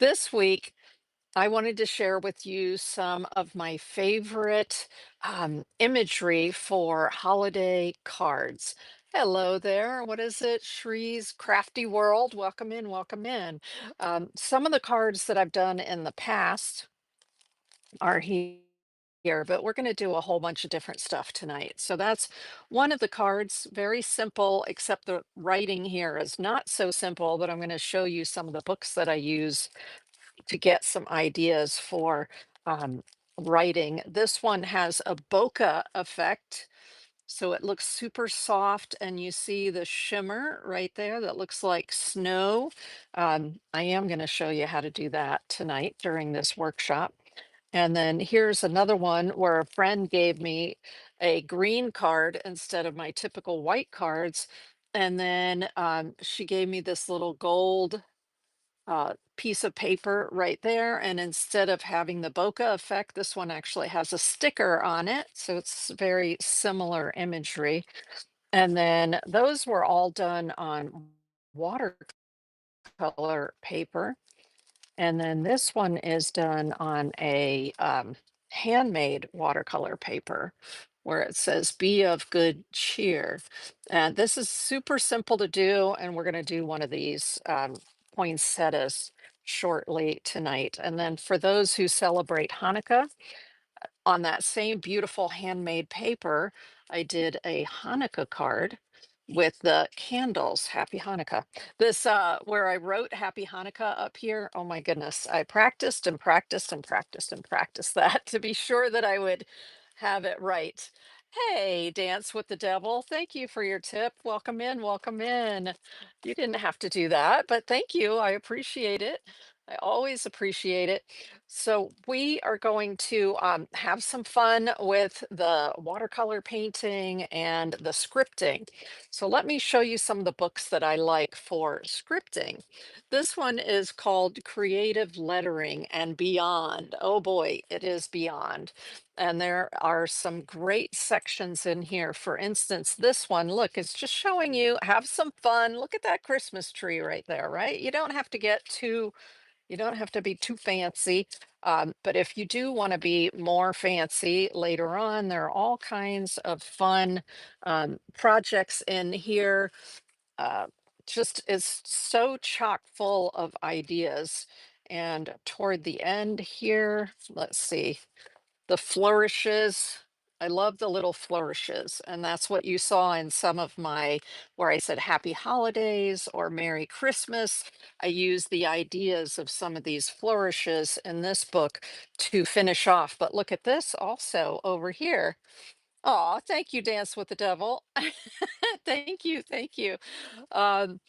This week, I wanted to share with you some of my favorite imagery for holiday cards. Hello there. What is it? Shree's Crafty World. Welcome in, welcome in. Some of the cards that I've done in the past are here, but we're going to do a whole bunch of different stuff tonight. So that's one of the cards, very simple, except the writing here is not so simple, but I'm going to show you some of the books that I use to get some ideas for um, writing. This one has a bokeh effect, so it looks super soft, and you see the shimmer right there that looks like snow. I am going to show you how to do that tonight during this workshop. And then here's another one where a friend gave me a green card instead of my typical white cards. And then she gave me this little gold piece of paper right there. And instead of having the bokeh effect, this one actually has a sticker on it. So it's very similar imagery. And then those were all done on watercolor paper. And then this one is done on a handmade watercolor paper where it says be of good cheer. And this is super simple to do. And we're going to do one of these poinsettias shortly tonight. And then for those who celebrate Hanukkah, on that same beautiful handmade paper, I did a Hanukkah card with the candles. Happy Hanukkah. This where I wrote Happy Hanukkah up here. Oh my goodness. I practiced and practiced and practiced and practiced that to be sure that I would have it right. Hey, Dance with the Devil. Thank you for your tip. Welcome in, welcome in. You didn't have to do that, but thank you. I appreciate it. I always appreciate it. So we are going to have some fun with the watercolor painting and the scripting. So let me show you some of the books that I like for scripting. This one is called Creative Lettering and Beyond. Oh boy, it is beyond. And there are some great sections in here. For instance, this one, look, it's just showing you have some fun. Look at that Christmas tree right there, right? You don't have to be too fancy. But if you do want to be more fancy later on, there are all kinds of fun projects in here. Uh, just is so chock full of ideas. And toward the end here, let's see the flourishes. I love the little flourishes, and that's what you saw in some of my where I said happy holidays or Merry Christmas. I use the ideas of some of these flourishes in this book to finish off. But look at this also over here. Oh, thank you, Dance with the Devil. Thank you, thank you. Um,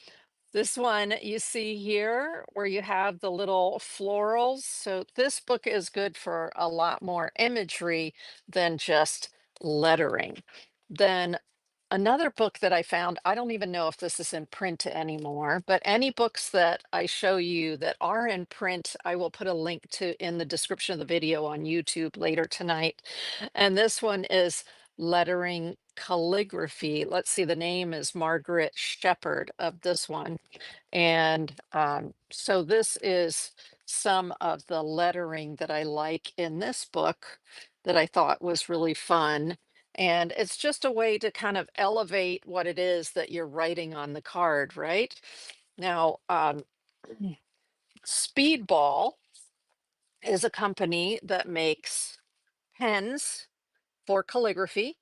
this one you see here where you have the little florals. So this book is good for a lot more imagery than just lettering. Then another book that I found, I don't even know if this is in print anymore, but any books that I show you that are in print, I will put a link to in the description of the video on YouTube later tonight. And this one is lettering calligraphy. Let's see, the name is Margaret Shepherd of this one. And so this is some of the lettering that I like in this book that I thought was really fun. And it's just a way to kind of elevate what it is that you're writing on the card, right? Now, Speedball is a company that makes pens for calligraphy.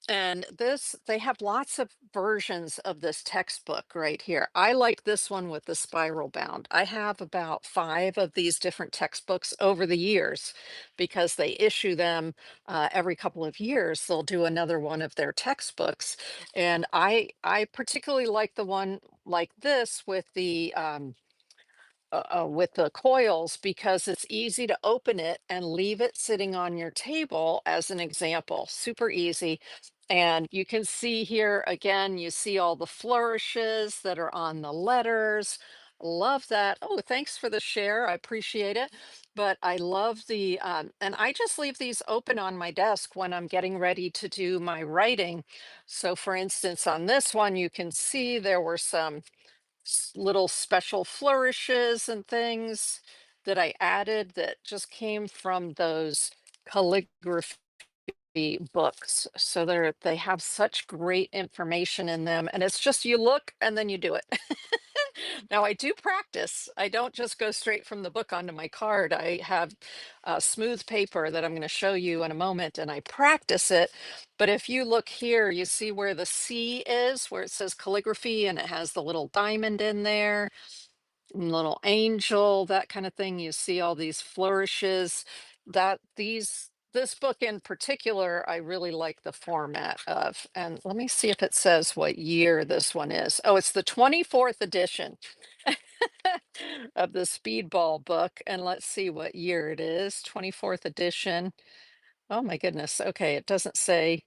And this, they have lots of versions of this textbook right here. I like this one with the spiral bound. I have about 5 of these different textbooks over the years because they issue them every couple of years. They'll do another one of their textbooks. And I particularly like the one like this with the coils because it's easy to open it and leave it sitting on your table as an example. Super easy. And you can see here again, you see all the flourishes that are on the letters. Love that. Oh, thanks for the share. I appreciate it. But I love and I just leave these open on my desk when I'm getting ready to do my writing. So, for instance, on this one, you can see there were some little special flourishes and things. that I added that just came from those calligraphy books. So they have such great information in them, and it's just you look and then you do it. Now I do practice. I don't just go straight from the book onto my card. I have smooth paper that I'm going to show you in a moment, and I practice it. But if you look here, you see where the C is, where it says calligraphy, and it has the little diamond in there, little angel, that kind of thing. You see all these flourishes. This book in particular, I really like the format of. And let me see if it says what year this one is. Oh, it's the 24th edition of the Speedball book. And let's see what year it is. 24th edition. Oh my goodness. Okay, it doesn't say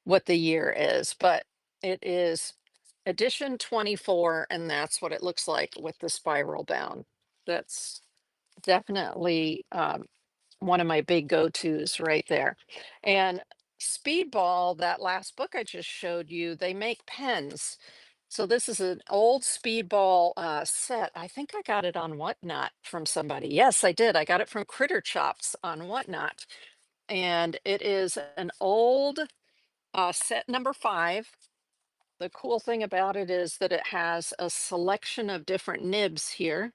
what the year is, but it is edition 24, and that's what it looks like with the spiral bound. That's definitely one of my big go-tos right there. And Speedball, that last book I just showed you, they make pens. So this is an old Speedball set. I think I got it on Whatnot from somebody. Yes, I did. I got it from Critter Chops on Whatnot. And it is an old set number 5. The cool thing about it is that it has a selection of different nibs here.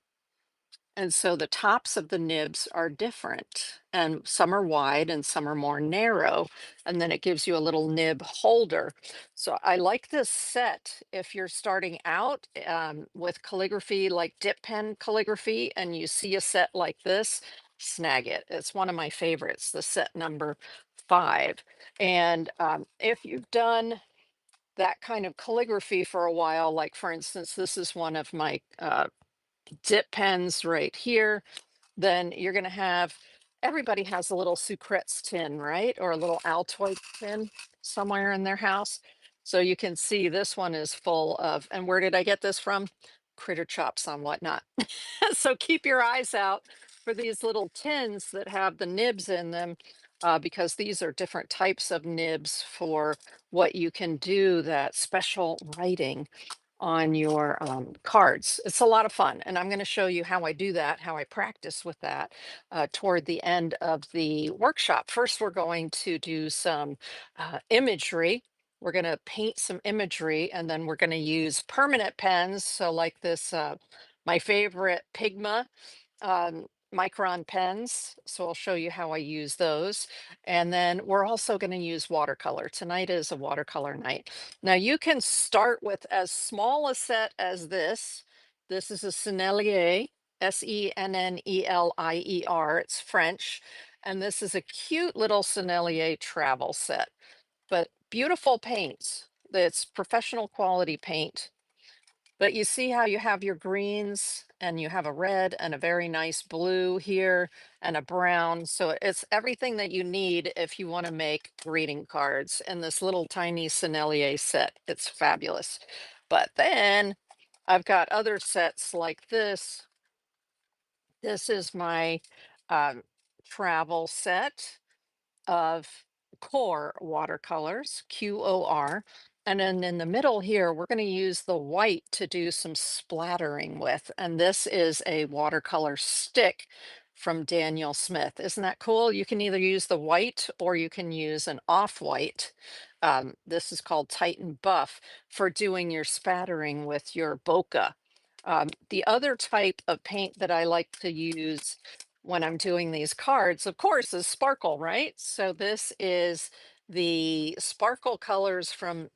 And so the tops of the nibs are different, and some are wide and some are more narrow. And then it gives you a little nib holder. So I like this set if you're starting out with calligraphy, like dip pen calligraphy, and you see a set like this, snag it. It's one of my favorites, the set number 5. And if you've done that kind of calligraphy for a while, like for instance, this is one of my dip pens right here, then you're going to have everybody has a little Sucrets tin, right? Or a little Altoid tin somewhere in their house. So you can see this one is full of, and where did I get this from? Critter Chops on Whatnot. So keep your eyes out for these little tins that have the nibs in them, because these are different types of nibs for what you can do that special writing on your cards. It's a lot of fun. And I'm going to show you how I do that, how I practice with that toward the end of the workshop. First, we're going to do some imagery. We're going to paint some imagery, and then we're going to use permanent pens. So like this, my favorite Pigma um, micron pens. So I'll show you how I use those. And then we're also going to use watercolor. Tonight is a watercolor night. Now you can start with as small a set as this. This is a Sennelier, Sennelier. It's French. And this is a cute little Sennelier travel set, but beautiful paints. It's professional quality paint. But you see how you have your greens and you have a red and a very nice blue here and a brown. So it's everything that you need if you want to make greeting cards in this little tiny Sennelier set. It's fabulous. But then I've got other sets like this. This is my um, travel set of core watercolors, QOR. And then in the middle here, we're going to use the white to do some splattering with. And this is a watercolor stick from Daniel Smith. Isn't that cool? You can either use the white or you can use an off-white. This is called Titan Buff for doing your spattering with your bokeh. The other type of paint that I like to use when I'm doing these cards, of course, is sparkle, right? So this is the sparkle colors from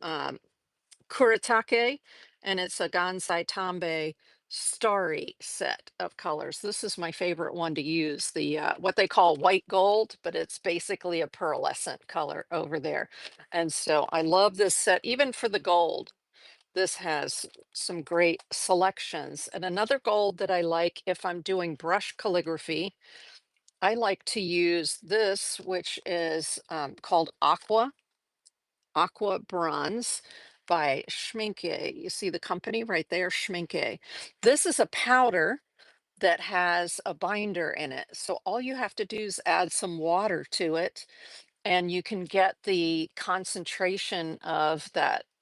Kuretake, and it's a Gansai Tambe starry set of colors. This is my favorite one to use, the what they call white gold, but it's basically a pearlescent color over there. And so I love this set, even for the gold. This has some great selections. And another gold that I like if I'm doing brush calligraphy, I like to use this, which is called Aqua Bronze by Schminke. You see the company right there, Schminke. This is a powder that has a binder in it. So all you have to do is add some water to it, and you can get the concentration of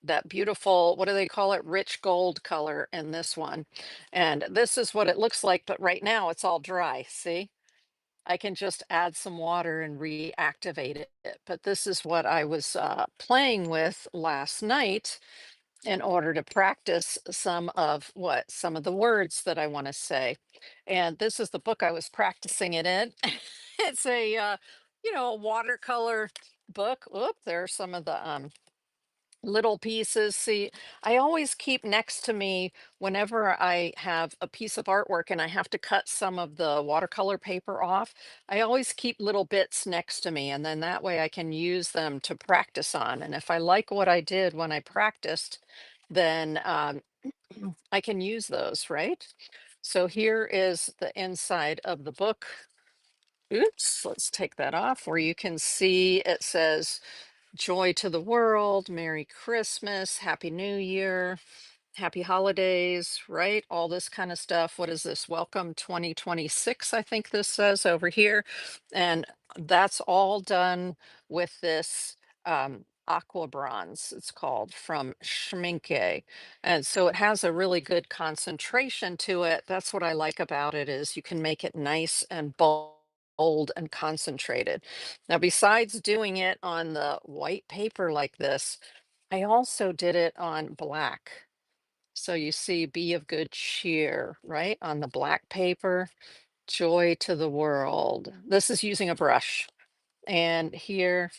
that beautiful, what do they call it? Rich gold color in this one. And this is what it looks like, but right now it's all dry. See? I can just add some water and reactivate it. But this is what I was playing with last night in order to practice some of the words that I want to say. And this is the book I was practicing it in. It's a a watercolor book. Oop, there's some of the little pieces. See, I always keep next to me whenever I have a piece of artwork and I have to cut some of the watercolor paper off. I always keep little bits next to me, and then that way I can use them to practice on. And if I like what I did when I practiced, then I can use those, right? So here is the inside of the book. Oops, let's take that off where you can see it says joy to the world, Merry Christmas, Happy New Year, Happy Holidays, right? All this kind of stuff. What is this? Welcome 2026, I think this says over here. And that's all done with this aqua bronze, it's called, from Schminke. And so it has a really good concentration to it. That's what I like about it is you can make it nice and bold and concentrated. Now, besides doing it on the white paper like this, I also did it on black. So you see, be of good cheer, right? On the black paper, joy to the world. This is using a brush. And here,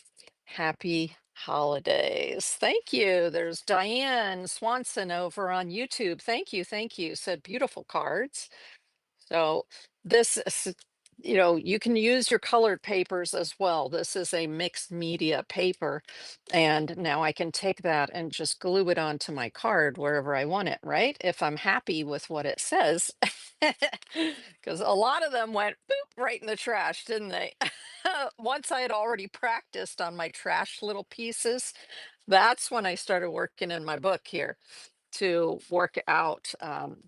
happy holidays. Thank you. There's Diane Swanson over on YouTube. Thank you. Thank you. Said beautiful cards. So you can use your colored papers as well. This is a mixed media paper. And now I can take that and just glue it onto my card wherever I want it, right? If I'm happy with what it says. Because a lot of them went boop right in the trash, didn't they? Once I had already practiced on my trash little pieces, that's when I started working in my book here to work out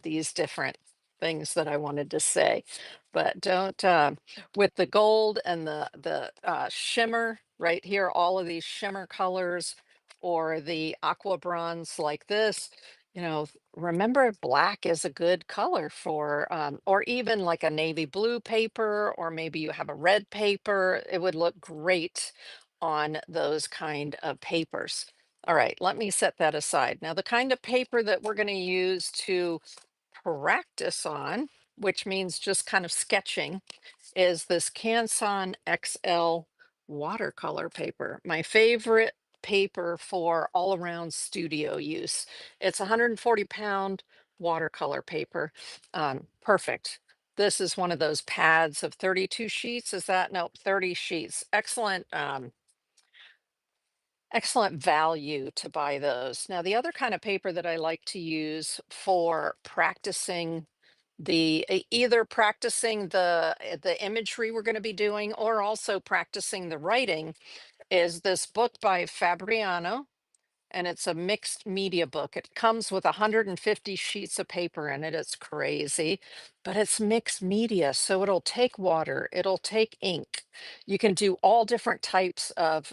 these different things that I wanted to say. But don't with the gold and the shimmer right here, all of these shimmer colors or the aqua bronze like this, remember black is a good color for, or even like a navy blue paper, or maybe you have a red paper. It would look great on those kind of papers. All right, let me set that aside. Now, the kind of paper that we're going to use to practice on, which means just kind of sketching, is this Canson XL watercolor paper. My favorite paper for all around studio use. It's 140-pound watercolor paper. Perfect. This is one of those pads of 32 sheets. Is that? No, 30 sheets. Excellent value to buy those. Now, the other kind of paper that I like to use for practicing either practicing the imagery we're going to be doing or also practicing the writing is this book by Fabriano, and it's a mixed media book. It comes with 150 sheets of paper in it. It's crazy, but it's mixed media. So it'll take water, it'll take ink. You can do all different types of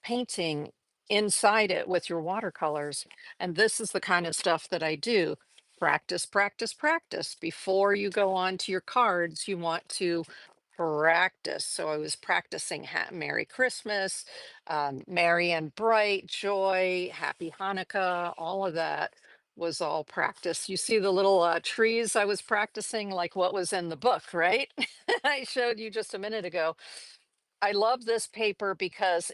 painting inside it with your watercolors. And this is the kind of stuff that I do. Practice, practice, practice. Before you go on to your cards, you want to practice. So I was practicing Merry Christmas, merry and bright, joy, happy Hanukkah, all of that was all practice. You see the little trees I was practicing, like what was in the book, right? I showed you just a minute ago. I love this paper because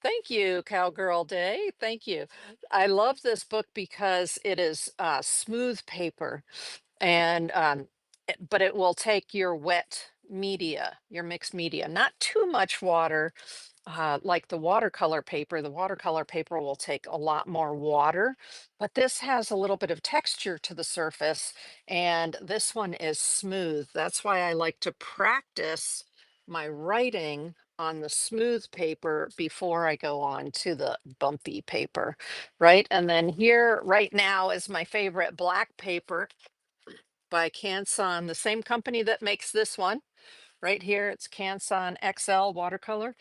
thank you, Cowgirl Day. Thank you. I love this book because it is smooth paper and but it will take your wet media, your mixed media, not too much water, like the watercolor paper. The watercolor paper will take a lot more water, but this has a little bit of texture to the surface, and this one is smooth. That's why I like to practice my writing on the smooth paper before I go on to the bumpy paper, right? And then here right now is my favorite black paper by Canson, the same company that makes this one. Right here, it's Canson XL watercolor.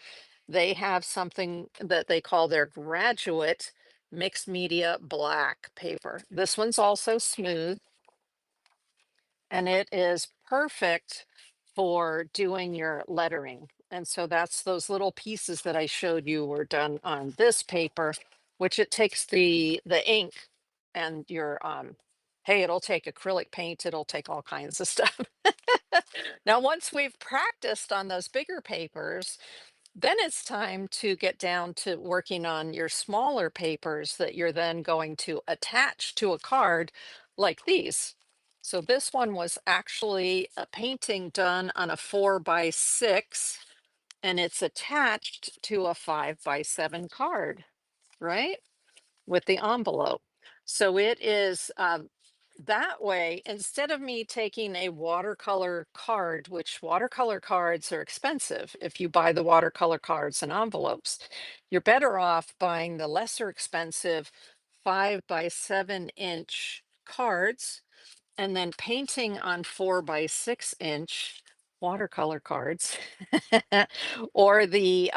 They have something that they call their graduate mixed media black paper. This one's also smooth, and it is perfect for doing your lettering. And so that's those little pieces that I showed you were done on this paper, which it takes the ink and your hey, it'll take acrylic paint, it'll take all kinds of stuff. Now, once we've practiced on those bigger papers, then it's time to get down to working on your smaller papers that you're then going to attach to a card like these. So this one was actually a painting done on a 4x6, and it's attached to a 5x7 card, right? With the envelope. So it is that way, instead of me taking a watercolor card, which watercolor cards are expensive if you buy the watercolor cards and envelopes, you're better off buying the lesser expensive 5x7 inch cards and then painting on 4x6 inch watercolor cards or the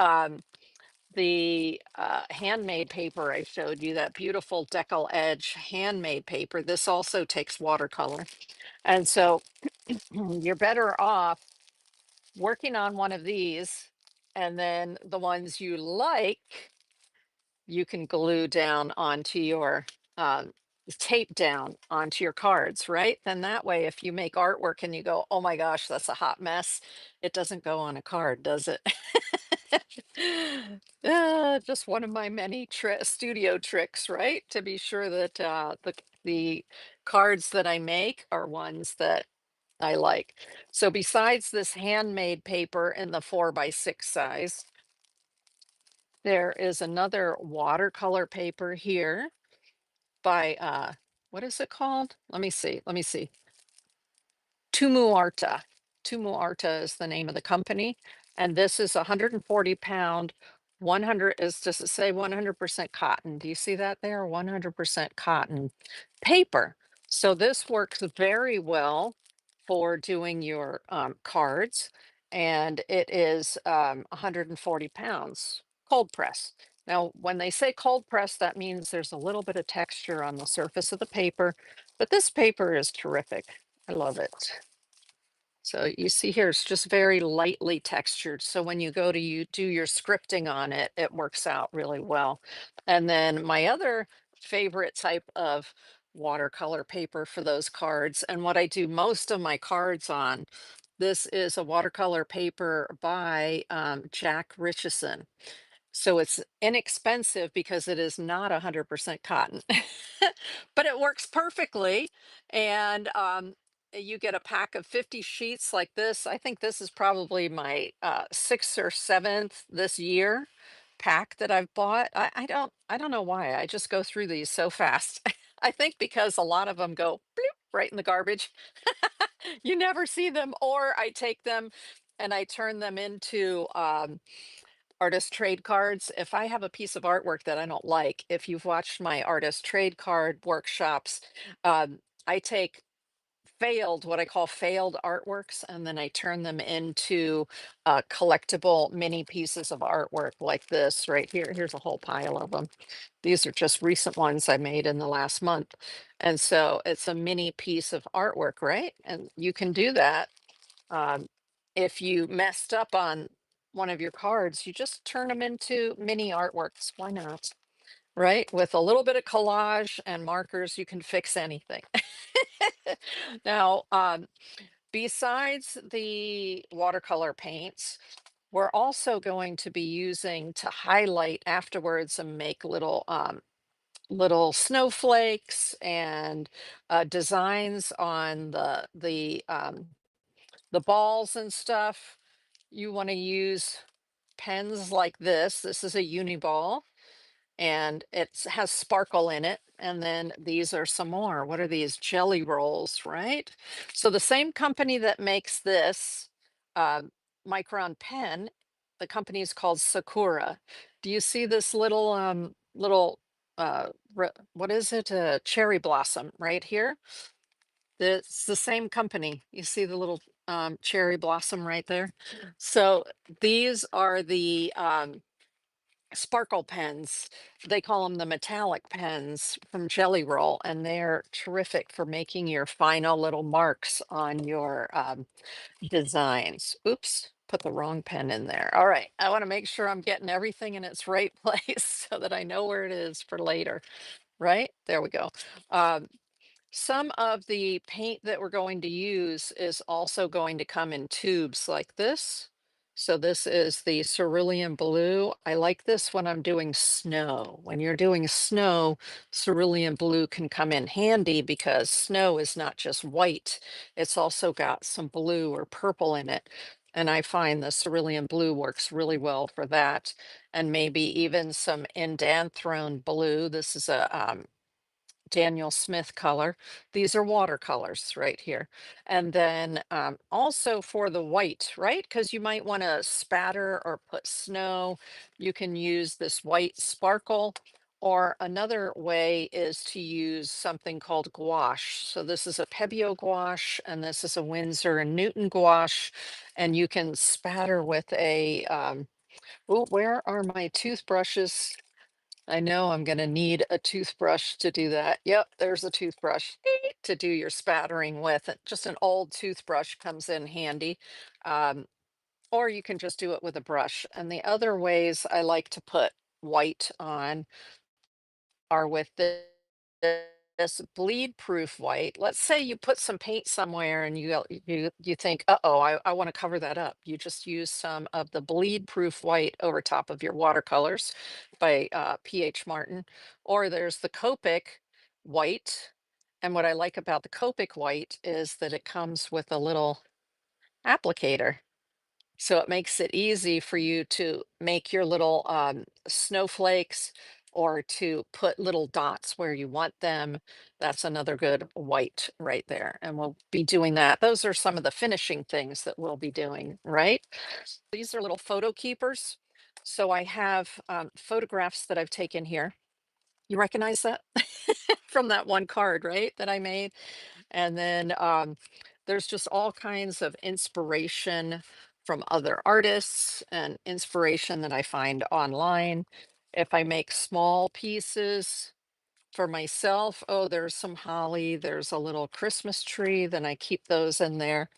handmade paper I showed you, that beautiful decal edge handmade paper. This also takes watercolor. And so you're better off working on one of these, and then the ones you like, you can glue down onto your um, tape down onto your cards, right? Then that way, if you make artwork and you go, oh my gosh, that's a hot mess, it doesn't go on a card, does it? Just one of my many studio tricks, right? To be sure that the cards that I make are ones that I like. So besides this handmade paper in the 4x6 size, there is another watercolor paper here by what is it called? Let me see. Tumuarta. Tumuarta is the name of the company. And this is 140 pound, 100 is, does it say 100% cotton? Do you see that there? 100% cotton paper. So this works very well for doing your cards. And it is 140 pounds cold press. Now, when they say cold press, that means there's a little bit of texture on the surface of the paper, but this paper is terrific. I love it. So you see here, it's just very lightly textured. So when you go to do your scripting on it, it works out really well. And then my other favorite type of watercolor paper for those cards, and what I do most of my cards on, this is a watercolor paper by Jack Richardson. So it's inexpensive because it is not 100% cotton, but it works perfectly. And you get a pack of 50 sheets like this. I think this is probably my sixth or seventh this year pack that I've bought. I don't know why. I just go through these so fast. I think because a lot of them go bloop, right in the garbage. You never see them, or I take them and I turn them into artist trade cards. If I have a piece of artwork that I don't like, if you've watched my artist trade card workshops, I take what I call failed artworks, and then I turn them into collectible mini pieces of artwork like this right here. Here's a whole pile of them. These are just recent ones I made in the last month. And so it's a mini piece of artwork, right? And you can do that. Um, if you messed up on one of your cards, you just turn them into mini artworks. Why not? Right? With a little bit of collage and markers, you can fix anything. Now, besides the watercolor paints, we're also going to be using to highlight afterwards and make little snowflakes and designs on the balls and stuff. You want to use pens like this. This is a uni ball, and it has sparkle in it. And then these are some more. What are these? Jelly rolls, right? So the same company that makes this uh, micron pen, the company is called Sakura. Do you see this little what is it? Cherry blossom right here. It's the same company. You see the little cherry blossom right there. So these are sparkle pens. They call them the metallic pens from Jelly Roll, and they're terrific for making your final little marks on your designs. Oops, put the wrong pen in there. All right, I want to make sure I'm getting everything in its right place so that I know where it is for later. Right there we go. Um, some of the paint that we're going to use is also going to come in tubes like this. So this is the cerulean blue. I like this when I'm doing snow. When you're doing snow, cerulean blue can come in handy because snow is not just white, it's also got some blue or purple in it. And I find the cerulean blue works really well for that. And maybe even some indanthrone blue. This is a Daniel Smith color. These are watercolors right here. And then also for the white, right? Because you might want to spatter or put snow. You can use this white sparkle. Or another way is to use something called gouache. So this is a Pebeo gouache, and this is a Winsor and Newton gouache. And you can spatter with a, oh, where are my toothbrushes? I know I'm going to need a toothbrush to do that. Yep, there's a toothbrush to do your spattering with. Just an old toothbrush comes in handy. Um, or you can just do it with a brush. And the other ways I like to put white on are with this bleed proof white. Let's say you put some paint somewhere and you think, uh-oh, I want to cover that up. You just use some of the bleed proof white over top of your watercolors by PH Martin. Or there's the Copic white. And what I like about the Copic white is that it comes with a little applicator. So it makes it easy for you to make your little snowflakes or to put little dots where you want them. That's another good white right there. And we'll be doing that. Those are some of the finishing things that we'll be doing, right? These are little photo keepers. So I have photographs that I've taken here. You recognize that from that one card, right? That I made. And then there's just all kinds of inspiration from other artists and inspiration that I find online. If I make small pieces for myself, oh, there's some holly, there's a little Christmas tree, then I keep those in there.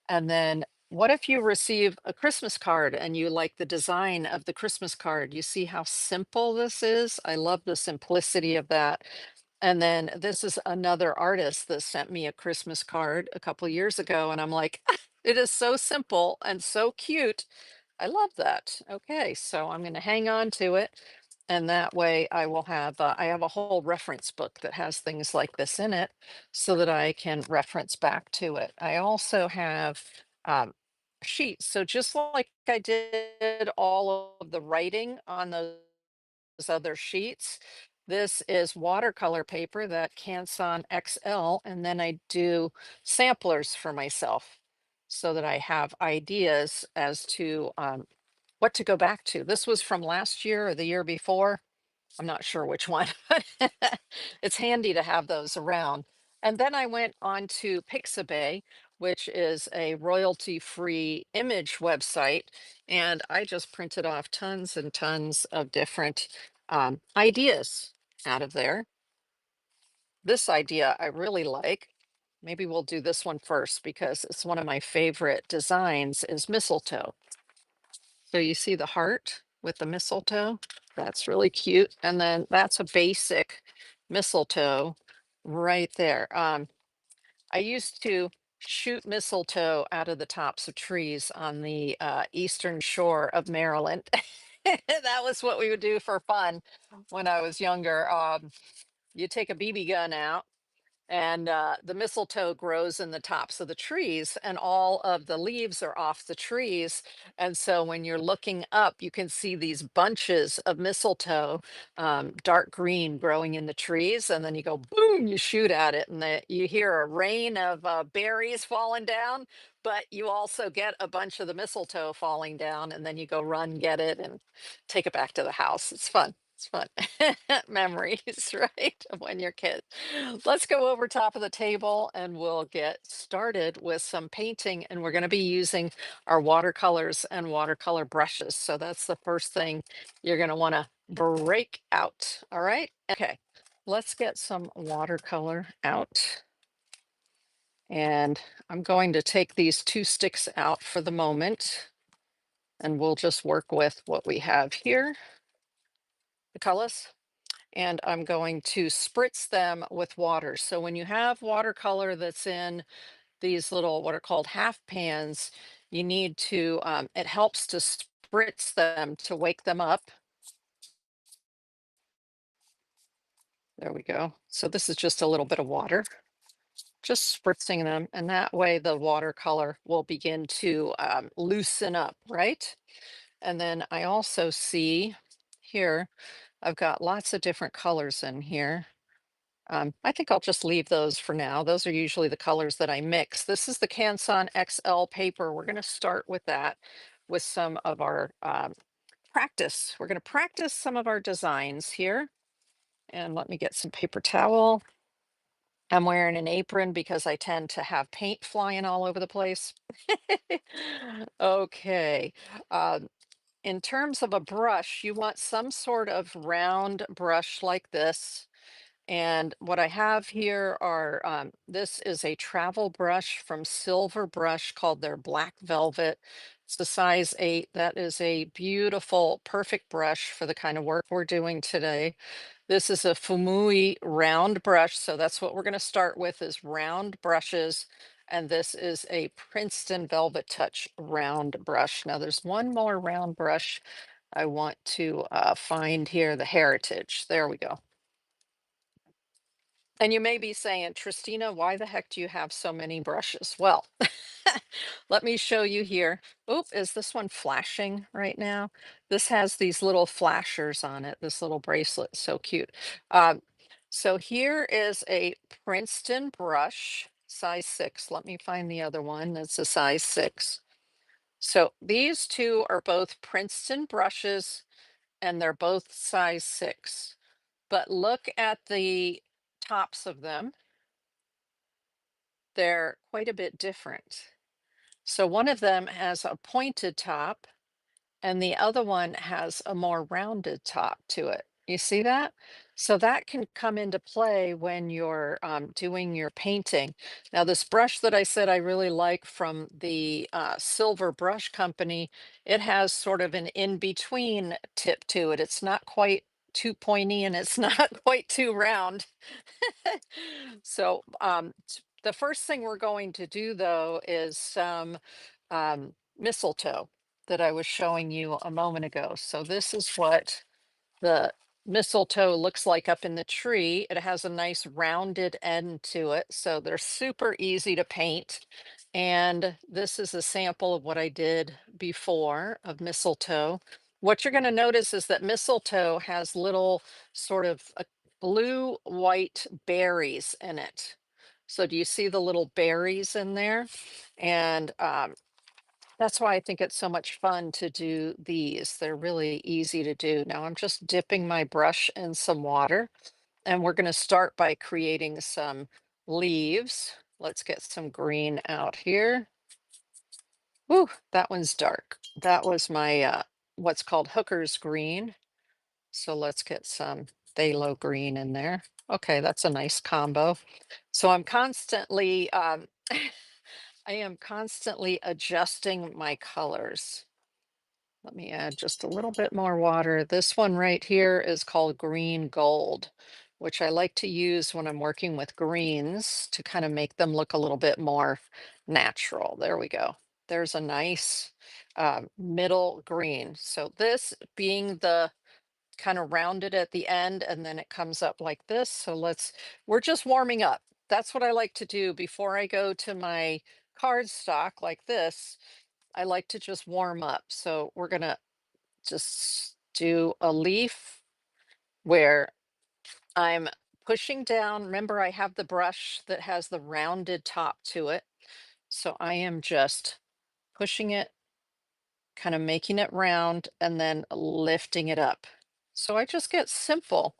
And then what if you receive a Christmas card and you like the design of the Christmas card? You see how simple this is? I love the simplicity of that. And then this is another artist that sent me a Christmas card a couple years ago, and I'm like, it is so simple and so cute. I love that. Okay, so I'm going to hang on to it, and that way I have a whole reference book that has things like this in it, so that I can reference back to it. I also have um, sheets. So just like I did all of the writing on those other sheets. This is watercolor paper that Canson XL, and then I do samplers for myself so that I have ideas as to what to go back to. This was from last year or the year before. I'm not sure which one, but it's handy to have those around. And then I went on to Pixabay, which is a royalty-free image website, and I just printed off tons and tons of different ideas out of there. This idea I really like. Maybe we'll do this one first because it's one of my favorite designs is mistletoe. So you see the heart with the mistletoe? That's really cute. And then that's a basic mistletoe right there. I used to shoot mistletoe out of the tops of trees on the eastern shore of Maryland. That was what we would do for fun when I was younger. You take a BB gun out and the mistletoe grows in the tops of the trees and all of the leaves are off the trees, and so when you're looking up you can see these bunches of mistletoe, dark green, growing in the trees, and then you go boom, you shoot at it, and you hear a rain of berries falling down, but you also get a bunch of the mistletoe falling down, and then you go run get it and take it back to the house. It's fun. It's fun. Memories, right? Of when you're kids. Let's go over top of the table and we'll get started with some painting. And we're going to be using our watercolors and watercolor brushes. So that's the first thing you're going to want to break out. All right. Okay. Let's get some watercolor out. And I'm going to take these two sticks out for the moment. And we'll just work with what we have here, the colors. And I'm going to spritz them with water. So when you have watercolor that's in these little, what are called half pans, you need to, it helps to spritz them to wake them up. There we go. So this is just a little bit of water, just spritzing them. And that way the watercolor will begin to loosen up, right? And then I also see here, I've got lots of different colors in here. I think I'll just leave those for now. Those are usually the colors that I mix. This is the Canson XL paper. We're going to start with that with some of our practice. We're going to practice some of our designs here. And let me get some paper towel. I'm wearing an apron because I tend to have paint flying all over the place. Okay. Uh, in terms of a brush, you want some sort of round brush like this. And what I have here are, this is a travel brush from Silver Brush called their Black Velvet. It's the size 8. That is a beautiful, perfect brush for the kind of work we're doing today. This is a Fumui round brush. So that's what we're going to start with is round brushes. And this is a Princeton Velvet Touch round brush. Now there's one more round brush I want to find here, the Heritage. There we go. And you may be saying, Tristina, why the heck do you have so many brushes? Well, let me show you here. Oop, is this one flashing right now? This has these little flashers on it, this little bracelet, so cute. Um, so here is a Princeton brush, size 6. Let me find the other one that's a size 6. So these two are both Princeton brushes and they're both size 6. But look at the tops of them. They're quite a bit different. So one of them has a pointed top and the other one has a more rounded top to it. You see that? So that can come into play when you're doing your painting. Now, this brush that I said I really like from the Silver Brush Company, it has sort of an in-between tip to it. It's not quite too pointy and it's not quite too round. So the first thing we're going to do though is some mistletoe that I was showing you a moment ago. So this is what the mistletoe looks like up in the tree. It has a nice rounded end to it. So they're super easy to paint. And this is a sample of what I did before of mistletoe. What you're going to notice is that mistletoe has little sort of blue white berries in it. So do you see the little berries in there? And that's why I think it's so much fun to do these. They're really easy to do. Now I'm just dipping my brush in some water and we're going to start by creating some leaves. Let's get some green out here. Woo, that one's dark. That was my what's called hooker's green. So let's get some phthalo green in there. Okay, that's a nice combo. So I'm constantly I am constantly adjusting my colors. Let me add just a little bit more water. This one right here is called green gold, which I like to use when I'm working with greens to kind of make them look a little bit more natural. There we go. There's a nice middle green. So this being the kind of rounded at the end and then it comes up like this. So we're just warming up. That's what I like to do before I go to my cardstock like this. I like to just warm up. So we're gonna just do a leaf where I'm pushing down. Remember, I have the brush that has the rounded top to it. So I am just pushing it, kind of making it round and then lifting it up. So I just get simple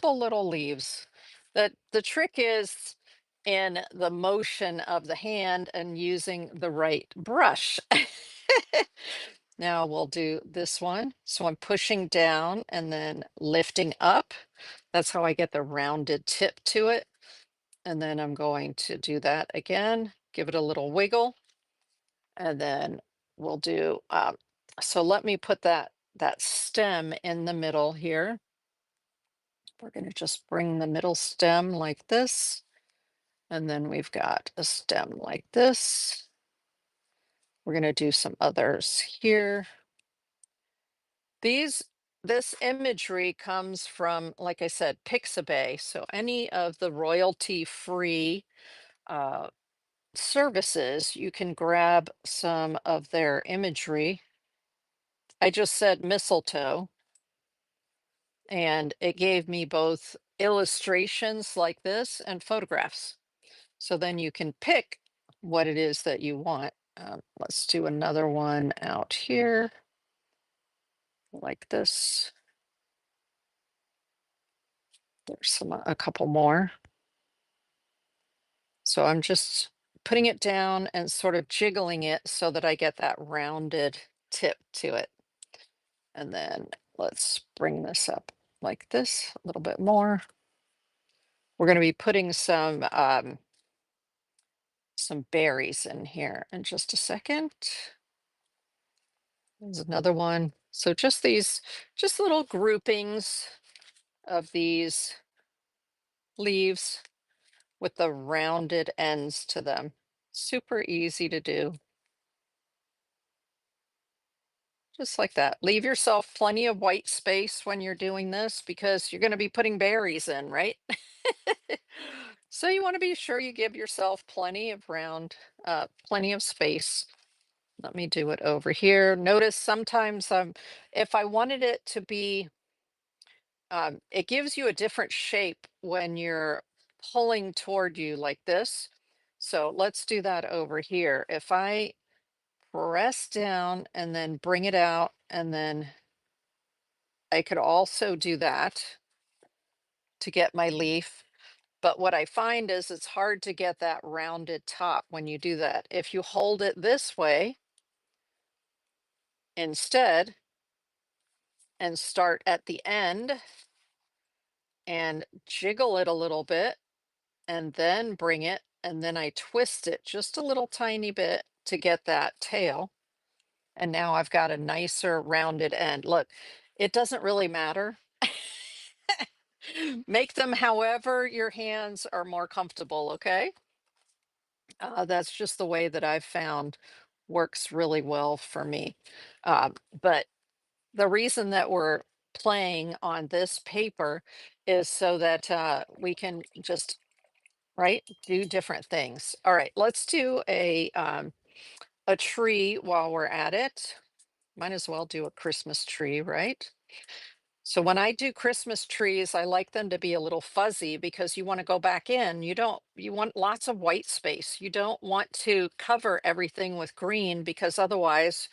little leaves. The trick is in the motion of the hand and using the right brush. Now we'll do this one. So I'm pushing down and then lifting up. That's how I get the rounded tip to it. And then I'm going to do that again, give it a little wiggle, and then we'll do, so let me put that stem in the middle here. We're going to just bring the middle stem like this, and then we've got a stem like this. We're going to do some others here. These this imagery comes from, like I said, Pixabay. So any of the royalty-free uh, services, you can grab some of their imagery. I just said mistletoe, and it gave me both illustrations like this and photographs. So then you can pick what it is that you want. Let's do another one out here like this. There's a couple more. So I'm just putting it down and sort of jiggling it so that I get that rounded tip to it. And then let's bring this up like this a little bit more. We're going to be putting some berries in here in just a second. There's another one. So just little groupings of these leaves with the rounded ends to them. Super easy to do. Just like that. Leave yourself plenty of white space when you're doing this because you're going to be putting berries in, right? So you want to be sure you give yourself plenty of space. Let me do it over here. Notice sometimes if I wanted it to be, it gives you a different shape when you're pulling toward you like this. So let's do that over here. If I press down and then bring it out, and then I could also do that to get my leaf. But what I find is it's hard to get that rounded top when you do that. If you hold it this way instead and start at the end and jiggle it a little bit and then bring it, and then I twist it just a little tiny bit to get that tail. And now I've got a nicer rounded end. Look, it doesn't really matter. Make them however your hands are more comfortable, okay? That's just the way that I've found works really well for me. But the reason that we're playing on this paper is so that we can just, right, do different things. All right, let's do a tree while we're at it. Might as well do a Christmas tree, right? So when I do Christmas trees, I like them to be a little fuzzy because you want to go back in. You want lots of white space. You don't want to cover everything with green because otherwise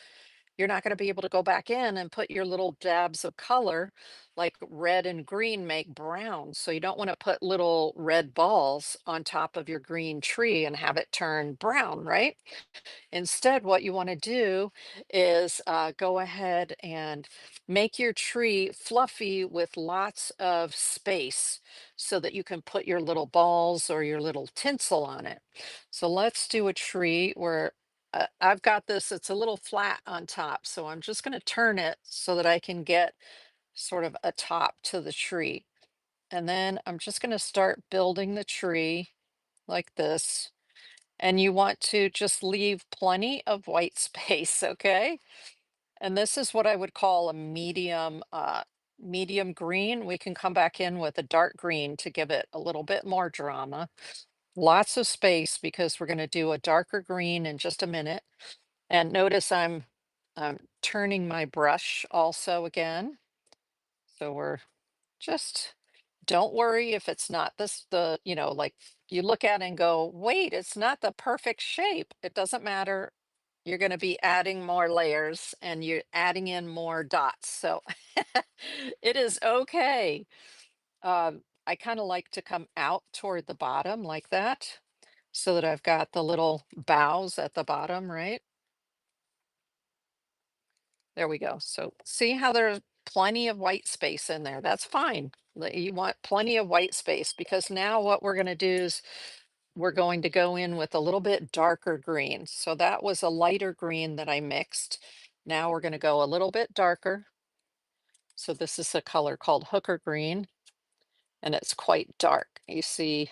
you're not going to be able to go back in and put your little dabs of color, like red and green make brown. So you don't want to put little red balls on top of your green tree and have it turn brown, right? Instead, what you want to do is go ahead and make your tree fluffy with lots of space so that you can put your little balls or your little tinsel on it. So let's do a tree where I've got this, it's a little flat on top. So I'm just going to turn it so that I can get sort of a top to the tree. And then I'm just going to start building the tree like this, and you want to just leave plenty of white space, okay? And this is what I would call a medium green. We can come back in with a dark green to give it a little bit more drama. Lots of space because we're going to do a darker green in just a minute. And notice I'm turning my brush also again. So we're just, don't worry if it's not like you look at it and go, wait, it's not the perfect shape. It doesn't matter. You're going to be adding more layers and you're adding in more dots. So it is okay. I kind of like to come out toward the bottom like that so that I've got the little bows at the bottom, right? There we go. So see how there's plenty of white space in there. That's fine. You want plenty of white space because now what we're going to do is we're going to go in with a little bit darker green. So that was a lighter green that I mixed. Now we're going to go a little bit darker. So this is a color called hooker green, and it's quite dark. You see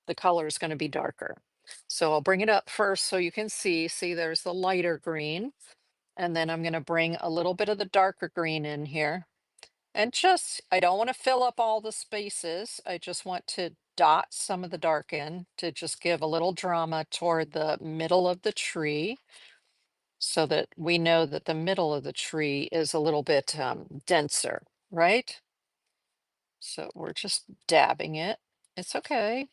the color is going to be darker. So I'll bring it up first so you can see. See, there's the lighter green. And then I'm going to bring a little bit of the darker green in here. And just, I don't want to fill up all the spaces. I just want to dot some of the dark in to just give a little drama toward the middle of the tree so that we know that the middle of the tree is a little bit denser, right? So we're just dabbing it. It's okay.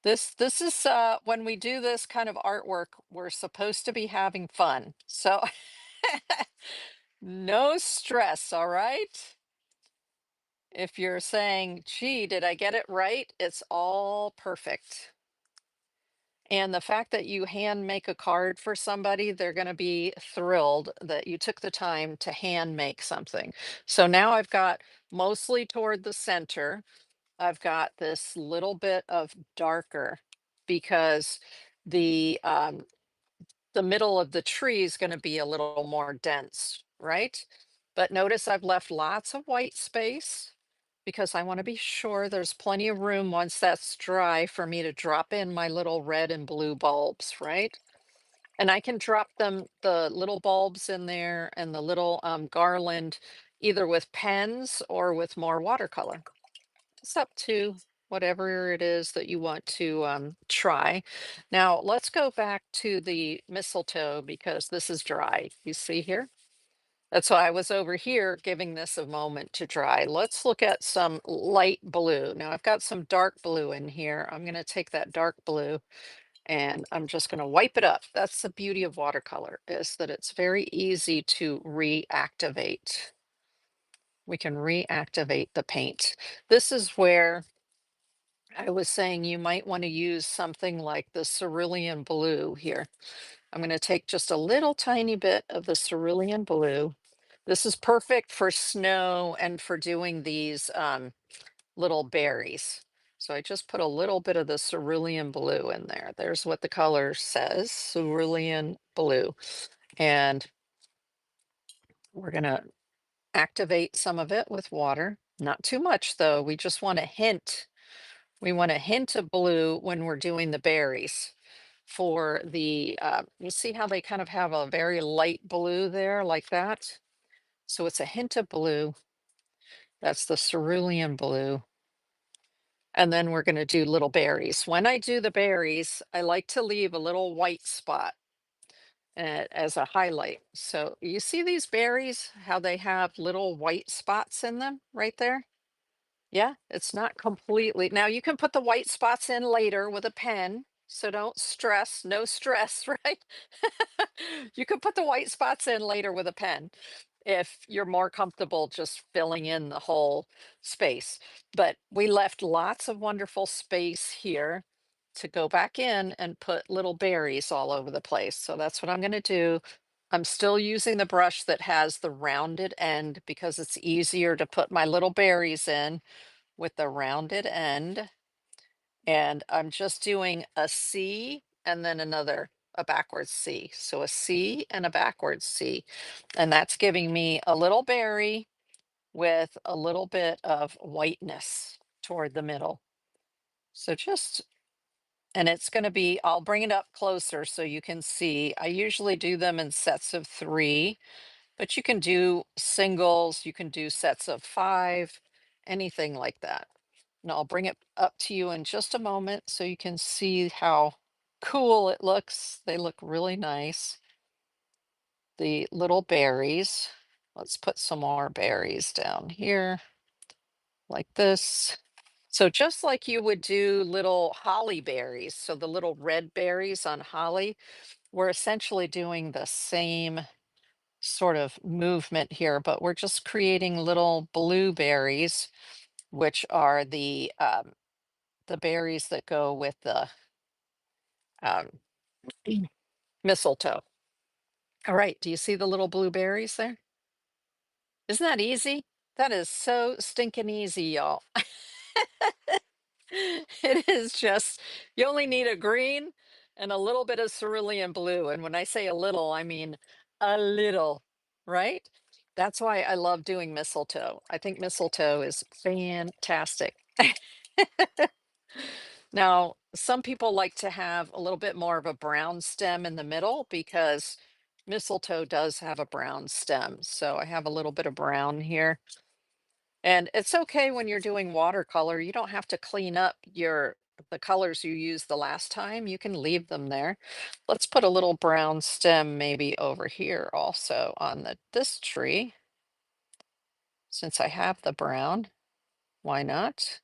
This is when we do this kind of artwork, we're supposed to be having fun. So no stress, all right? If you're saying, gee, did I get it right? It's all perfect. And the fact that you hand make a card for somebody, they're going to be thrilled that you took the time to hand make something. So now I've got mostly toward the center. I've got this little bit of darker because the the middle of the tree is going to be a little more dense, right? But notice I've left lots of white space because I want to be sure there's plenty of room once that's dry for me to drop in my little red and blue bulbs, right? And I can drop them, the little bulbs in there and the little garland, either with pens or with more watercolor. It's up to whatever it is that you want to try. Now, let's go back to the mistletoe because this is dry. You see here? That's why I was over here giving this a moment to dry. Let's look at some light blue. Now, I've got some dark blue in here. I'm going to take that dark blue and I'm just going to wipe it up. That's the beauty of watercolor, is that it's very easy to reactivate. We can reactivate the paint. This is where I was saying you might want to use something like the cerulean blue here. I'm going to take just a little tiny bit of the cerulean blue. This is perfect for snow and for doing these little berries. So I just put a little bit of the cerulean blue in there. There's what the color says, cerulean blue. And we're going to activate some of it with water. Not too much though. We just want a hint. We want a hint of blue when we're doing the berries. For the, you see how they kind of have a very light blue there like that? So it's a hint of blue. That's the cerulean blue. And then we're going to do little berries. When I do the berries, I like to leave a little white spot as a highlight. So you see these berries, how they have little white spots in them right there? Yeah, it's not completely. Now you can put the white spots in later with a pen. So don't stress, no stress, right? You can put the white spots in later with a pen if you're more comfortable just filling in the whole space. But we left lots of wonderful space here to go back in and put little berries all over the place. So that's what I'm going to do. I'm still using the brush that has the rounded end because it's easier to put my little berries in with the rounded end. And I'm just doing a C and then a backwards C. So a C and a backwards C. And that's giving me a little berry with a little bit of whiteness toward the middle. So just, and it's going to be, I'll bring it up closer so you can see. I usually do them in sets of 3, but you can do singles, you can do sets of 5, anything like that. And I'll bring it up to you in just a moment so you can see how cool it looks. They look really nice. The little berries. Let's put some more berries down here like this. So just like you would do little holly berries, so the little red berries on holly, we're essentially doing the same sort of movement here, but we're just creating little blueberries, which are the berries that go with the um, mistletoe. All right, do you see the little blueberries there? Isn't that easy? That is so stinking easy, y'all. It is just, you only need a green and a little bit of cerulean blue. And when I say a little, I mean a little, right? That's why I love doing mistletoe. I think mistletoe is fantastic. Now, some people like to have a little bit more of a brown stem in the middle because mistletoe does have a brown stem. So I have a little bit of brown here. And it's okay when you're doing watercolor. You don't have to clean up the colors you used the last time. You can leave them there. Let's put a little brown stem maybe over here also on this tree. Since I have the brown, why not?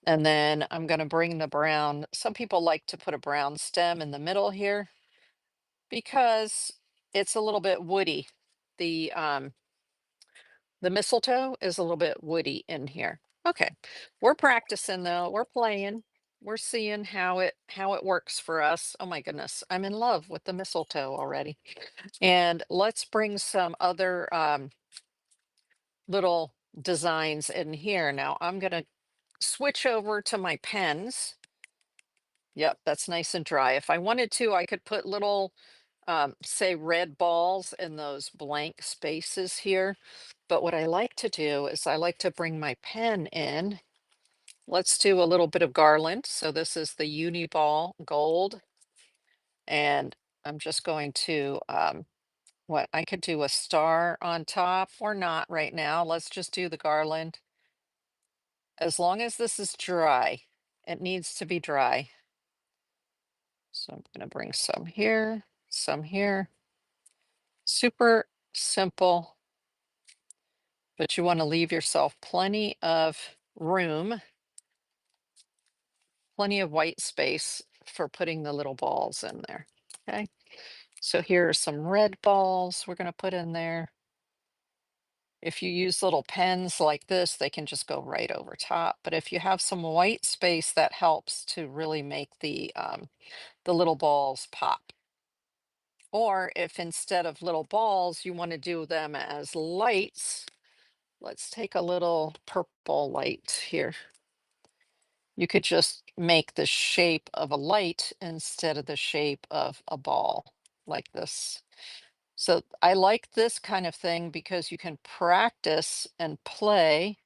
And then I'm going to bring the brown. Some people like to put a brown stem in the middle here because it's a little bit woody. The mistletoe is a little bit woody in here. Okay. We're practicing though. We're playing. We're seeing how it works for us. Oh my goodness. I'm in love with the mistletoe already. And let's bring some other little designs in here. Now I'm going to switch over to my pens. Yep, that's nice and dry. If I wanted to, I could put little say red balls in those blank spaces here. But what I like to do is I like to bring my pen in. Let's do a little bit of garland. So this is the uni ball gold. And I'm just going to, what I could do a star on top or not right now. Let's just do the garland. As long as this is dry, it needs to be dry. So I'm going to bring some here, some here. Super simple, but you want to leave yourself plenty of room, plenty of white space for putting the little balls in there. Okay, so here are some red balls we're going to put in there. If you use little pens like this, they can just go right over top. But if you have some white space, that helps to really make the little balls pop. Or if instead of little balls, you want to do them as lights, let's take a little purple light here. You could just make the shape of a light instead of the shape of a ball like this. So I like this kind of thing because you can practice and play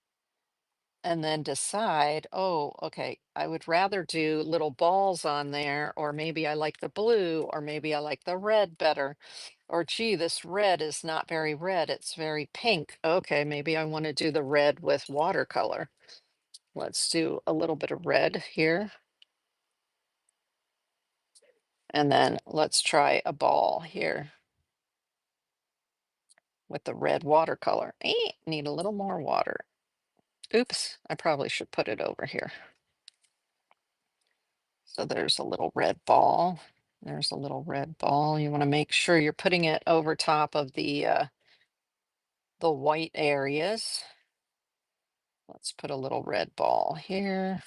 and then decide, oh, okay, I would rather do little balls on there, or maybe I like the blue, or maybe I like the red better. Or gee, this red is not very red, it's very pink. Okay, maybe I want to do the red with watercolor. Let's do a little bit of red here. And then let's try a ball here with the red watercolor. Need a little more water. Oops, I probably should put it over here. So there's a little red ball. There's a little red ball. You want to make sure you're putting it over top of the white areas. Let's put a little red ball here.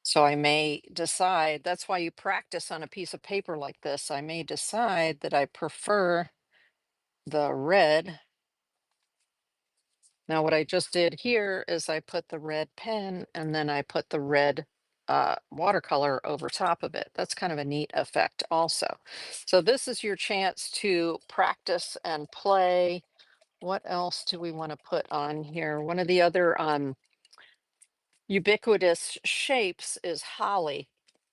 So I may decide, that's why you practice on a piece of paper like this. I may decide that I prefer the red. Now what I just did here is I put the red pen and then I put the red watercolor over top of it. That's kind of a neat effect also. So this is your chance to practice and play. What else do we want to put on here? One of the other ubiquitous shapes is holly.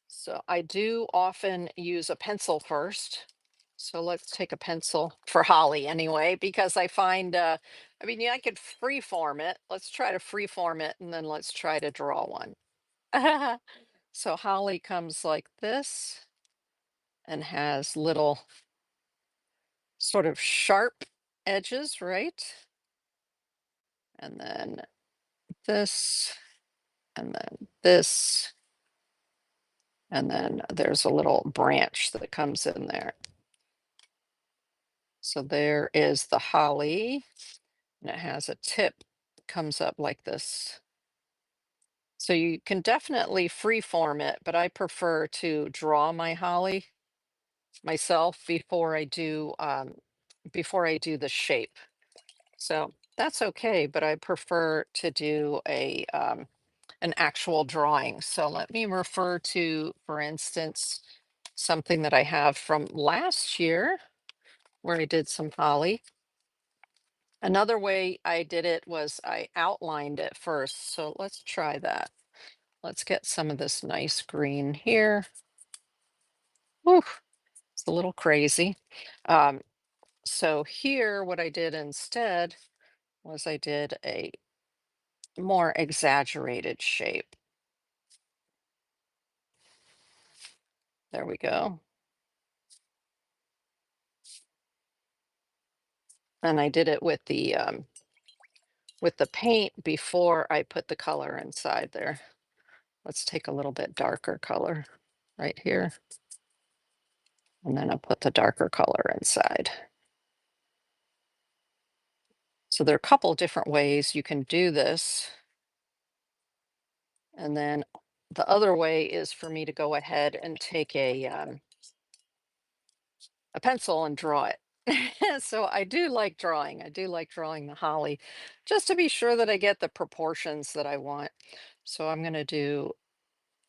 So I do often use a pencil first. So let's take a pencil for holly anyway, because I find, I mean, yeah, I could free form it. Let's try to free form it and then let's try to draw one. So holly comes like this and has little sort of sharp edges, right? And then this, and then this, And then there's a little branch that comes in there. So there is the holly, and it has a tip that comes up like this. So you can definitely freeform it, but I prefer to draw my holly myself before I do the shape. So that's okay, but I prefer to do an actual drawing. So let me refer to, for instance, something that I have from last year where I did some holly. Another way I did it was I outlined it first. So let's try that. Let's get some of this nice green here. Whew, it's a little crazy. Um, so here, what I did instead was I did a more exaggerated shape. There we go. And I did it with the paint before I put the color inside there. Let's take a little bit darker color right here. And then I'll put the darker color inside. So there are a couple different ways you can do this. And then the other way is for me to go ahead and take a pencil and draw it. So I do like drawing. I do like drawing the holly just to be sure that I get the proportions that I want. So I'm going to do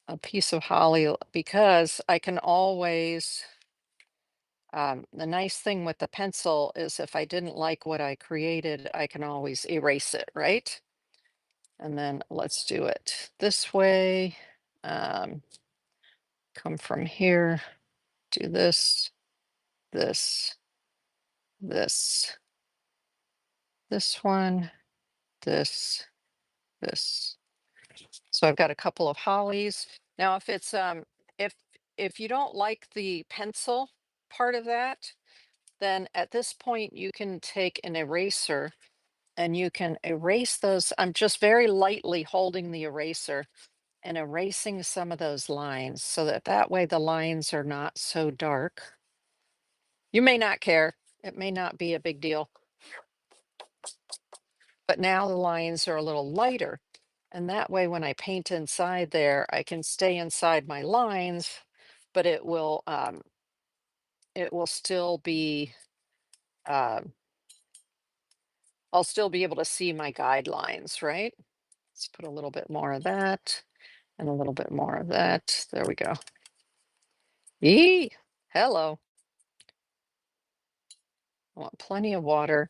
a piece of holly because I can always, the nice thing with the pencil is if I didn't like what I created, I can always erase it, right? And then let's do it this way. Um, come from here, do this, this, this, this one, this. So I've got a couple of hollies. Now, if if you don't like the pencil part of that, then at this point you can take an eraser and you can erase those. I'm just very lightly holding the eraser and erasing some of those lines so that that way the lines are not so dark. You may not care. It may not be a big deal, but now the lines are a little lighter. And that way, when I paint inside there, I can stay inside my lines, but it will still be, um, I'll still be able to see my guidelines, right? Let's put a little bit more of that and a little bit more of that. There we go. Yee, hello. I want plenty of water.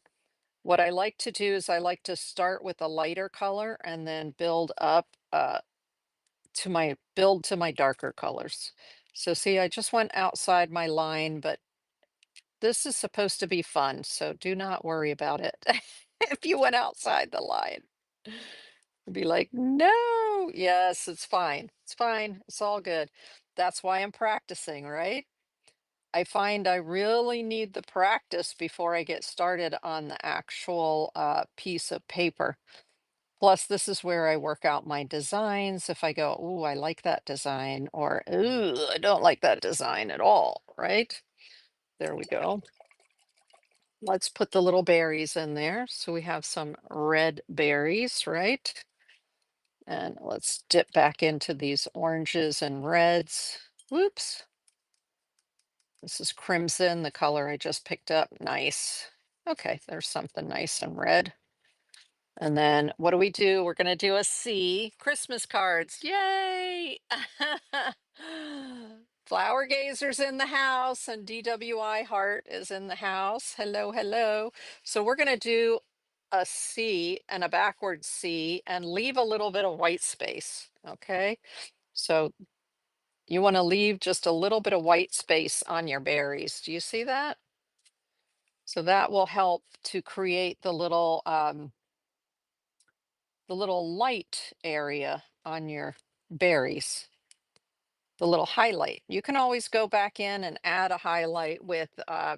What I like to do is I like to start with a lighter color and then build up build to my darker colors. So see, I just went outside my line, but this is supposed to be fun, so do not worry about it. If you went outside the line, be like, no, yes, it's fine. It's fine. It's all good. That's why I'm practicing, right? I find I really need the practice before I get started on the actual piece of paper. Plus, this is where I work out my designs. If I go, "Ooh, I like that design," or "Ooh, I don't like that design at all," right? There we go. Let's put the little berries in there. So we have some red berries, right? And let's dip back into these oranges and reds. Whoops. This is crimson, the color I just picked up. Nice. Okay, there's something nice and red. And then what do we do? We're going to do a C, Christmas cards. Yay! Flower Gazer's in the house and DWI Heart is in the house. Hello, hello. So we're going to do a C and a backward C and leave a little bit of white space. Okay. So you want to leave just a little bit of white space on your berries. Do you see that? So that will help to create the little light area on your berries, the little highlight. You can always go back in and add a highlight with a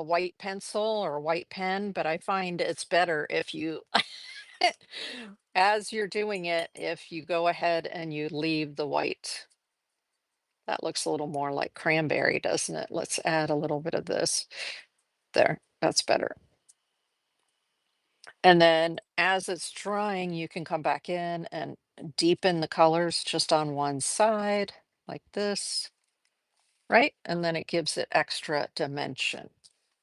white pencil or a white pen, but I find it's better if you, as you're doing it, if you go ahead and you leave the white. That looks a little more like cranberry, doesn't it? Let's add a little bit of this. There, that's better. And then as it's drying, you can come back in and deepen the colors just on one side, like this, right? And then it gives it extra dimension.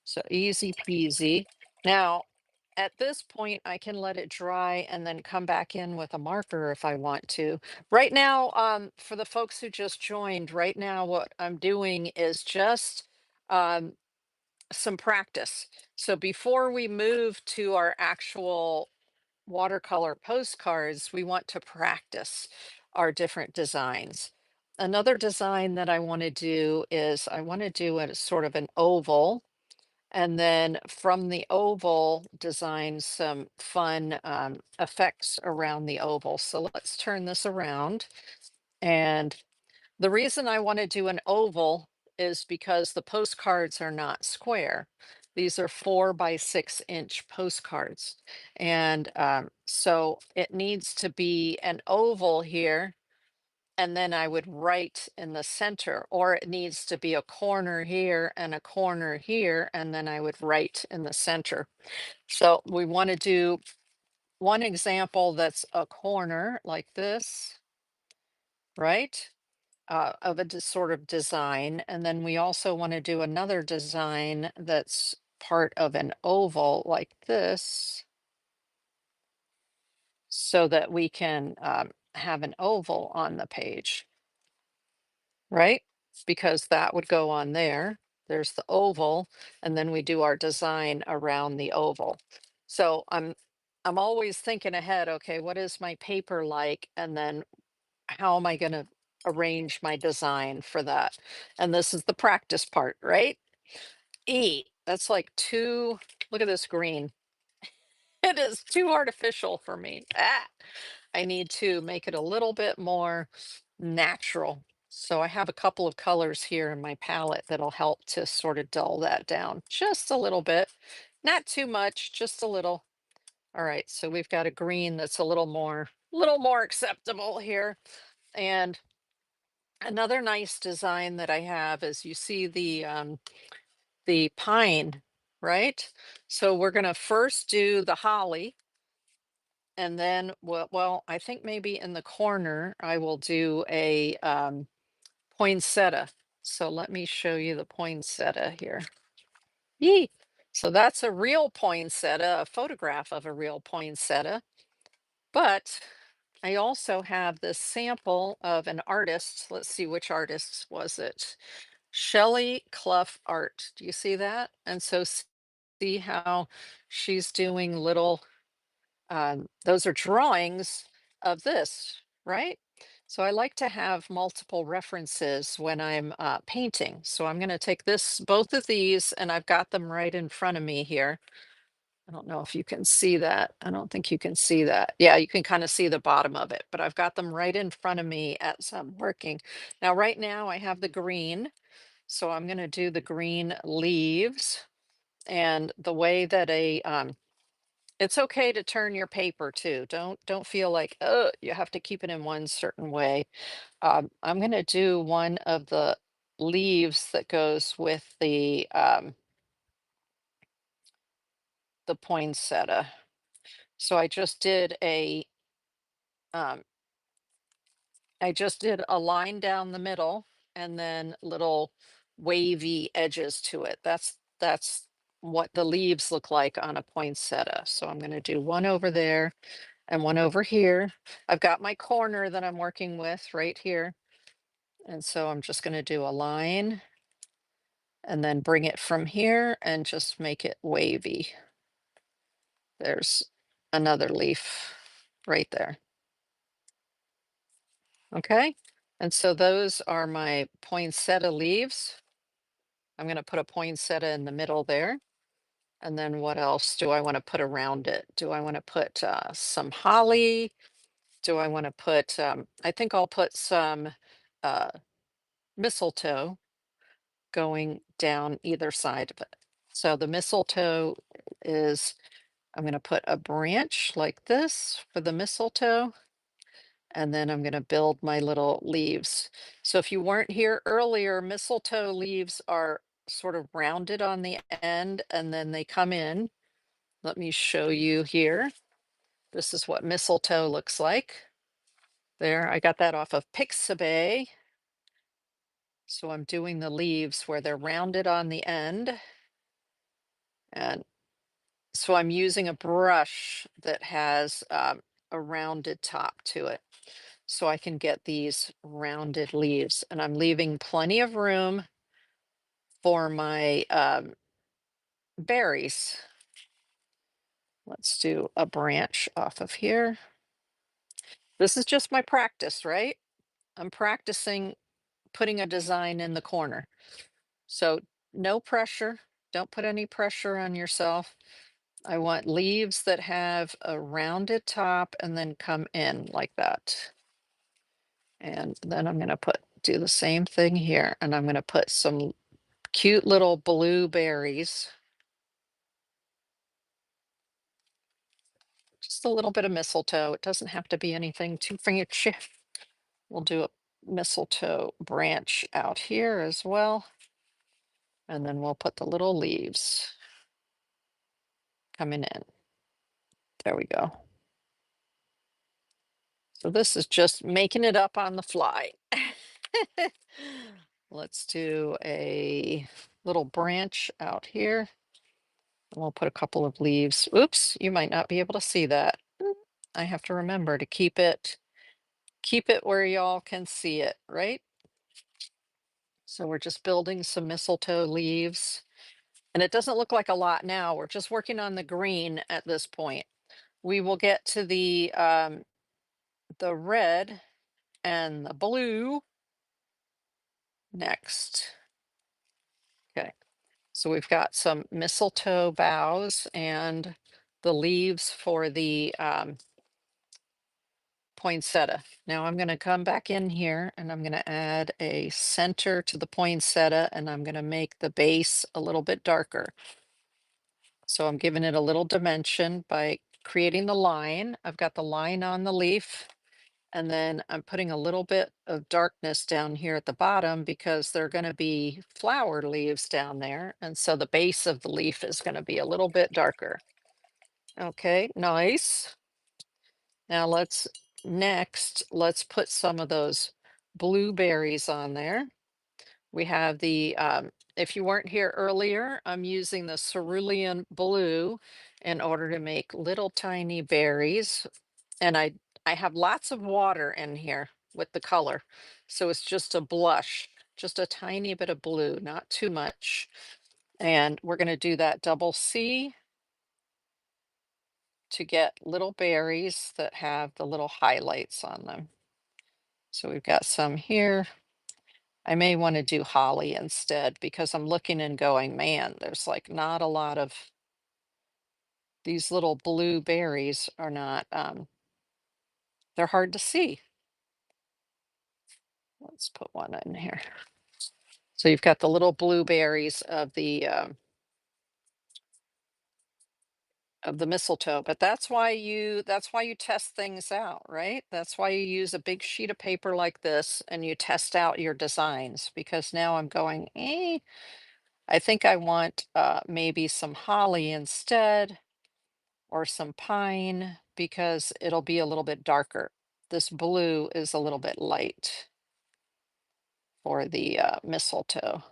So easy peasy. Now, at this point, I can let it dry and then come back in with a marker if I want to. Right now, for the folks who just joined, right now, what I'm doing is just um, some practice. So before we move to our actual watercolor postcards, we want to practice our different designs. Another design that I want to do is I want to do a sort of an oval, and then from the oval design some fun effects around the oval. So let's turn this around. And the reason I want to do an oval is because the postcards are not square. These are 4 by 6 inch postcards. And so it needs to be an oval here. And then I would write in the center, or it needs to be a corner here and a corner here. And then I would write in the center. So we want to do one example that's a corner like this, right? Of a sort of design. And then we also want to do another design that's part of an oval like this, so that we can have an oval on the page, right? Because that would go on there. There's the oval, and then we do our design around the oval. So I'm always thinking ahead, okay, what is my paper like? And then how am I going to arrange my design for that? And this is the practice part, right? That's like too, look at this green. It is too artificial for me. I need to make it a little bit more natural. So I have a couple of colors here in my palette that'll help to sort of dull that down just a little bit. Not too much, just a little. All right, so we've got a green that's a little more acceptable here. And another nice design that I have is you see the pine, right? So we're gonna first do the holly, and then well, I think maybe in the corner I will do a poinsettia. So let me show you the poinsettia here. Yee. So that's a real poinsettia, a photograph of a real poinsettia. But I also have this sample of an artist. Let's see, which artist was it? Shelley Clough Art. Do you see that? And so see how she's doing little, those are drawings of this, right? So I like to have multiple references when I'm painting. So I'm going to take both of these, and I've got them right in front of me here. I don't know if you can see that. I don't think you can see that. Yeah, you can kind of see the bottom of it, but I've got them right in front of me as I'm working. Now, right now I have the green. So I'm going to do the green leaves, and the way that it's okay to turn your paper too. Don't feel like, oh, you have to keep it in one certain way. I'm going to do one of the leaves that goes with the poinsettia. So um, I just did a line down the middle and then little wavy edges to it. That's what the leaves look like on a poinsettia. So I'm going to do one over there and one over here. I've got my corner that I'm working with right here. And so I'm just going to do a line and then bring it from here and just make it wavy. There's another leaf right there. Okay. And so those are my poinsettia leaves. I'm going to put a poinsettia in the middle there. And then what else do I want to put around it? Do I want to put some holly? Do I want to put, I think I'll put some uh, mistletoe going down either side of it. So the mistletoe is, I'm going to put a branch like this for the mistletoe. And then I'm going to build my little leaves. So if you weren't here earlier, mistletoe leaves are sort of rounded on the end and then they come in. Let me show you here. This is what mistletoe looks like. There, I got that off of Pixabay. So I'm doing the leaves where they're rounded on the end. And so I'm using a brush that has a rounded top to it. So I can get these rounded leaves. And I'm leaving plenty of room for my berries. Let's do a branch off of here. This is just my practice, right? I'm practicing putting a design in the corner. So no pressure. Don't put any pressure on yourself. I want leaves that have a rounded top and then come in like that. And then I'm going to do the same thing here. And I'm going to put some cute little blueberries. Just a little bit of mistletoe. It doesn't have to be anything too fancy. We'll do a mistletoe branch out here as well. And then we'll put the little leaves coming in. There we go. So this is just making it up on the fly. Let's do a little branch out here. And we'll put a couple of leaves. Oops, you might not be able to see that. I have to remember to keep it where y'all can see it, right? So we're just building some mistletoe leaves. And it doesn't look like a lot now. We're just working on the green at this point. We will get to the red and the blue next. Okay. So we've got some mistletoe boughs and the leaves for the poinsettia. Now I'm going to come back in here and I'm going to add a center to the poinsettia and I'm going to make the base a little bit darker. So I'm giving it a little dimension by creating the line. I've got the line on the leaf and then I'm putting a little bit of darkness down here at the bottom because they're going to be flower leaves down there. And so the base of the leaf is going to be a little bit darker. Okay, nice. Now let's put some of those blueberries on there. We have if you weren't here earlier, I'm using the cerulean blue in order to make little tiny berries. And I have lots of water in here with the color. So it's just a blush, just a tiny bit of blue, not too much. And we're going to do that double C to get little berries that have the little highlights on them. So we've got some here. I may want to do holly instead because I'm looking and going, man, there's like not a lot of these little blue berries are not, they're hard to see. Let's put one in here. So you've got the little blueberries of the mistletoe, but that's why you test things out, right? That's why you use a big sheet of paper like this and you test out your designs because now I'm going, I think I want maybe some holly instead or some pine because it'll be a little bit darker. This blue is a little bit light for the mistletoe.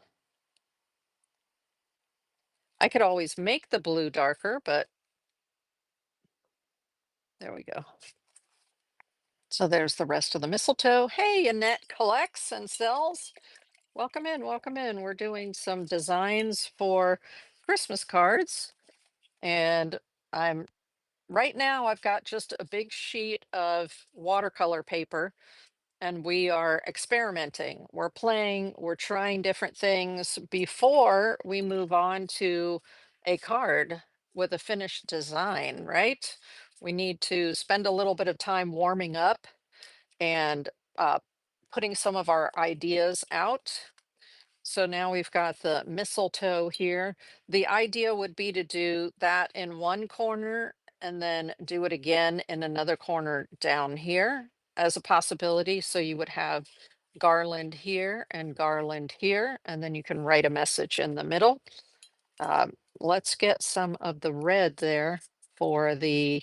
I could always make the blue darker, but there we go. So there's the rest of the mistletoe. Hey, Annette collects and sells. Welcome in, welcome in. We're doing some designs for Christmas cards. And I'm right now I've got just a big sheet of watercolor paper and we are experimenting. We're playing, we're trying different things before we move on to a card with a finished design, right? We need to spend a little bit of time warming up and putting some of our ideas out. So now we've got the mistletoe here. The idea would be to do that in one corner and then do it again in another corner down here as a possibility. So you would have garland here and garland here, and then you can write a message in the middle. Let's get some of the red there for the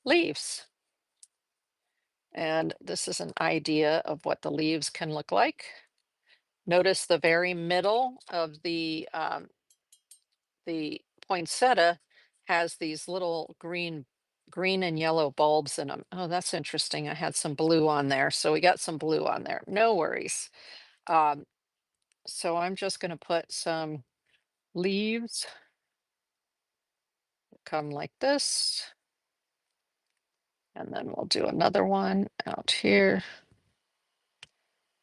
leaves. And this is an idea of what the leaves can look like. Notice the very middle of the poinsettia has these little green and yellow bulbs in them. Oh, that's interesting. I had some blue on there. So we got some blue on there. No worries. Um, so I'm just going to put some leaves come like this. And then we'll do another one out here.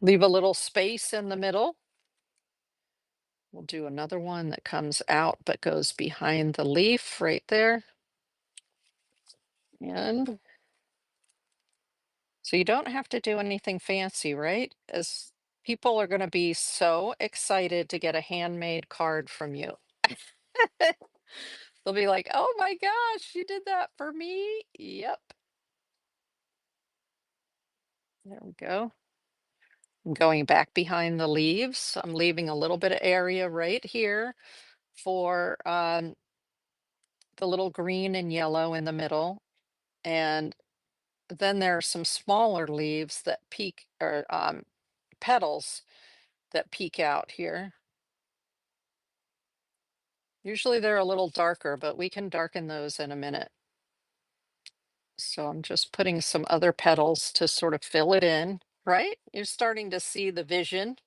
Leave a little space in the middle. We'll do another one that comes out but goes behind the leaf right there. And so you don't have to do anything fancy, right? As people are going to be so excited to get a handmade card from you. They'll be like, "Oh my gosh, you did that for me?" Yep. There we go. I'm going back behind the leaves. I'm leaving a little bit of area right here for the little green and yellow in the middle. And then there are some smaller leaves that peek, or petals that peek out here. Usually they're a little darker, but we can darken those in a minute. So I'm just putting some other petals to sort of fill it in, right? You're starting to see the vision.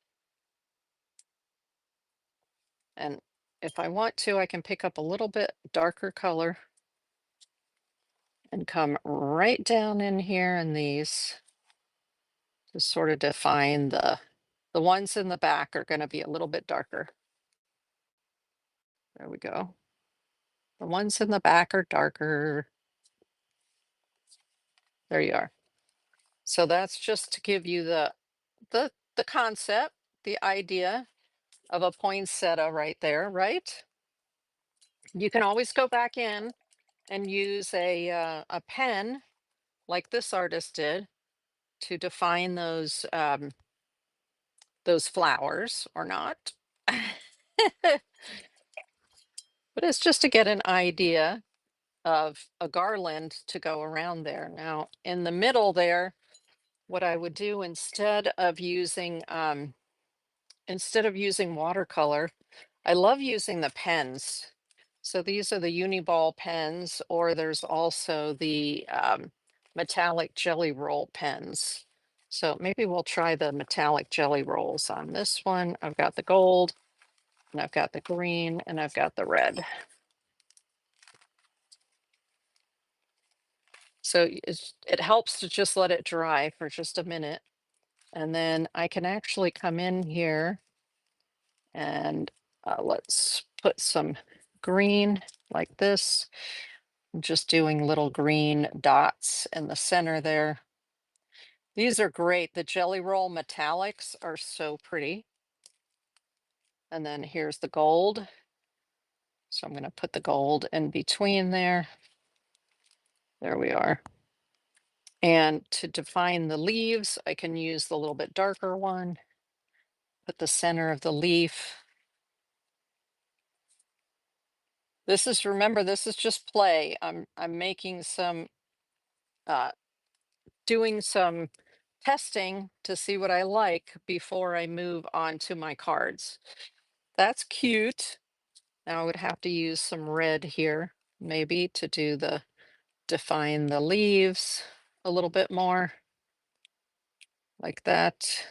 And if I want to, I can pick up a little bit darker color and come right down in here in these to sort of define the ones in the back are going to be a little bit darker. There we go. The ones in the back are darker. There you are. So that's just to give you the concept, the idea of a poinsettia right there, right? You can always go back in and use a pen like this artist did to define those flowers or not. But it's just to get an idea of a garland to go around there. Now, in the middle there, what I would do instead of using watercolor, I love using the pens. So these are the Uniball pens, or there's also the metallic jelly roll pens. So maybe we'll try the metallic jelly rolls on this one. I've got the gold, and I've got the green, and I've got the red. So it helps to just let it dry for just a minute. And then I can actually come in here and let's put some green like this. I'm just doing little green dots in the center there. These are great. The Jelly Roll metallics are so pretty. And then here's the gold. So I'm going to put the gold in between there. There we are. And to define the leaves, I can use the little bit darker one. Put the center of the leaf. Remember, this is just play. I'm making some uh doing some testing to see what I like before I move on to my cards. That's cute. Now I would have to use some red here, maybe to define the leaves a little bit more, like that.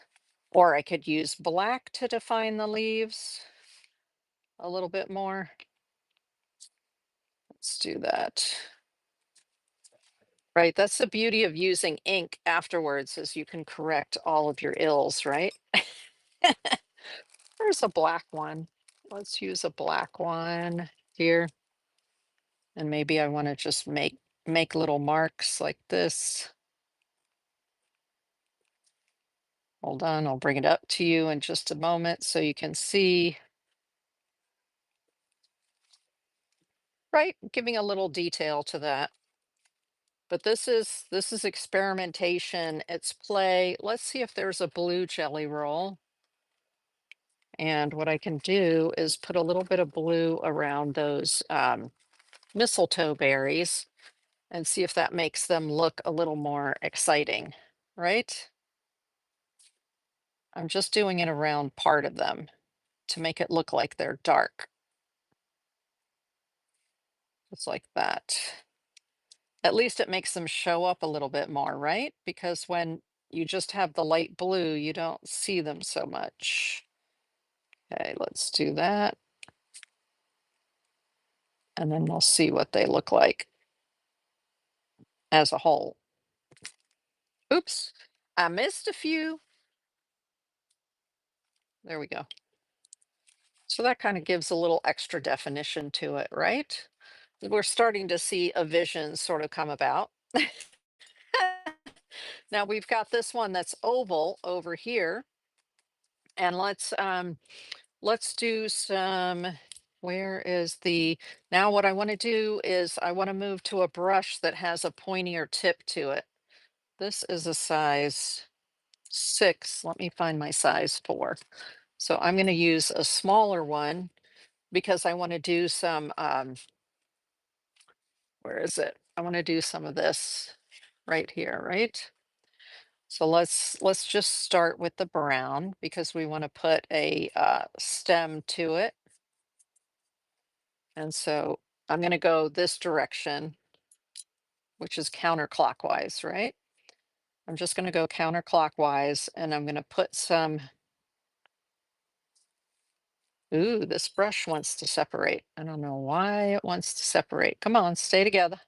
Or I could use black to define the leaves a little bit more. Let's do that. Right, that's the beauty of using ink afterwards, is you can correct all of your ills, right? There's a black one. Let's use a black one here. And maybe I want to just make little marks like this. Hold on, I'll bring it up to you in just a moment so you can see. Right, giving a little detail to that. But this is experimentation. It's play. Let's see if there's a blue jelly roll. And what I can do is put a little bit of blue around those mistletoe berries and see if that makes them look a little more exciting, right? I'm just doing it around part of them to make it look like they're dark, just like that. At least it makes them show up a little bit more, right? Because when you just have the light blue, you don't see them so much. Okay, let's do that. And then we'll see what they look like as a whole. Oops, I missed a few. There we go. So that kind of gives a little extra definition to it, right? We're starting to see a vision sort of come about. Now we've got this one that's oval over here, and let's do some, where is the, now what I want to do is I want to move to a brush that has a pointier tip to it. This is a size 6. Let me find my size 4. So I'm going to use a smaller one because I want to do some where is it? I want to do some of this right here, right? So let's just start with the brown because we want to put a stem to it. And so I'm going to go this direction, which is counterclockwise, right? I'm just going to go counterclockwise and I'm going to put some, ooh, this brush wants to separate. I don't know why it wants to separate. Come on, stay together.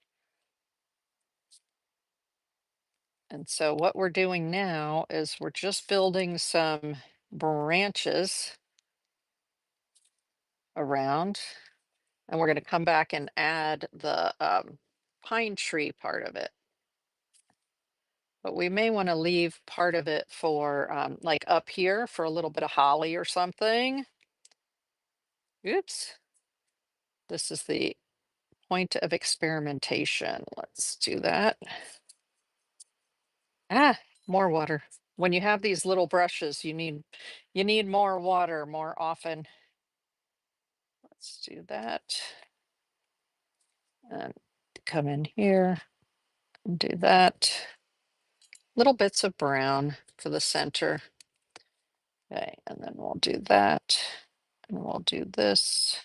And so what we're doing now is we're just building some branches around, and we're going to come back and add the pine tree part of it. But we may want to leave part of it for like up here for a little bit of holly or something. Oops. This is the point of experimentation. Let's do that. Ah, more water. When you have these little brushes, you need more water more often. Let's do that. And come in here and do that. Little bits of brown for the center. Okay, and then we'll do that. And we'll do this.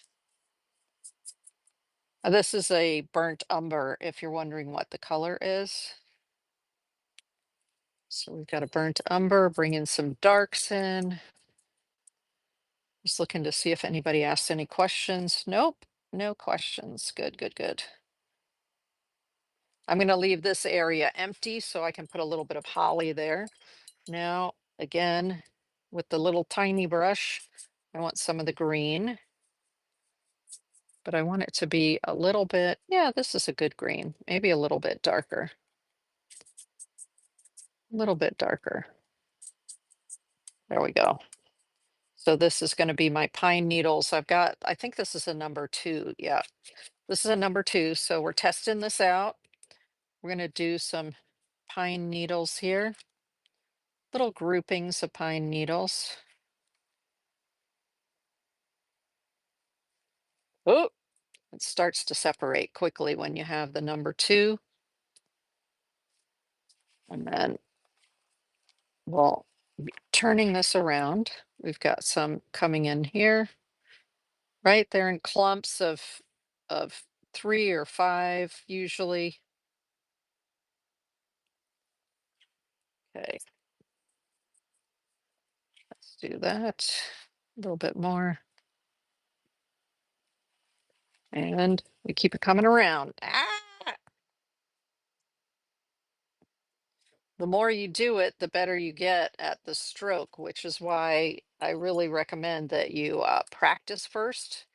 This is a burnt umber, if you're wondering what the color is. So we've got a burnt umber, bring in some darks in. Just looking to see if anybody asked any questions. Nope, no questions. Good, good, good. I'm going to leave this area empty so I can put a little bit of holly there. Now, again, with the little tiny brush, I want some of the green, but I want it to be a little bit, yeah, this is a good green, maybe a little bit darker, a little bit darker. There we go. So this is going to be my pine needles. I think this is a number 2. Yeah, this is a number 2. So we're testing this out. We're going to do some pine needles here, little groupings of pine needles. Oh, it starts to separate quickly when you have the number 2. And then we'll be turning this around. We've got some coming in here, right? They're in clumps of 3 or 5 usually. Okay, let's do that. A little bit more. And we keep it coming around. Ah! The more you do it, the better you get at the stroke, which is why I really recommend that you practice first.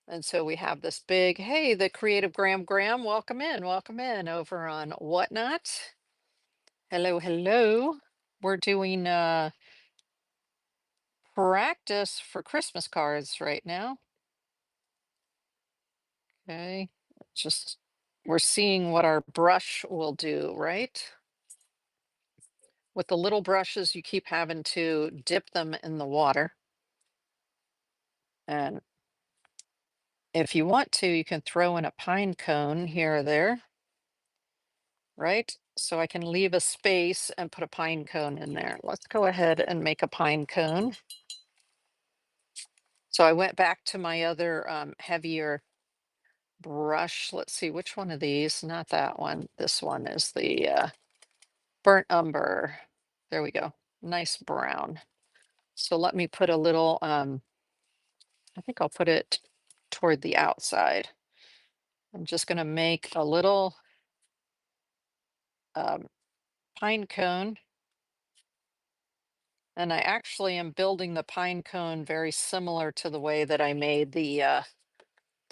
And so we have this big, hey, the creative Graham, welcome in over on Whatnot. Hello, hello. We're doing practice for Christmas cards right now. Okay, just we're seeing what our brush will do, right? With the little brushes, you keep having to dip them in the water. And if you want to, you can throw in a pine cone here or there, right? So I can leave a space and put a pine cone in there. Let's go ahead and make a pine cone. So I went back to my other heavier brush. Let's see, which one of these? Not that one. This one is the burnt umber. There we go. Nice brown. So let me put a little, I think I'll put it toward the outside. I'm just going to make a little um, pine cone. And I actually am building the pine cone very similar to the way that I made the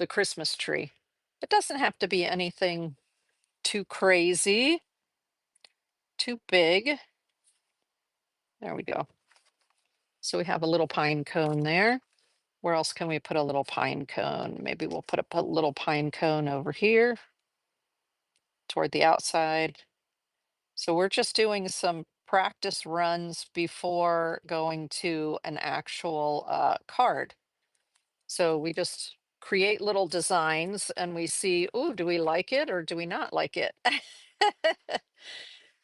Christmas tree. It doesn't have to be anything too crazy, too big. There we go. So we have a little pine cone there. Where else can we put a little pine cone? Maybe we'll put a little pine cone over here toward the outside. So we're just doing some practice runs before going to an actual card. So we just create little designs and we see, oh, do we like it or do we not like it?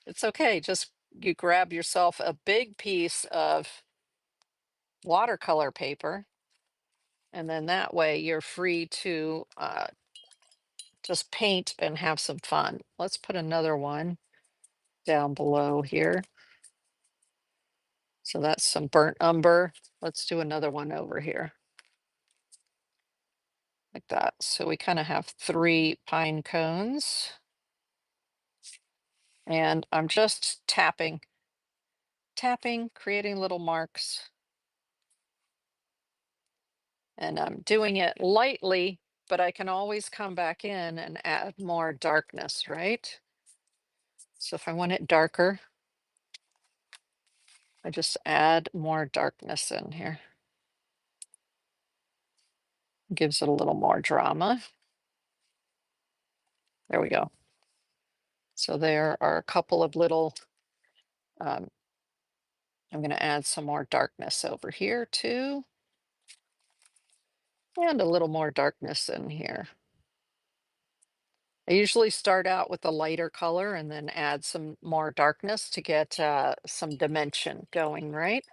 It's okay. Just you grab yourself a big piece of watercolor paper, and then that way you're free to just paint and have some fun. Let's put another one down below here. So that's some burnt umber. Let's do another one over here like that. So we kind of have 3 pine cones. And I'm just tapping, creating little marks. And I'm doing it lightly, but I can always come back in and add more darkness, right? So if I want it darker, I just add more darkness in here. Gives it a little more drama. There we go. So there are a couple of little, um, I'm going to add some more darkness over here too. And a little more darkness in here. I usually start out with a lighter color and then add some more darkness to get some dimension going, right?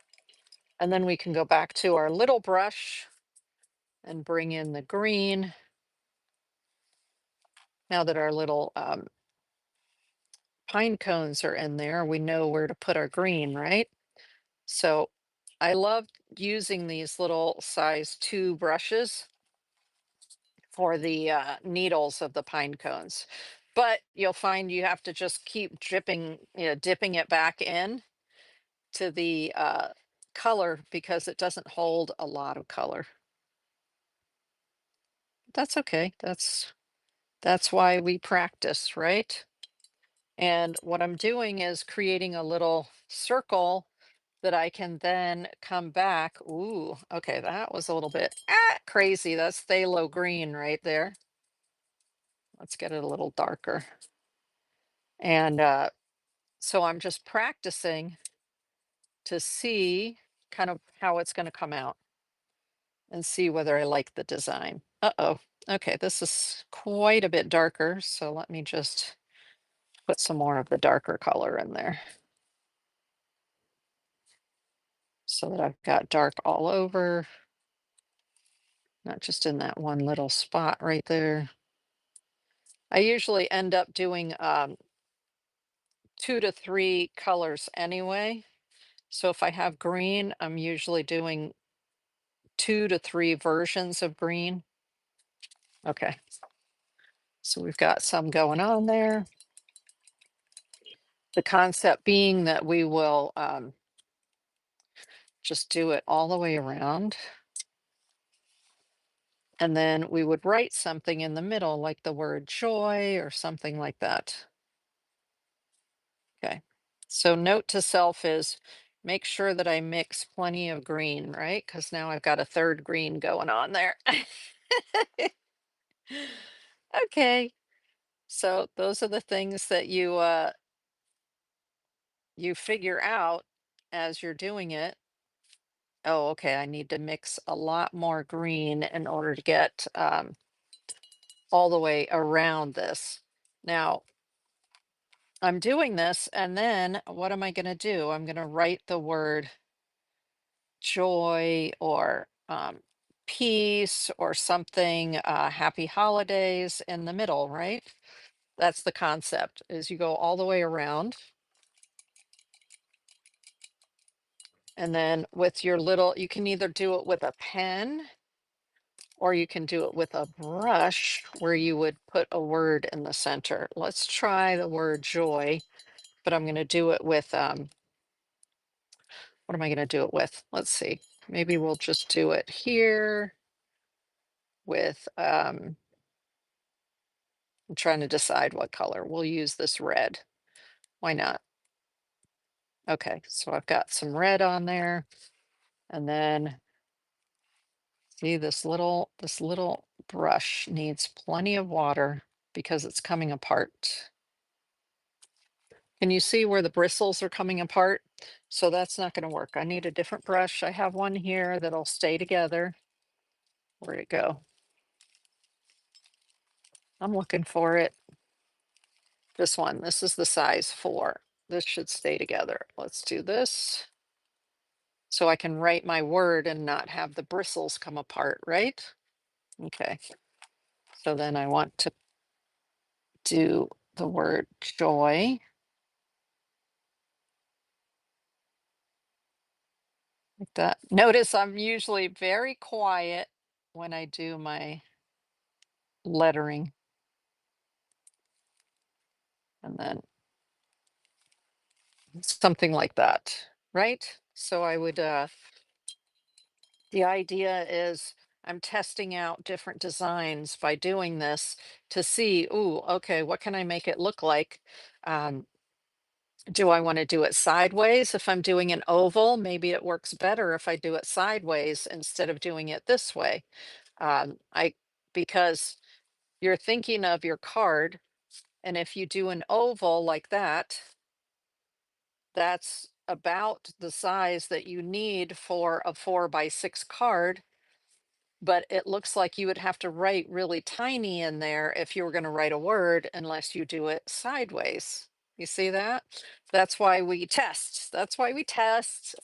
And then we can go back to our little brush and bring in the green. Now that our little pine cones are in there, we know where to put our green, right? So I love using these little size 2 brushes for the needles of the pine cones. But you'll find you have to just keep dipping it back in to the color because it doesn't hold a lot of color. That's okay. That's why we practice, right? And what I'm doing is creating a little circle that I can then come back. Ooh, okay, that was a little bit crazy. That's phthalo green right there. Let's get it a little darker. And so I'm just practicing to see kind of how it's going to come out and see whether I like the design. Uh-oh. Okay, this is quite a bit darker. So let me just put some more of the darker color in there so that I've got dark all over, not just in that one little spot right there. I usually end up doing 2 to 3 colors anyway. So if I have green, I'm usually doing 2 to 3 versions of green. Okay. So we've got some going on there. The concept being that we will just do it all the way around. And then we would write something in the middle, like the word joy or something like that. Okay. So note to self is make sure that I mix plenty of green, right? Because now I've got a 3rd green going on there. Okay. So those are the things that you figure out as you're doing it. Oh, okay, I need to mix a lot more green in order to get all the way around this. Now, I'm doing this, and then what am I going to do? I'm going to write the word joy or peace or something, happy holidays in the middle, right? That's the concept, is you go all the way around. And then with your little, you can either do it with a pen or you can do it with a brush where you would put a word in the center. Let's try the word joy, but I'm going to do it with, what am I going to do it with? Let's see. Maybe we'll just do it here with, I'm trying to decide what color. We'll use this red. Why not? Okay, so I've got some red on there. And then see this little brush needs plenty of water because it's coming apart. Can you see where the bristles are coming apart? So that's not going to work. I need a different brush. I have one here that'll stay together. Where'd it go? I'm looking for it. This one. This is the size 4. This should stay together. Let's do this. So I can write my word and not have the bristles come apart, right? Okay. So then I want to do the word joy. Like that. Notice I'm usually very quiet when I do my lettering. And then something like that, right? So I would, the idea is I'm testing out different designs by doing this to see, ooh, okay, what can I make it look like? Um, do I want to do it sideways? If I'm doing an oval, maybe it works better if I do it sideways instead of doing it this way. I because you're thinking of your card, and if you do an oval like that, that's about the size that you need for a 4 by 6 card, but it looks like you would have to write really tiny in there if you were going to write a word unless you do it sideways. You see that? That's why we test. That's why we test.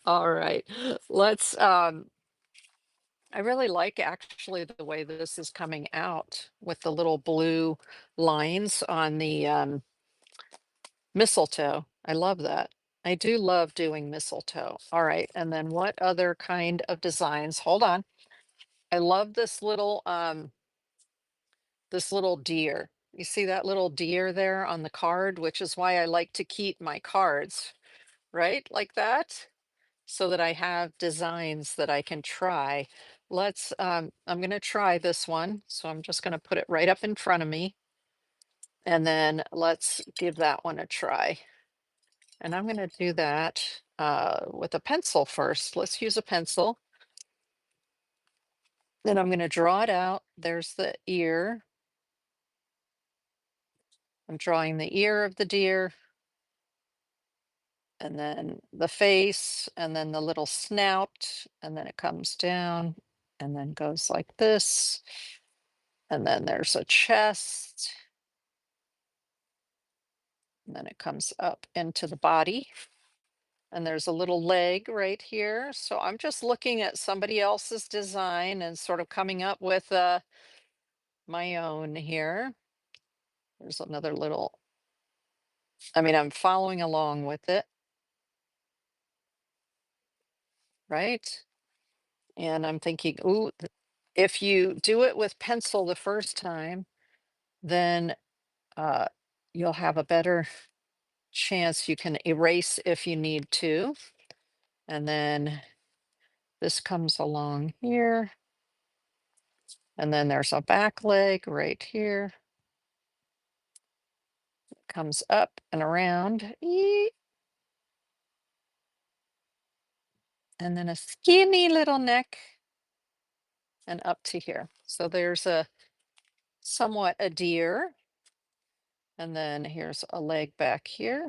All right. Let's I really like actually the way this is coming out with the little blue lines on the mistletoe. I love that. I do love doing mistletoe. All right. And then what other kind of designs? Hold on. I love this little deer. You see that little deer there on the card, which is why I like to keep my cards, right? Like that, so that I have designs that I can try. I'm going to try this one. So I'm just going to put it right up in front of me. And then let's give that one a try. And I'm going to do that with a pencil first. Let's use a pencil. Then I'm going to draw it out. There's the ear. I'm drawing the ear of the deer, and then the face, and then the little snout, and then it comes down and then goes like this. And then there's a chest, and then it comes up into the body. And there's a little leg right here. So I'm just looking at somebody else's design and sort of coming up with my own here. There's another little, I mean, I'm following along with it, right? And I'm thinking, ooh, if you do it with pencil the first time, then uh, you'll have a better chance. You can erase if you need to. And then this comes along here. And then there's a back leg right here. Comes up and around. And then a skinny little neck and up to here. So there's a somewhat a deer. And then here's a leg back here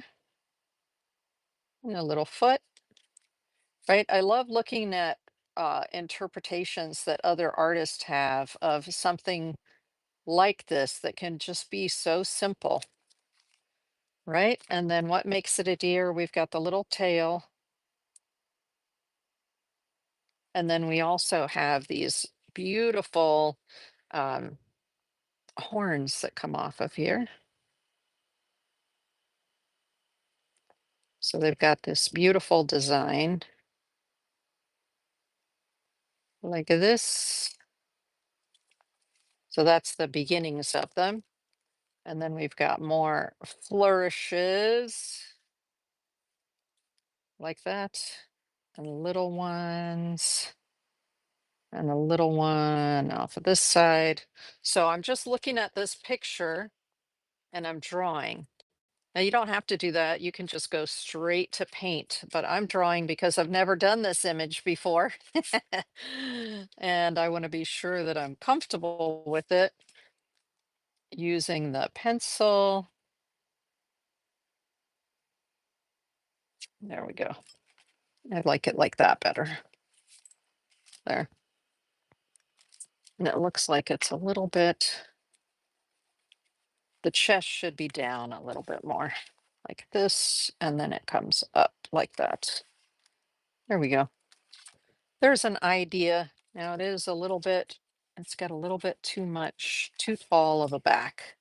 and a little foot, right? I love looking at interpretations that other artists have of something like this that can just be so simple, right? And then what makes it a deer? We've got the little tail. And then we also have these beautiful um, horns that come off of here. So they've got this beautiful design like this. So that's the beginnings of them. And then we've got more flourishes like that, and little ones, and a little one off of this side. So I'm just looking at this picture and I'm drawing. Now you don't have to do that. You can just go straight to paint, but I'm drawing because I've never done this image before. And I want to be sure that I'm comfortable with it using the pencil. There we go. I like it like that better. There. And it looks like it's a little bit, the chest should be down a little bit more like this, and then it comes up like that. There we go. There's an idea. Now it is a little bit, it's got a little bit too much, too tall of a back.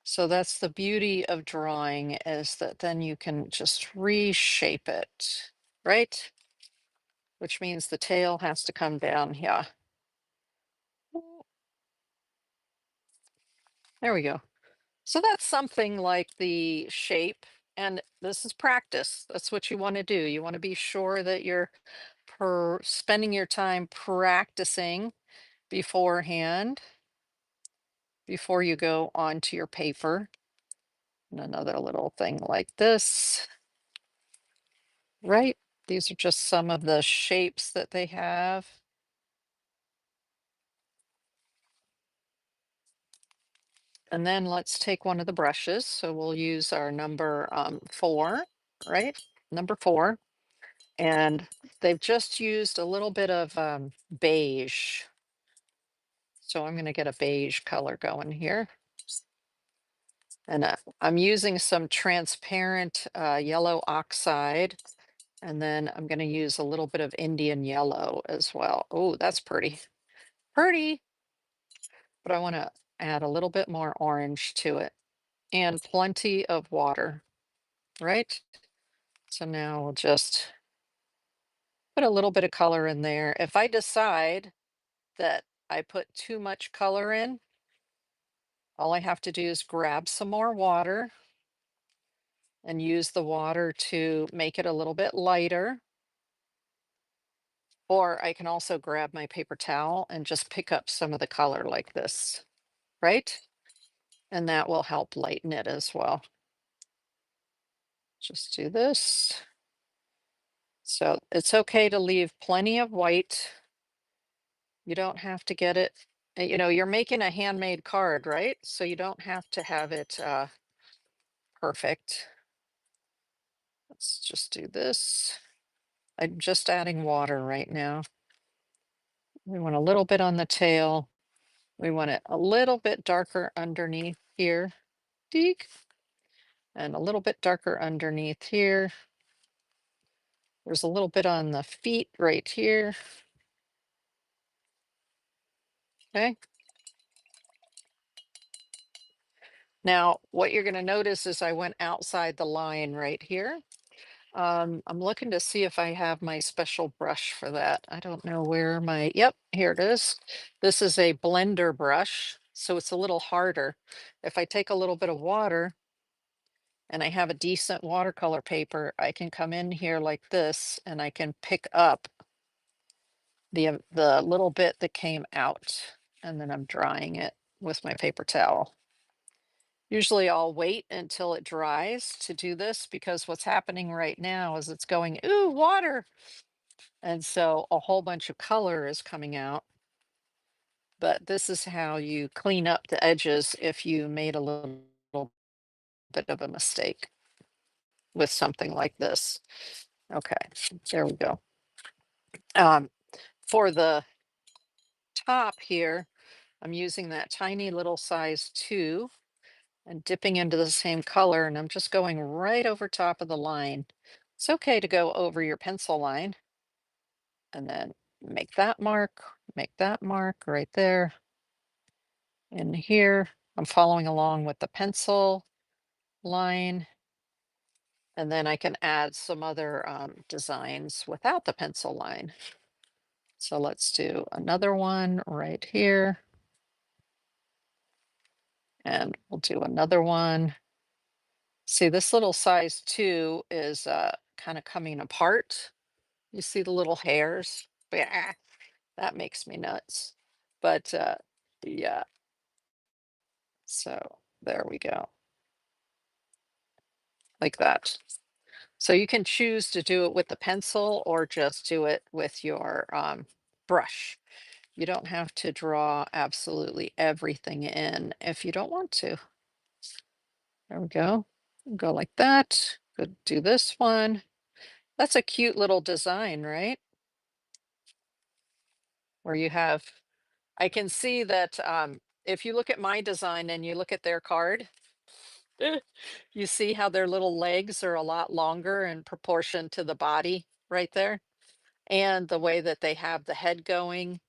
So that's the beauty of drawing, is that then you can just reshape it, right? Which means the tail has to come down. Yeah. There we go. So that's something like the shape. And this is practice. That's what you want to do. You want to be sure that you're spending your time practicing beforehand before you go onto your paper. And another little thing like this, right? These are just some of the shapes that they have. And then let's take one of the brushes. So we'll use our number 4, right? Number 4. And they've just used a little bit of beige. So I'm going to get a beige color going here. And I'm using some transparent yellow oxide. And then I'm going to use a little bit of Indian yellow as well. Oh, that's pretty. Pretty. But I want to add a little bit more orange to it and plenty of water, right? So now we'll just put a little bit of color in there. If I decide that I put too much color in, all I have to do is grab some more water and use the water to make it a little bit lighter. Or I can also grab my paper towel and just pick up some of the color like this, right? And that will help lighten it as well. Just do this. So it's okay to leave plenty of white. You don't have to get it, you're making a handmade card, right? So you don't have to have it perfect. Let's just do this. I'm just adding water right now. We want a little bit on the tail. We want it a little bit darker underneath here. Deek. And a little bit darker underneath here. There's a little bit on the feet right here. Okay. Now, what you're going to notice is I went outside the line right here. I'm looking to see if I have my special brush for that. I don't know where yep, here it is. This is a blender brush, so it's a little harder. If I take a little bit of water and I have a decent watercolor paper, I can come in here like this and I can pick up the little bit that came out, and then I'm drying it with my paper towel. Usually I'll wait until it dries to do this, because what's happening right now is it's going, ooh, water. And so a whole bunch of color is coming out. but this is how you clean up the edges if you made a little bit of a mistake with something like this. Okay, there we go. Um, for the top here, I'm using that tiny little size 2 and dipping into the same color, and I'm just going right over top of the line. It's okay to go over your pencil line and then make that mark right there. And here, I'm following along with the pencil line, and then I can add some other designs without the pencil line. So let's do another one right here, and we'll do another one. See, this little size 2 is kind of coming apart. You see the little hairs? Yeah, that makes me nuts. But yeah, so there we go, like that. So you can choose to do it with the pencil or just do it with your brush. You don't have to draw absolutely everything in if you don't want to. There we go. Go like that. Go do this one. That's a cute little design, right? Where you have, I can see that if you look at my design and you look at their card, you see how their little legs are a lot longer in proportion to the body right there. And the way that they have the head going,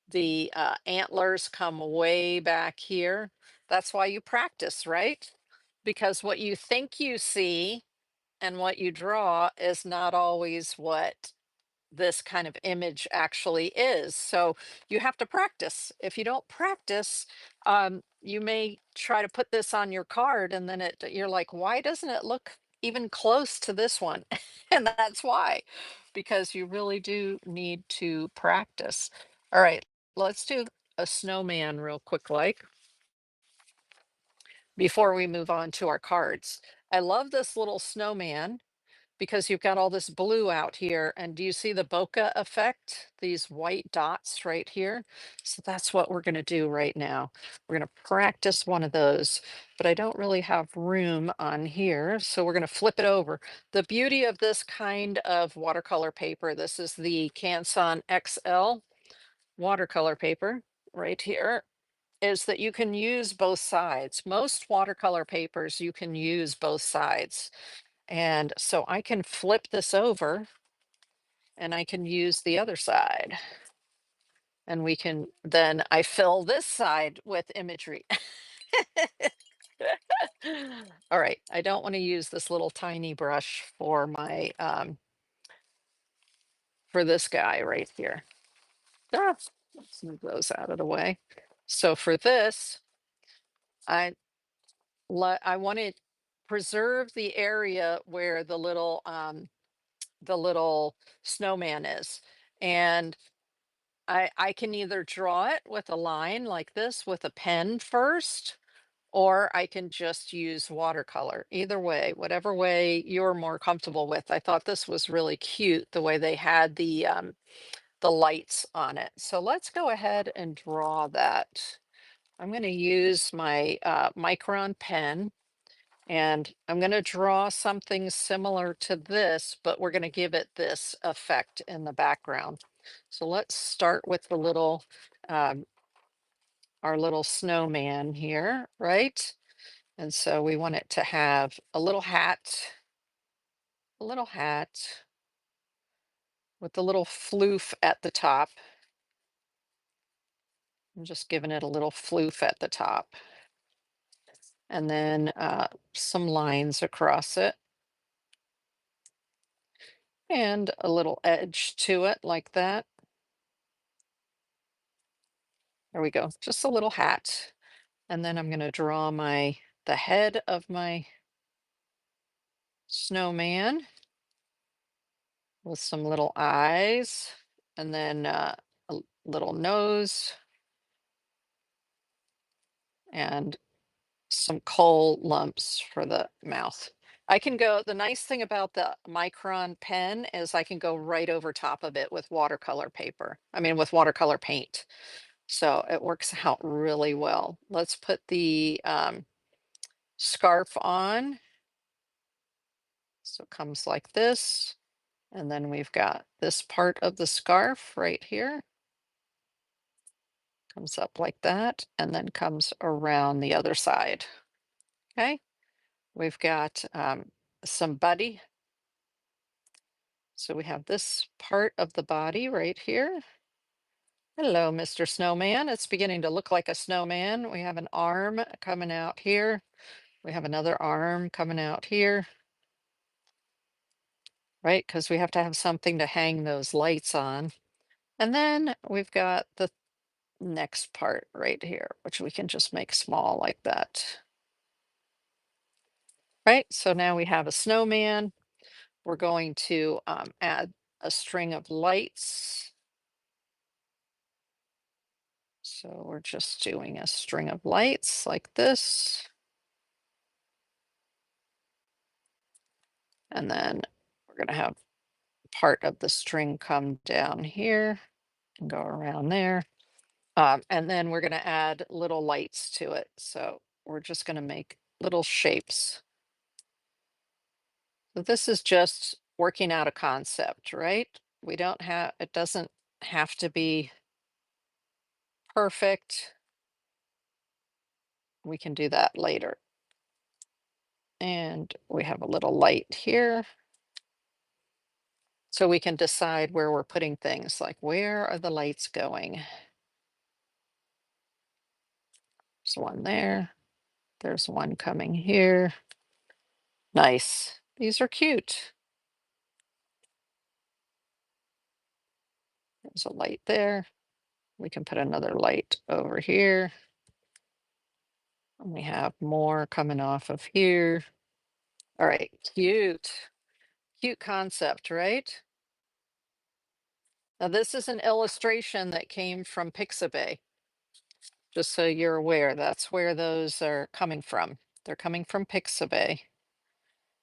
the antlers come way back here. That's why you practice, right? Because what you think you see and what you draw is not always what this kind of image actually is. So you have to practice. If you don't practice, you may try to put this on your card and then you're like, why doesn't it look even close to this one? And that's why, because you really do need to practice. All right, let's do a snowman real quick, like before we move on to our cards. I love this little snowman because you've got all this blue out here. And do you see the bokeh effect? These white dots right here. So that's what we're going to do right now. We're going to practice one of those, but I don't really have room on here. So we're going to flip it over. The beauty of this kind of watercolor paper, this is the Canson XL watercolor paper right here, is that you can use both sides. Most watercolor papers, you can use both sides. And so I can flip this over and I can use the other side. And we can, then I fill this side with imagery. All right, I don't want to use this little tiny brush for my, for this guy right here. Ah, let's move those out of the way. So for this, I, I want to preserve the area where the little snowman is. And I can either draw it with a line like this with a pen first, or I can just use watercolor. Either way, whatever way you're more comfortable with. I thought this was really cute, the way they had the lights on it. So let's go ahead and draw that. I'm going to use my Micron pen, and I'm going to draw something similar to this, but we're going to give it this effect in the background. So let's start with the little, um, our little snowman here, right? And so we want it to have a little hat with the little floof at the top. I'm just giving it a little floof at the top. And then some lines across it and a little edge to it like that. There we go, just a little hat. And then I'm going to draw the head of my snowman with some little eyes, and then little nose and some coal lumps for the mouth. I can go, the nice thing about the Micron pen is I can go right over top of it with watercolor paper. I mean, with watercolor paint. So it works out really well. Let's put the scarf on. So it comes like this. And then we've got this part of the scarf right here. Comes up like that and then comes around the other side. Okay. We've got some buddy. So we have this part of the body right here. Hello, Mr. Snowman. It's beginning to look like a snowman. We have an arm coming out here. We have another arm coming out here, right? Because we have to have something to hang those lights on. And then we've got the next part right here, which we can just make small like that. Right? So now we have a snowman. We're going to add a string of lights. So we're just doing a string of lights like this. And then we're going to have part of the string come down here and go around there. And then we're going to add little lights to it. So we're just going to make little shapes. So this is just working out a concept, right? We don't have, it doesn't have to be perfect. We can do that later. And we have a little light here. So we can decide where we're putting things, like where are the lights going? There's one there. There's one coming here. Nice. These are cute. There's a light there. We can put another light over here. And we have more coming off of here. All right, cute. Cute concept, right? Now this is an illustration that came from Pixabay. Just so you're aware, that's where those are coming from. They're coming from Pixabay,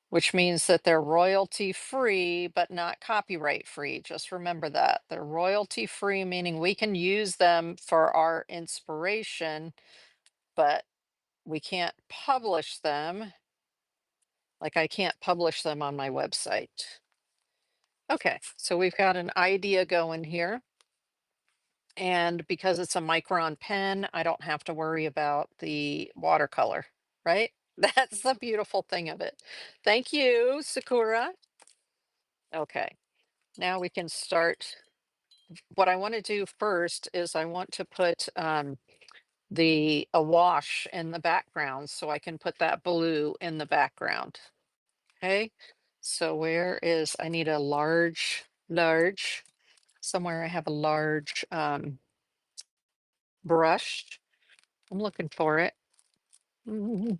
which means that they're royalty free, but not copyright free. Just remember that. They're royalty free, meaning we can use them for our inspiration, but we can't publish them. Like I can't publish them on my website. Okay, so we've got an idea going here. And because it's a micron pen, I don't have to worry about the watercolor, right? That's the beautiful thing of it. Thank you, Sakura. Okay, now we can start. What I want to do first is I want to put the a wash in the background so I can put that blue in the background. Okay, so where is, I need a large, somewhere I have a large brush. I'm looking for it. Mm,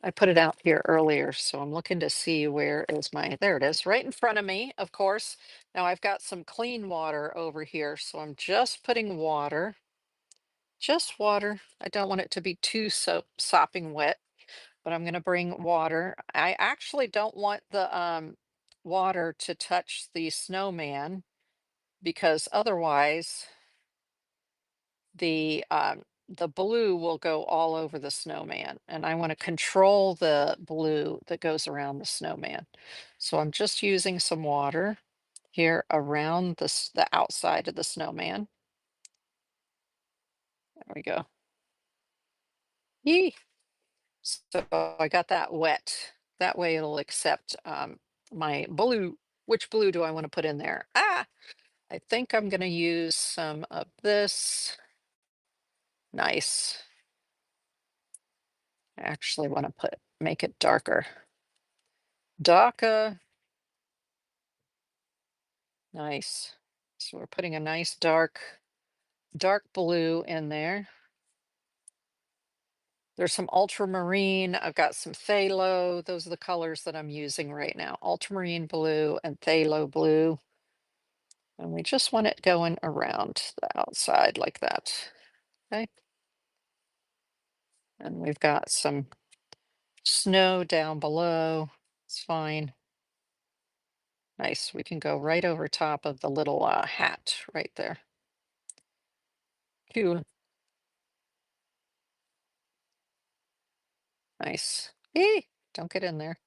I put it out here earlier, so I'm looking to see where is my, there it is, right in front of me, of course. Now I've got some clean water over here, so I'm just putting water, just water. I don't want it to be too sopping wet, but I'm going to bring water. I actually don't want the water to touch the snowman because otherwise the blue will go all over the snowman, and I want to control the blue that goes around the snowman. So I'm just using some water here around the outside of the snowman. There we go. Yee. So I got that wet. That way it'll accept my blue. Which blue do I want to put in there? Ah, I think I'm going to use some of this. Nice. I actually want to make it darker. Darker. Nice. So we're putting a nice dark blue in there. There's some ultramarine. I've got some phthalo. Those are the colors that I'm using right now. Ultramarine blue and phthalo blue. And we just want it going around the outside like that. Okay. And we've got some snow down below. It's fine. Nice. We can go right over top of the little hat right there. Cool. Nice. Hey, don't get in there.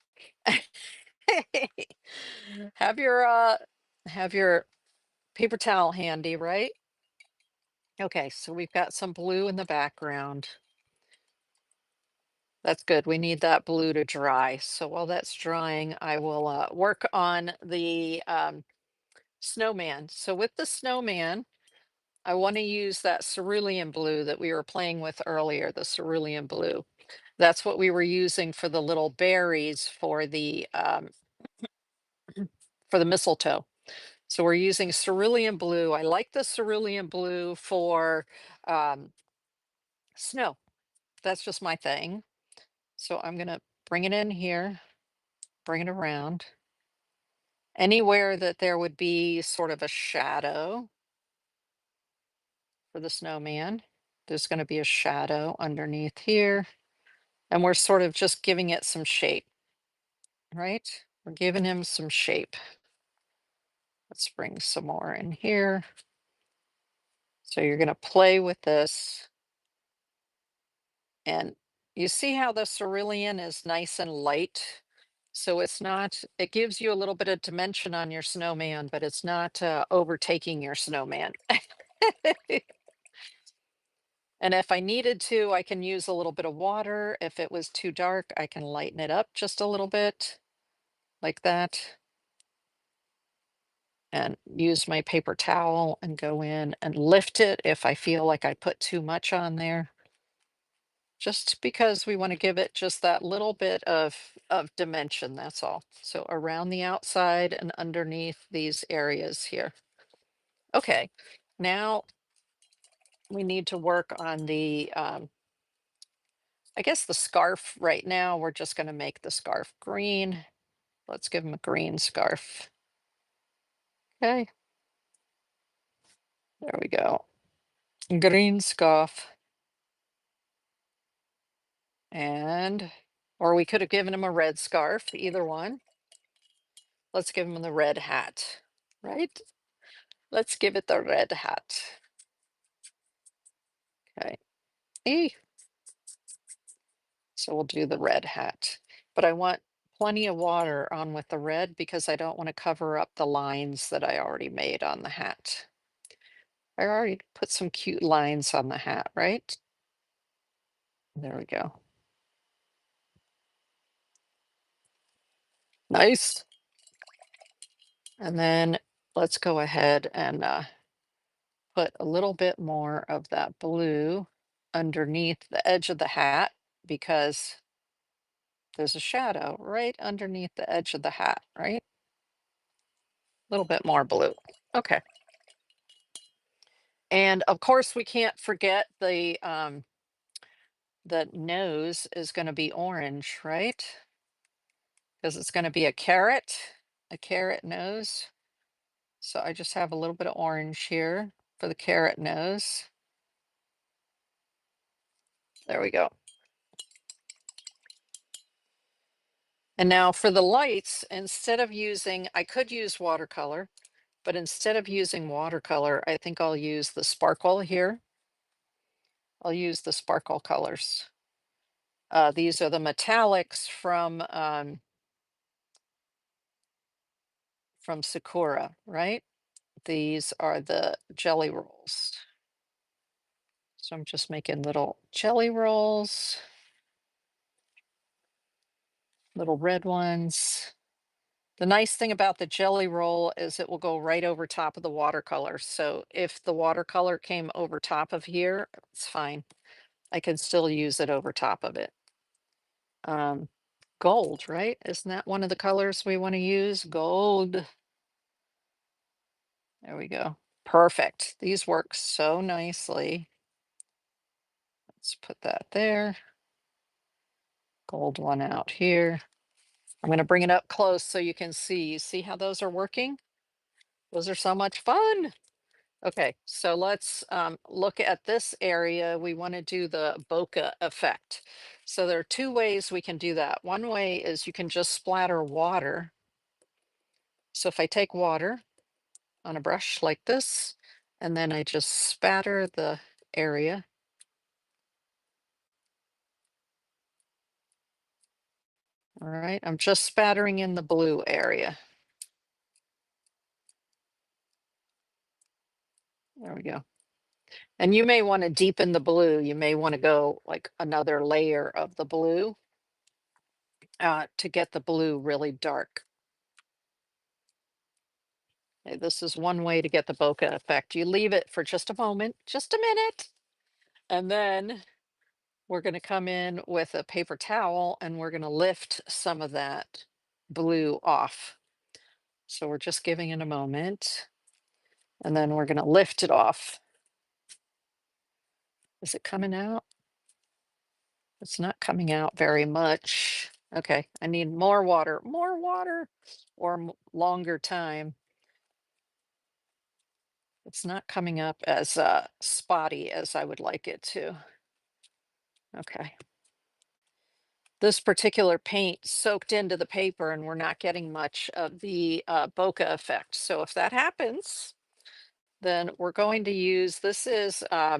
Have your paper towel handy, right? Okay, so we've got some blue in the background. That's good. We need that blue to dry. So while that's drying, I will work on the snowman. So with the snowman, I want to use that cerulean blue that we were playing with earlier, the cerulean blue. That's what we were using for the little berries for the mistletoe. So we're using cerulean blue. I like the cerulean blue for um, snow. That's just my thing. So I'm gonna bring it in here, bring it around. Anywhere that there would be sort of a shadow for the snowman, there's going to be a shadow underneath here. And we're sort of just giving it some shape, right? We're giving him some shape. Let's bring some more in here. So you're going to play with this. And you see how the cerulean is nice and light? So it's not, it gives you a little bit of dimension on your snowman, but it's not overtaking your snowman. And if I needed to, I can use a little bit of water. If it was too dark, I can lighten it up just a little bit like that and use my paper towel and go in and lift it if I feel like I put too much on there. Just because we want to give it just that little bit of dimension, that's all. So around the outside and underneath these areas here. Okay, now we need to work on the I guess the scarf right now, we're just going to make the scarf green. Let's give him a green scarf. Okay, there we go. Green scarf. And, or we could have given him a red scarf, either one. Let's give him the red hat, right? Let's give it the red hat. Okay. Eh, so we'll do the red hat. But I want plenty of water on with the red because I don't want to cover up the lines that I already made on the hat. I already put some cute lines on the hat, right? There we go. Nice. And then let's go ahead and put a little bit more of that blue underneath the edge of the hat because there's a shadow right underneath the edge of the hat, right? A little bit more blue. Okay. And of course, we can't forget the nose is going to be orange, right? Because it's going to be a carrot nose. So I just have a little bit of orange here for the carrot nose. There we go. And now for the lights, instead of using, I could use watercolor, but instead of using watercolor, I think I'll use the sparkle here. I'll use the sparkle colors. These are the metallics from Sakura, right? These are the jelly rolls. So I'm just making little jelly rolls, little red ones. The nice thing about the jelly roll is it will go right over top of the watercolor. So if the watercolor came over top of here, it's fine. I can still use it over top of it. Um, gold, right? Isn't that one of the colors we want to use? Gold. There we go. Perfect. These work so nicely. Let's put that there. Gold one out here. I'm going to bring it up close so you can see. You see how those are working? Those are so much fun. Okay, so let's look at this area. We want to do the bokeh effect. So there are two ways we can do that. One way is you can just splatter water. So if I take water on a brush like this, and then I just spatter the area. All right, I'm just spattering in the blue area. There we go. And you may want to deepen the blue. You may want to go like another layer of the blue to get the blue really dark. Okay, this is one way to get the bokeh effect. You leave it for just a moment, just a minute, and then we're going to come in with a paper towel and we're going to lift some of that blue off. So we're just giving it a moment and then we're going to lift it off. Is it coming out? It's not coming out very much. Okay, I need more water, or longer time. It's not coming up as spotty as I would like it to. Okay. This particular paint soaked into the paper and we're not getting much of the bokeh effect. So if that happens, then we're going to use, this is not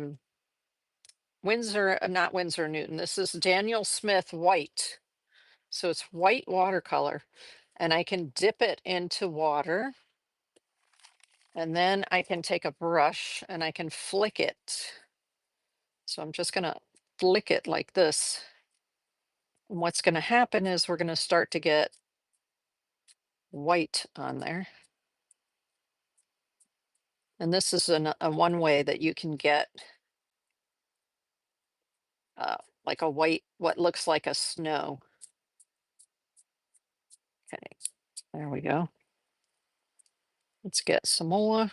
Winsor Newton, this is Daniel Smith white. So it's white watercolor and I can dip it into water and then I can take a brush and I can flick it. So I'm just gonna flick it like this. And what's gonna happen is we're gonna start to get white on there. And this is a one way that you can get like a white, what looks like a snow. Okay, there we go. Let's get some more.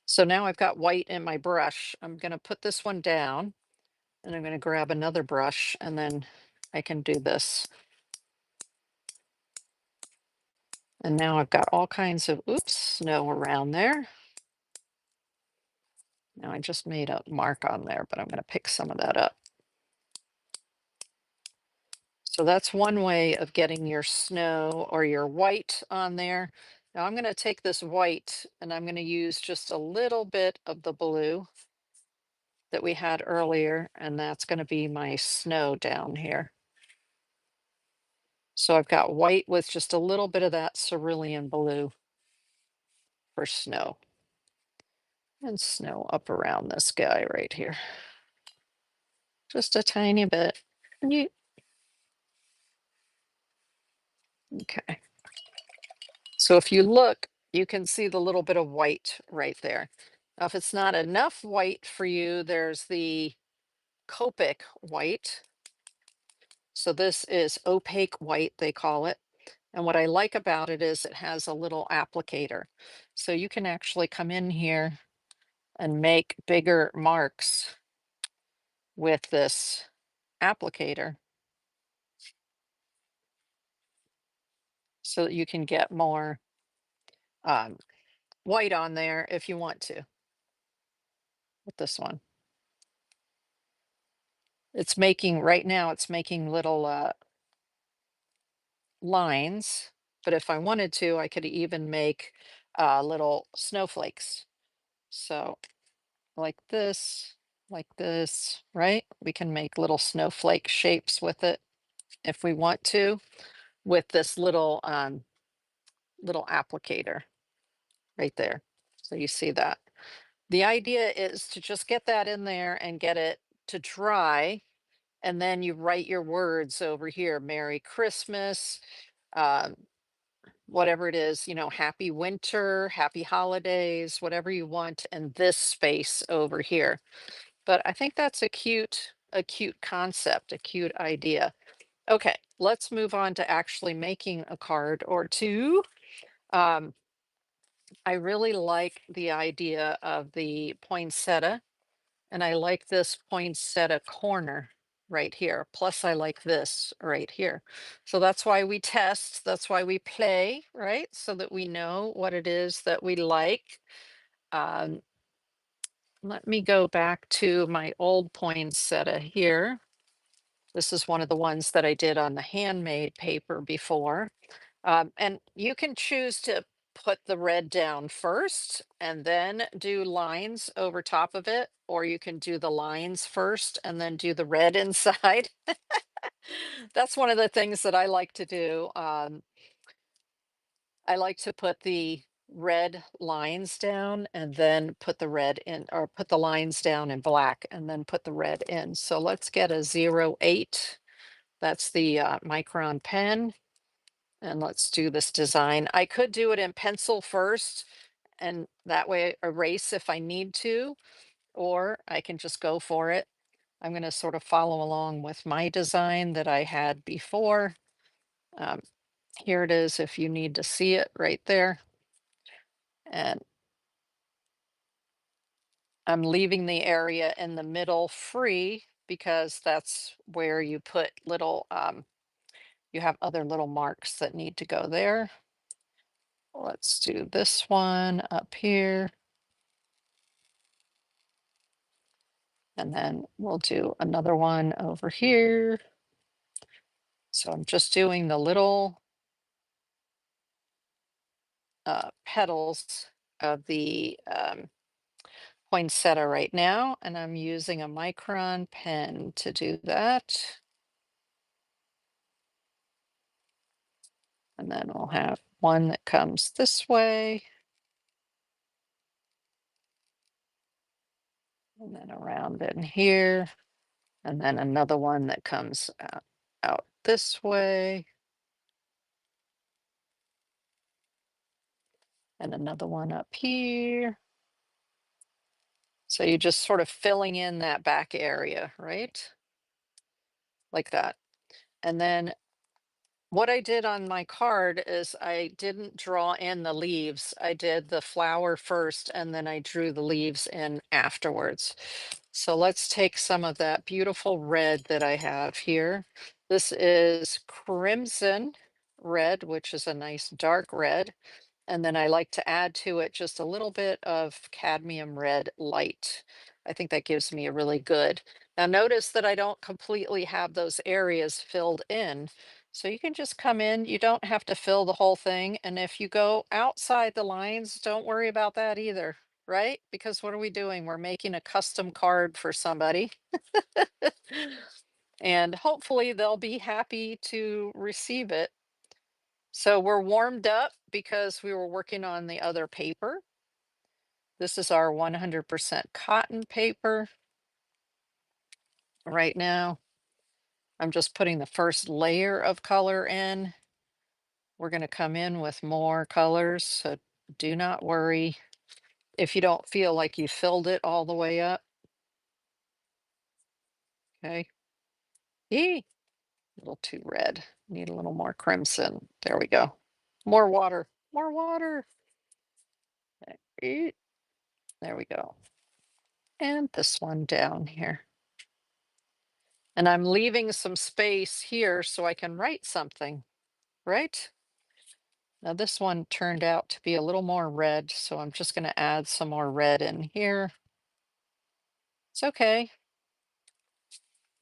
So now I've got white in my brush. I'm gonna put this one down and I'm gonna grab another brush and then I can do this. And now I've got all kinds of, oops, snow around there. Now I just made a mark on there, but I'm gonna pick some of that up. So that's one way of getting your snow or your white on there. Now I'm going to take this white and I'm going to use just a little bit of the blue that we had earlier, and that's going to be my snow down here. So I've got white with just a little bit of that cerulean blue for snow. And snow up around this guy right here. Just a tiny bit. Okay. So if you look, you can see the little bit of white right there. Now, if it's not enough white for you, there's the Copic white. So this is opaque white, they call it. And what I like about it is it has a little applicator. So you can actually come in here and make bigger marks with this applicator so that you can get more um, white on there if you want to with this one. It's making, right now, it's making little lines, but if I wanted to, I could even make little snowflakes. So like this, right? We can make little snowflake shapes with it if we want to, with this little applicator right there. So you see that. The idea is to just get that in there and get it to dry, and then you write your words over here. Merry Christmas, um, whatever it is, happy winter, happy holidays, whatever you want, and this space over here. But I think that's a cute concept, a cute idea. Okay, let's move on to actually making a card or two. Um, I really like the idea of the poinsettia, and I like this poinsettia corner right here. Plus, I like this right here. So that's why we test, that's why we play, right? So that we know what it is that we like. Um, Let me go back to my old poinsettia here. This is one of the ones that I did on the handmade paper before. And you can choose to put the red down first and then do lines over top of it, or you can do the lines first and then do the red inside. That's one of the things that I like to do. I like to put the red lines down and then put the red in, or put the lines down in black and then put the red in. So let's get a 08. That's the micron pen. And let's do this design. I could do it in pencil first and that way erase if I need to, or I can just go for it. I'm going to sort of follow along with my design that I had before. Um, Here it is if you need to see it right there. And I'm leaving the area in the middle free because that's where you put little, you have other little marks that need to go there. Let's do this one up here. And then we'll do another one over here. So I'm just doing the little petals of the poinsettia right now, and I'm using a micron pen to do that. And then we'll have one that comes this way, and then around in here, and then another one that comes out this way, and another one up here. So you're just sort of filling in that back area, right? Like that. And then what I did on my card is I didn't draw in the leaves. I did the flower first and then I drew the leaves in afterwards. So let's take some of that beautiful red that I have here. This is crimson red, which is a nice dark red. And then I like to add to it just a little bit of cadmium red light. I think that gives me a really good. Now notice that I don't completely have those areas filled in. So you can just come in, you don't have to fill the whole thing. And if you go outside the lines, don't worry about that either, right? Because what are we doing? We're making a custom card for somebody. And hopefully they'll be happy to receive it. So we're warmed up because we were working on the other paper. This is our 100% cotton paper. Right now, I'm just putting the first layer of color in. We're going to come in with more colors, so do not worry if you don't feel like you filled it all the way up. Okay. Eee, a little too red. Need a little more crimson. There we go. More water. More water. Eee, there we go. And this one down here. And I'm leaving some space here so I can write something, right? Now this one turned out to be a little more red, so I'm just going to add some more red in here. It's okay.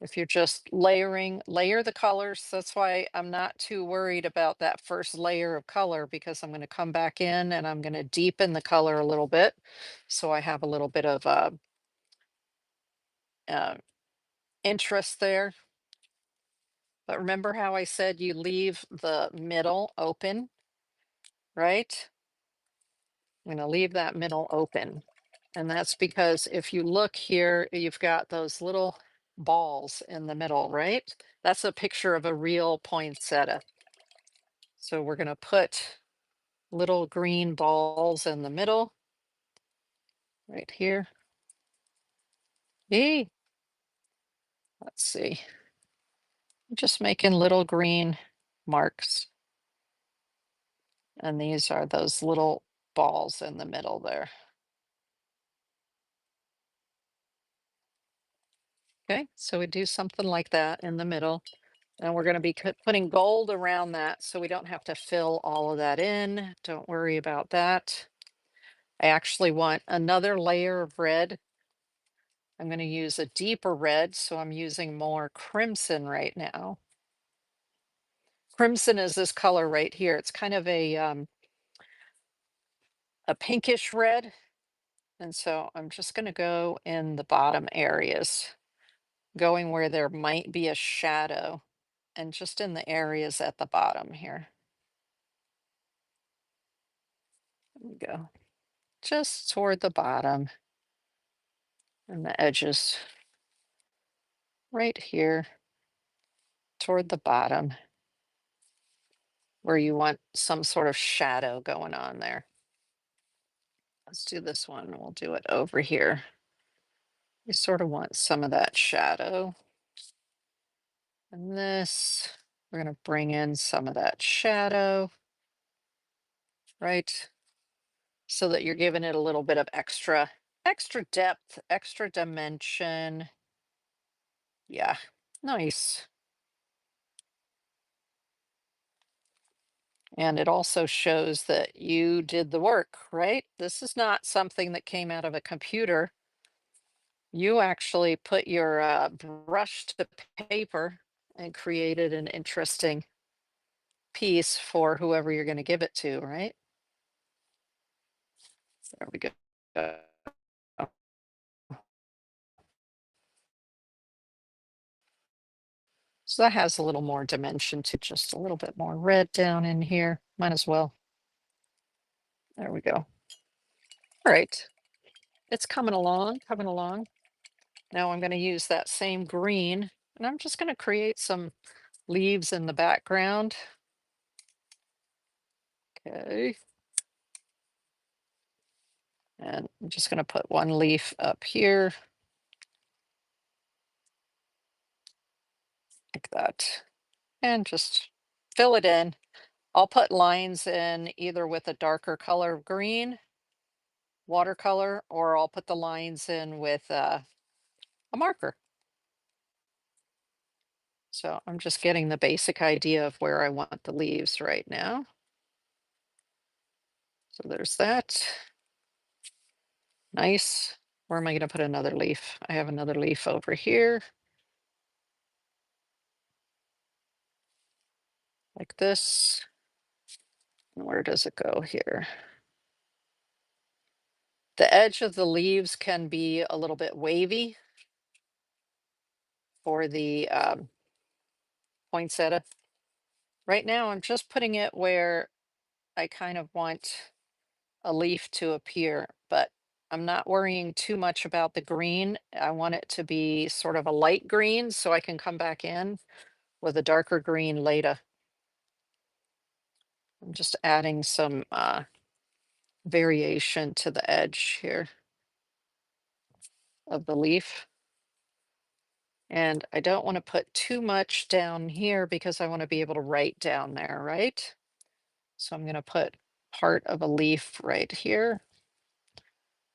If you're just layering, layer the colors. That's why I'm not too worried about that first layer of color because I'm going to come back in and I'm going to deepen the color a little bit. So I have a little bit of uh, interest there. But remember how I said you leave the middle open, right? I'm going to leave that middle open. And that's because if you look here, you've got those little balls in the middle, right? That's a picture of a real poinsettia. So we're going to put little green balls in the middle right here. Hey, let's see. I'm just making little green marks. And these are those little balls in the middle there. Okay, so we do something like that in the middle. And we're going to be putting gold around that so we don't have to fill all of that in. Don't worry about that. I actually want another layer of red. I'm going to use a deeper red, so I'm using more crimson right now. Crimson is this color right here. It's kind of a a pinkish red. And so I'm just going to go in the bottom areas, going where there might be a shadow, and just in the areas at the bottom here. There we go. Just toward the bottom and the edges right here toward the bottom where you want some sort of shadow going on there. Let's do this one. We'll do it over here. You sort of want some of that shadow. And this, we're going to bring in some of that shadow, right? So that you're giving it a little bit of extra depth, extra dimension. Yeah, nice. And it also shows that you did the work, right? This is not something that came out of a computer. You actually put your brush to paper and created an interesting piece for whoever you're going to give it to, right? There we go. So that has a little more dimension to just a little bit more red down in here. Might as well. There we go. All right. It's coming along, coming along. Now I'm going to use that same green and I'm just going to create some leaves in the background. Okay. And I'm just going to put one leaf up here like that and just fill it in. I'll put lines in either with a darker color of green, watercolor, or I'll put the lines in with a marker. So I'm just getting the basic idea of where I want the leaves right now. So there's that. Nice. Where am I going to put another leaf? I have another leaf over here. Like this. And where does it go here? The edge of the leaves can be a little bit wavy for the poinsettia. Right now, I'm just putting it where I kind of want a leaf to appear, but I'm not worrying too much about the green. I want it to be sort of a light green so I can come back in with a darker green later. I'm just adding some variation to the edge here of the leaf. And I don't want to put too much down here because I want to be able to write down there, right? So I'm going to put part of a leaf right here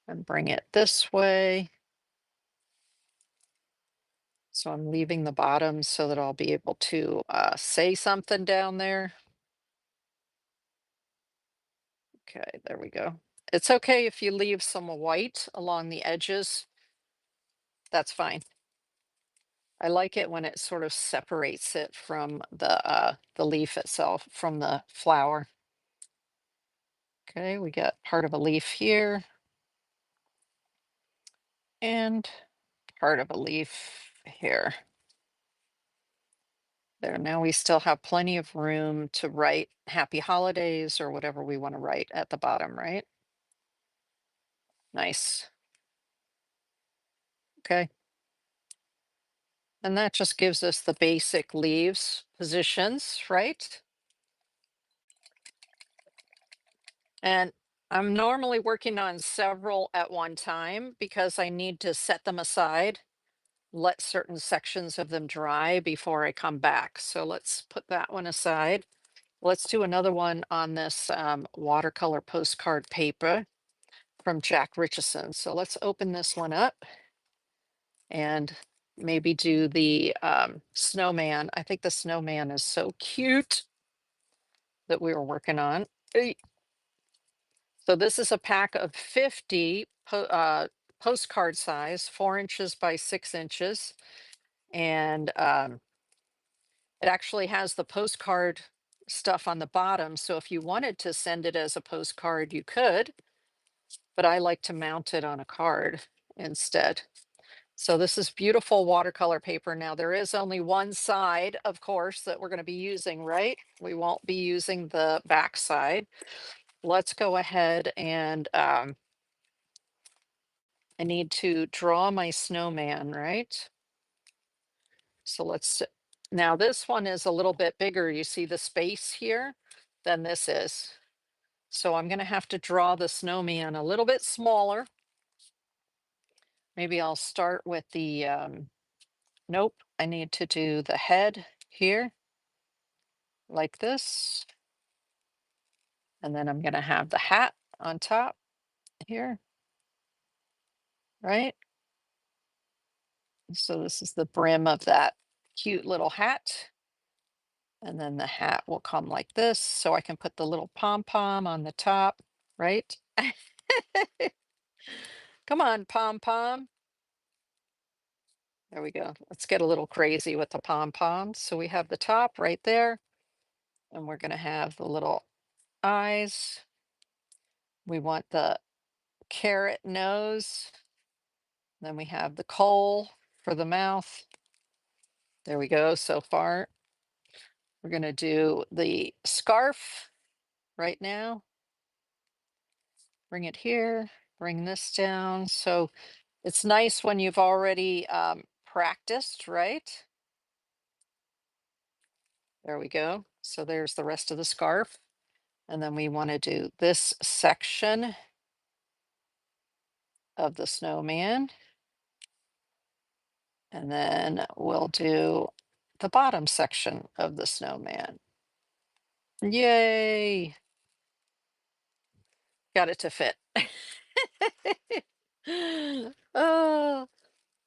and bring it this way. So I'm leaving the bottom so that I'll be able to say something down there. Okay, there we go. It's okay if you leave some white along the edges. That's fine. I like it when it sort of separates it from the leaf itself, from the flower. Okay, we got part of a leaf here and part of a leaf here. There, now we still have plenty of room to write happy holidays or whatever we want to write at the bottom, right? Nice. Okay. And that just gives us the basic leaves positions, right? And I'm normally working on several at one time because I need to set them aside, let certain sections of them dry before I come back. So let's put that one aside. Let's do another one on this watercolor postcard paper from Jack Richardson. So let's open this one up and maybe do the snowman. I think the snowman is so cute that we were working on. Eh, So this is a pack of 50 postcard size, 4 inches by 6 inches. And it actually has the postcard stuff on the bottom. So if you wanted to send it as a postcard, you could. but I like to mount it on a card instead. So this is beautiful watercolor paper. Now there is only one side, of course, that we're going to be using, right? We won't be using the back side. Let's go ahead and I need to draw my snowman, right? So now this one is a little bit bigger. You see the space here than this is. So I'm going to have to draw the snowman a little bit smaller. Maybe I'll start with the, nope, I need to do the head here like this. And then I'm going to have the hat on top here, right? So this is the brim of that cute little hat. And then the hat will come like this. So I can put the little pom-pom on the top, right? Come on, pom-pom. There we go. Let's get a little crazy with the pom-poms. So we have the top right there, and we're going to have the little eyes. We want the carrot nose. Then we have the coal for the mouth. There we go. So far, we're going to do the scarf right now. Bring it here, bring this down. So it's nice when you've already practiced, right? There we go. So there's the rest of the scarf. And then we want to do this section of the snowman. And then we'll do the bottom section of the snowman. Yay! Got it to fit. Oh,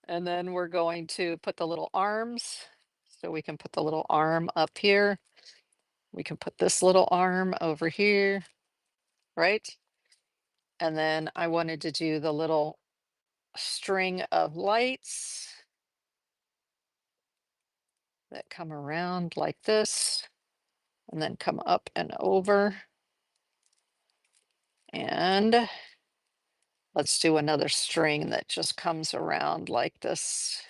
and then we're going to put the little arms. So we can put the little arm up here. We can put this little arm over here, right? And then I wanted to do the little string of lights that come around like this and then come up and over. And let's do another string that just comes around like this.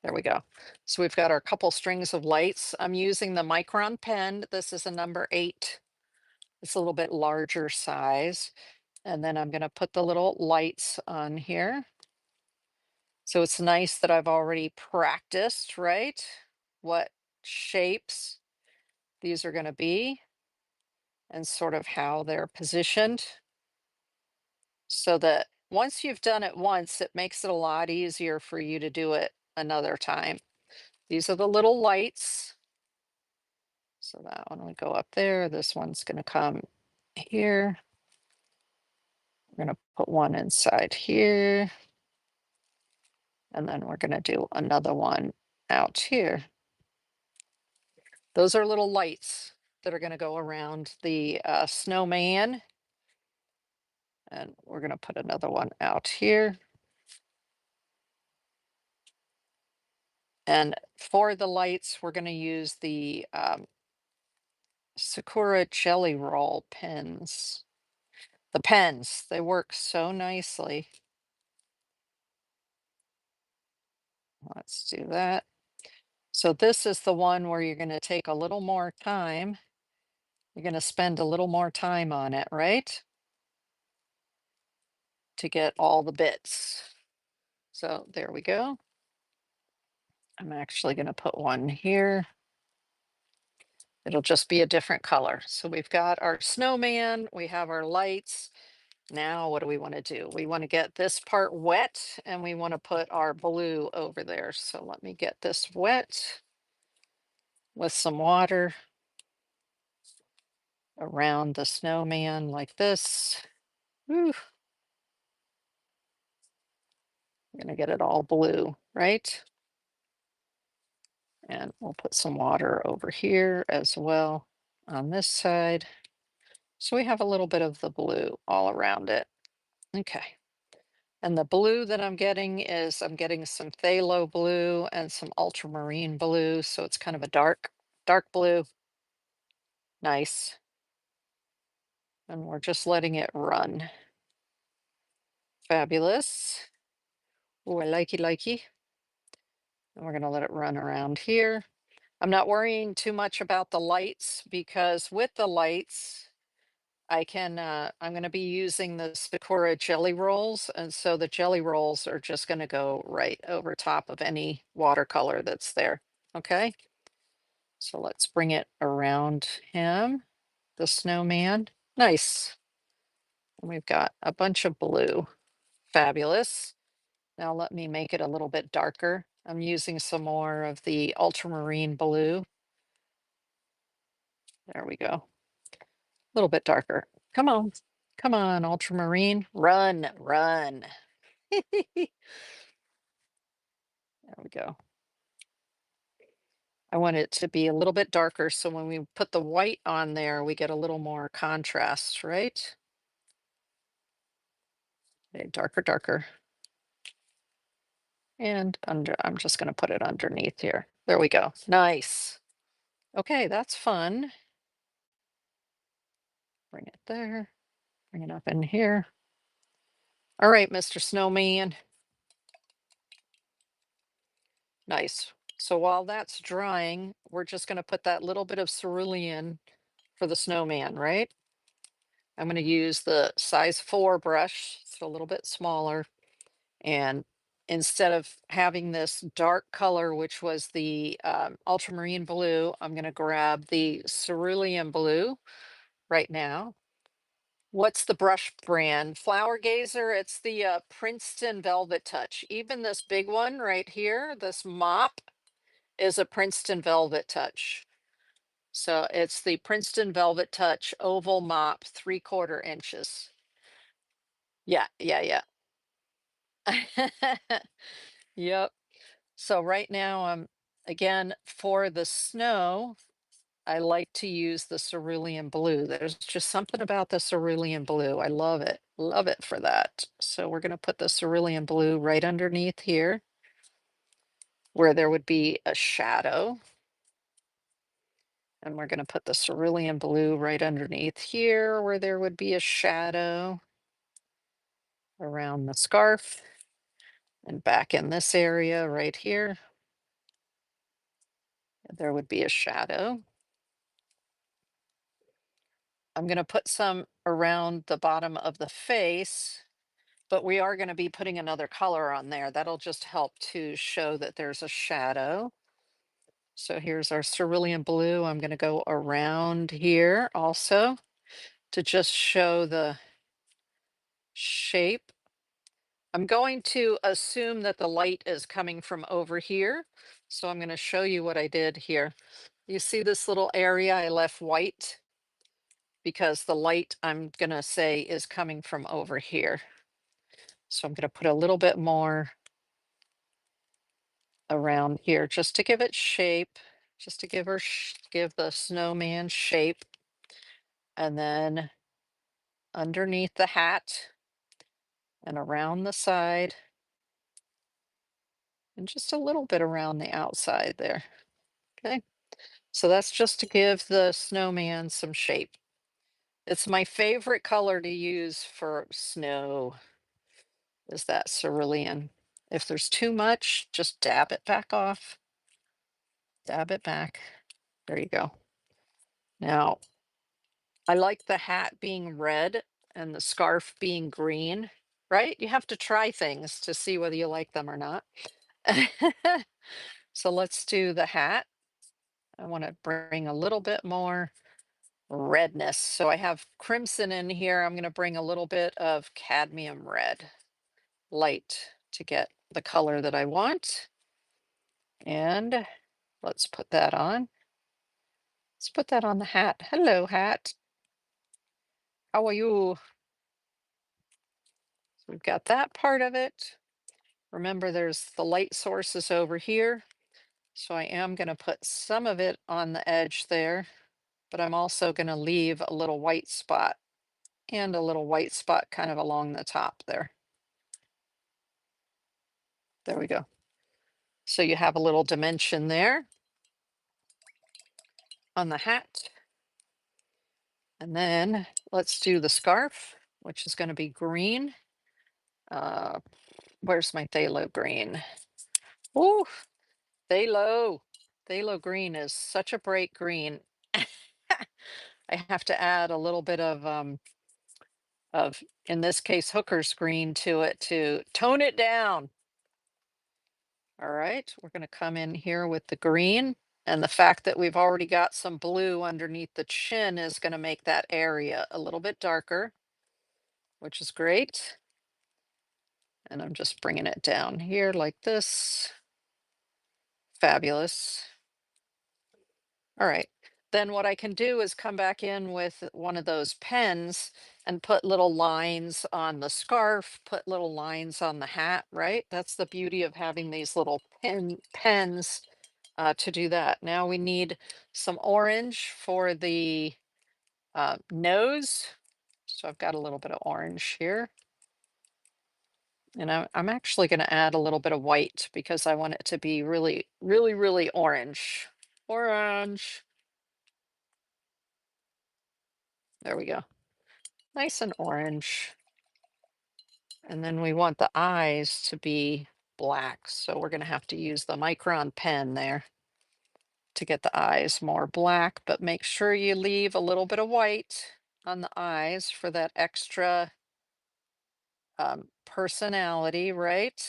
There we go. So we've got our couple strings of lights. I'm using the Micron pen. This is a number 8. It's a little bit larger size. And then I'm going to put the little lights on here. So it's nice that I've already practiced, right? What shapes these are going to be and sort of how they're positioned. So that once you've done it once, it makes it a lot easier for you to do it another time. These are the little lights. So that one will go up there. This one's going to come here. We're going to put one inside here. And then we're going to do another one out here. Those are little lights that are going to go around the snowman. And we're going to put another one out here. And for the lights, we're going to use the Sakura Jelly Roll pens. The pens, they work so nicely. Let's do that. So this is the one where you're going to take a little more time. You're going to spend a little more time on it, right? To get all the bits. So there we go. I'm actually going to put one here. It'll just be a different color. So we've got our snowman, we have our lights. Now what do we want to do? We want to get this part wet and we want to put our blue over there. So let me get this wet with some water around the snowman like this. Whew. I'm going to get it all blue, right? And we'll put some water over here as well on this side. So we have a little bit of the blue all around it. Okay. And the blue that I'm getting is I'm getting some phthalo blue and some ultramarine blue. So it's kind of a dark blue. Nice. And we're just letting it run. Fabulous. Oh, I likey. And we're gonna let it run around here. I'm not worrying too much about the lights because with the lights, I'm going to be using the Sakura jelly rolls. And so the jelly rolls are just going to go right over top of any watercolor that's there. Okay. So let's bring it around him, the snowman. Nice. And we've got a bunch of blue. Fabulous. Now let me make it a little bit darker. I'm using some more of the ultramarine blue. There we go. A little bit darker. Come on. Come on, ultramarine. Run, run. There we go. I want it to be a little bit darker so when we put the white on there, we get a little more contrast, right? Okay, darker, darker. And I'm just going to put it underneath here. There we go. Nice. Okay, that's fun. Bring it there. Bring it up in here. All right, Mr. Snowman. Nice. So while that's drying, we're just going to put that little bit of cerulean for the snowman, right? I'm going to use the size 4 brush, so a little bit smaller. And instead of having this dark color, which was the ultramarine blue, I'm going to grab the cerulean blue right now. What's the brush brand? Flower Gazer. It's the Princeton Velvet Touch. Even this big one right here, this mop, is a Princeton Velvet Touch. So it's the Princeton Velvet Touch oval mop, 3/4 inches. Yeah, yeah, yeah. Yep. So right now, again, for the snow, I like to use the cerulean blue. There's just something about the cerulean blue. I love it. Love it for that. So we're going to put the cerulean blue right underneath here where there would be a shadow. And we're going to put the cerulean blue right underneath here where there would be a shadow around the scarf and back in this area right here. There would be a shadow. I'm going to put some around the bottom of the face, but we are going to be putting another color on there. That'll just help to show that there's a shadow. So here's our cerulean blue. I'm going to go around here also to just show the shape. I'm going to assume that the light is coming from over here. So I'm going to show you what I did here. You see this little area I left white because the light, I'm going to say, is coming from over here. So I'm going to put a little bit more around here just to give it shape, just to give give the snowman shape. And then underneath the hat and around the side and just a little bit around the outside there. Okay. So that's just to give the snowman some shape. It's my favorite color to use for snow is that cerulean. If there's too much, just dab it back off. Dab it back. There you go. Now, I like the hat being red and the scarf being green, right? You have to try things to see whether you like them or not. So let's do the hat. I want to bring a little bit more redness. So I have crimson in here. I'm going to bring a little bit of cadmium red light to get the color that I want. And let's put that on. Let's put that on the hat. Hello, hat. How are you? So we've got that part of it. Remember, there's the light sources over here. So I am going to put some of it on the edge there, but I'm also going to leave a little white spot and a little white spot kind of along the top there. There we go. So you have a little dimension there on the hat. And then let's do the scarf, which is going to be green. Uh, where's my phthalo green? Oh, phthalo. Phthalo green is such a bright green. I have to add a little bit of, in this case, hooker's green to it to tone it down. All right, we're going to come in here with the green. And the fact that we've already got some blue underneath the chin is going to make that area a little bit darker, which is great. And I'm just bringing it down here like this. Fabulous. All right. Then what I can do is come back in with one of those pens and put little lines on the scarf, put little lines on the hat, right? That's the beauty of having these little pens to do that. Now we need some orange for the nose. So I've got a little bit of orange here. And I'm actually going to add a little bit of white because I want it to be really, really, really orange. Orange. There we go. Nice and orange. And then we want the eyes to be black. So we're going to have to use the Micron pen there to get the eyes more black, but make sure you leave a little bit of white on the eyes for that extra personality, right?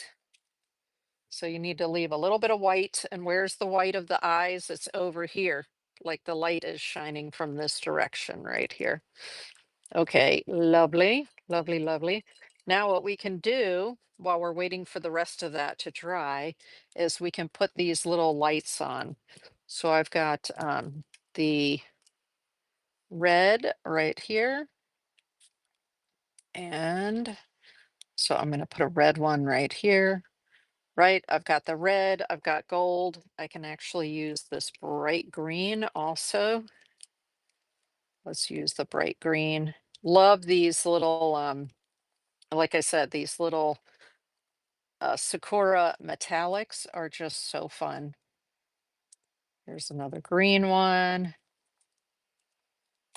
So you need to leave a little bit of white. And where's the white of the eyes? It's over here. Like the light is shining from this direction right here. Okay, lovely, lovely, lovely. Now what we can do while we're waiting for the rest of that to dry is we can put these little lights on. So I've got the red right here. And so I'm going to put a red one right here. Right, I've got the red, I've got gold. I can actually use this bright green also. Let's use the bright green. Love these little, like I said, these little Sakura metallics are just so fun. Here's another green one.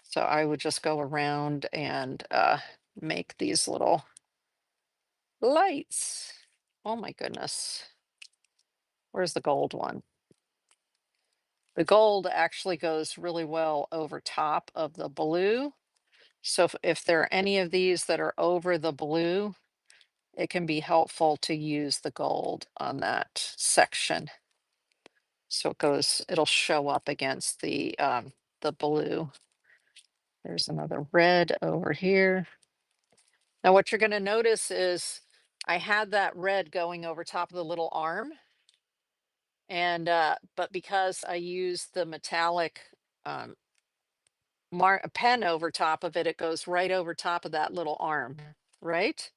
So I would just go around and make these little lights. Oh my goodness. Where's the gold one? The gold actually goes really well over top of the blue. So if there are any of these that are over the blue, it can be helpful to use the gold on that section. So it'll show up against the blue. There's another red over here. Now what you're going to notice is I had that red going over top of the little arm. And but because I used the metallic um, a pen over top of it, it goes right over top of that little arm, right?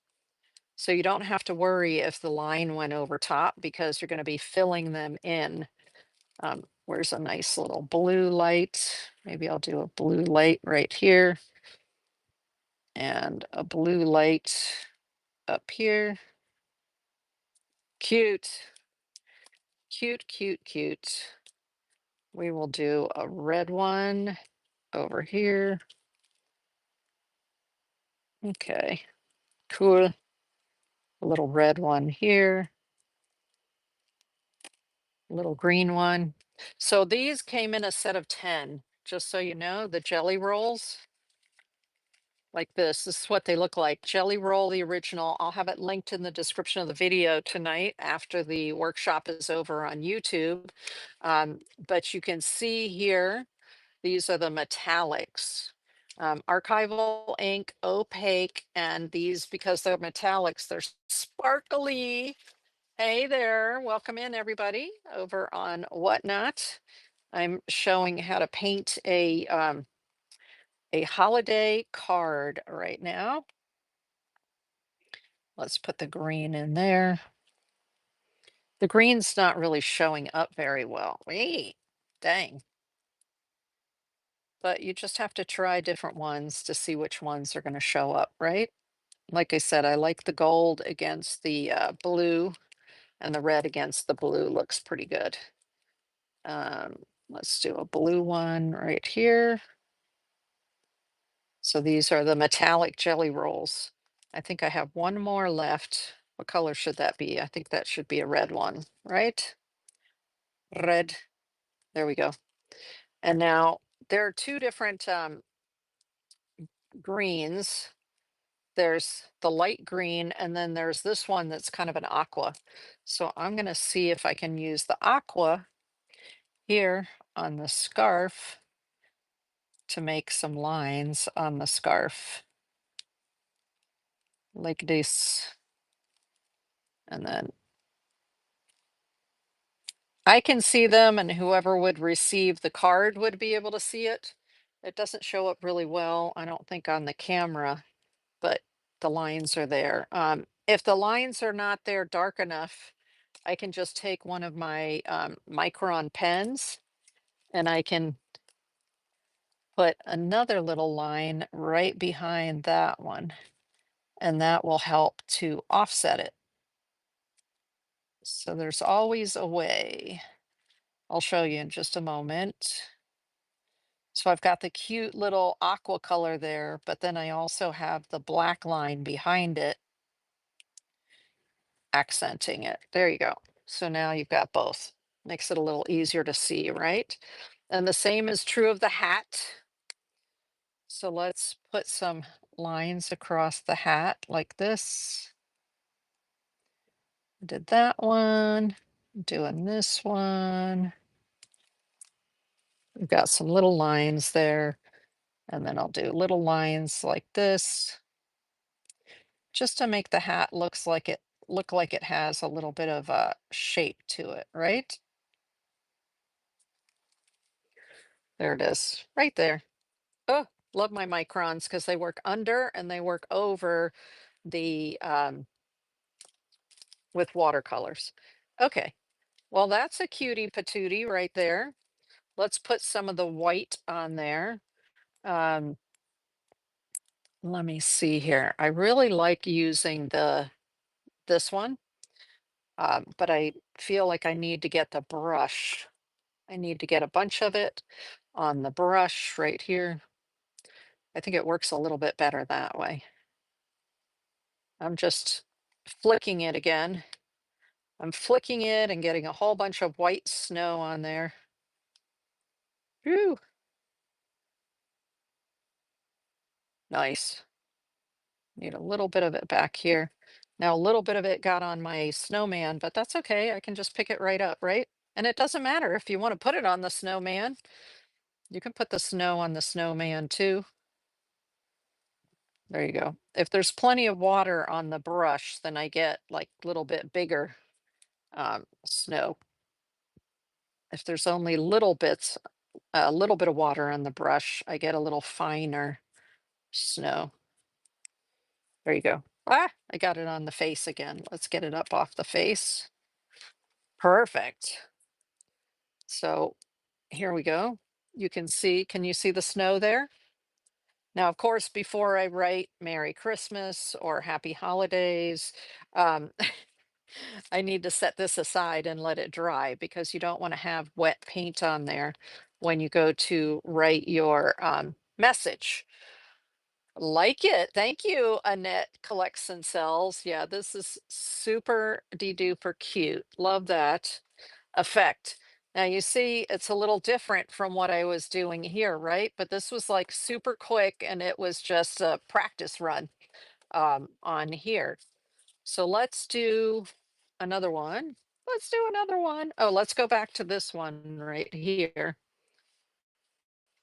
So you don't have to worry if the line went over top because you're going to be filling them in. Where's a nice little blue light? Maybe I'll do a blue light right here and a blue light up here. Cute, cute, cute, cute. We will do a red one over here. Okay, cool. A little red one here. Little green one. So these came in a set of 10, just so you know, the jelly rolls like this. This is what they look like. Jelly roll, the original. I'll have it linked in the description of the video tonight after the workshop is over on YouTube. But you can see here, these are the metallics. Archival ink, opaque, and these, because they're metallics, they're sparkly. Hey there, welcome in everybody over on Whatnot. I'm showing how to paint a holiday card right now. Let's put the green in there. The green's not really showing up very well. Wait, dang. But you just have to try different ones to see which ones are going to show up, right? Like I said, I like the gold against the blue, and the red against the blue looks pretty good. Let's do a blue one right here. So these are the metallic jelly rolls. I think I have one more left. What color should that be? I think that should be a red one, right? Red. There we go. And now there are two different greens. There's the light green, and then there's this one that's kind of an aqua. So I'm going to see if I can use the aqua here on the scarf to make some lines on the scarf like this. And then I can see them, and whoever would receive the card would be able to see it. It doesn't show up really well, I don't think, on the camera, but the lines are there. If the lines are not there dark enough, I can just take one of my micron pens and I can put another little line right behind that one, and that will help to offset it. So there's always a way. I'll show you in just a moment. So I've got the cute little aqua color there, but then I also have the black line behind it, accenting it. There you go. So now you've got both. Makes it a little easier to see, right? And the same is true of the hat. So let's put some lines across the hat like this. Did that one, doing this one. We've got some little lines there, and then I'll do little lines like this, just to make the hat look like it has a little bit of a shape to it, right? There it is, right there. Oh, love my microns because they work under and they work over the with watercolors. Okay, well, that's a cutie patootie right there. Let's put some of the white on there. Um, let me see here. I really like using this one, but I feel like I need to get the brush. I need to get a bunch of it on the brush right here. I think it works a little bit better that way. I'm just flicking it again. I'm flicking it and getting a whole bunch of white snow on there. Whew, nice. Need a little bit of it back here. Now, a little bit of it got on my snowman, but that's okay. I can just pick it right up, right? And it doesn't matter if you want to put it on the snowman. You can put the snow on the snowman too. There you go. If there's plenty of water on the brush, then I get like a little bit bigger snow. If there's only little bits, a little bit of water on the brush, I get a little finer snow. There you go. Ah, I got it on the face again. Let's get it up off the face. Perfect. So here we go. You can see, can you see the snow there? Now, of course, before I write Merry Christmas or Happy Holidays, um, I need to set this aside and let it dry because you don't want to have wet paint on there when you go to write your message. Like it. Thank you, Annette Collects and Sells. Yeah, this is super de duper cute. Love that effect. Now you see it's a little different from what I was doing here, right? But this was like super quick and it was just a practice run on here. So let's do another one. Let's do another one. Oh, let's go back to this one right here.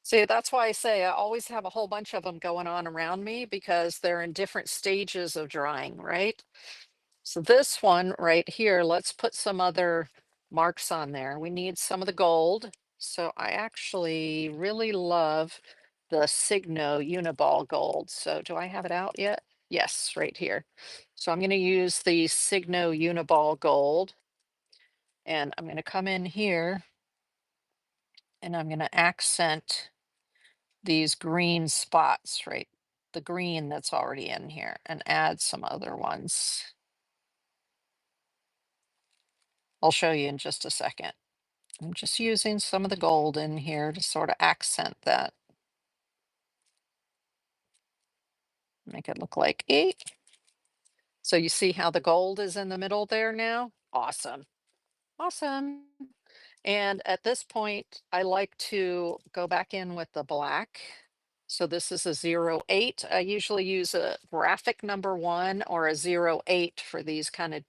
See, that's why I say I always have a whole bunch of them going on around me because they're in different stages of drying, right? So this one right here, let's put some other marks on there. We need some of the gold. So I actually really love the Signo Uniball gold. So do I have it out yet? Yes, right here. So I'm going to use the Signo Uniball gold, and I'm going to come in here and I'm going to accent these green spots, right? The green that's already in here, and add some other ones. I'll show you in just a second. I'm just using some of the gold in here to sort of accent that. Make it look like 8. So you see how the gold is in the middle there now? Awesome. Awesome. And at this point, I like to go back in with the black. So this is a 08. I usually use a graphic number 1 or a 08 for these kind of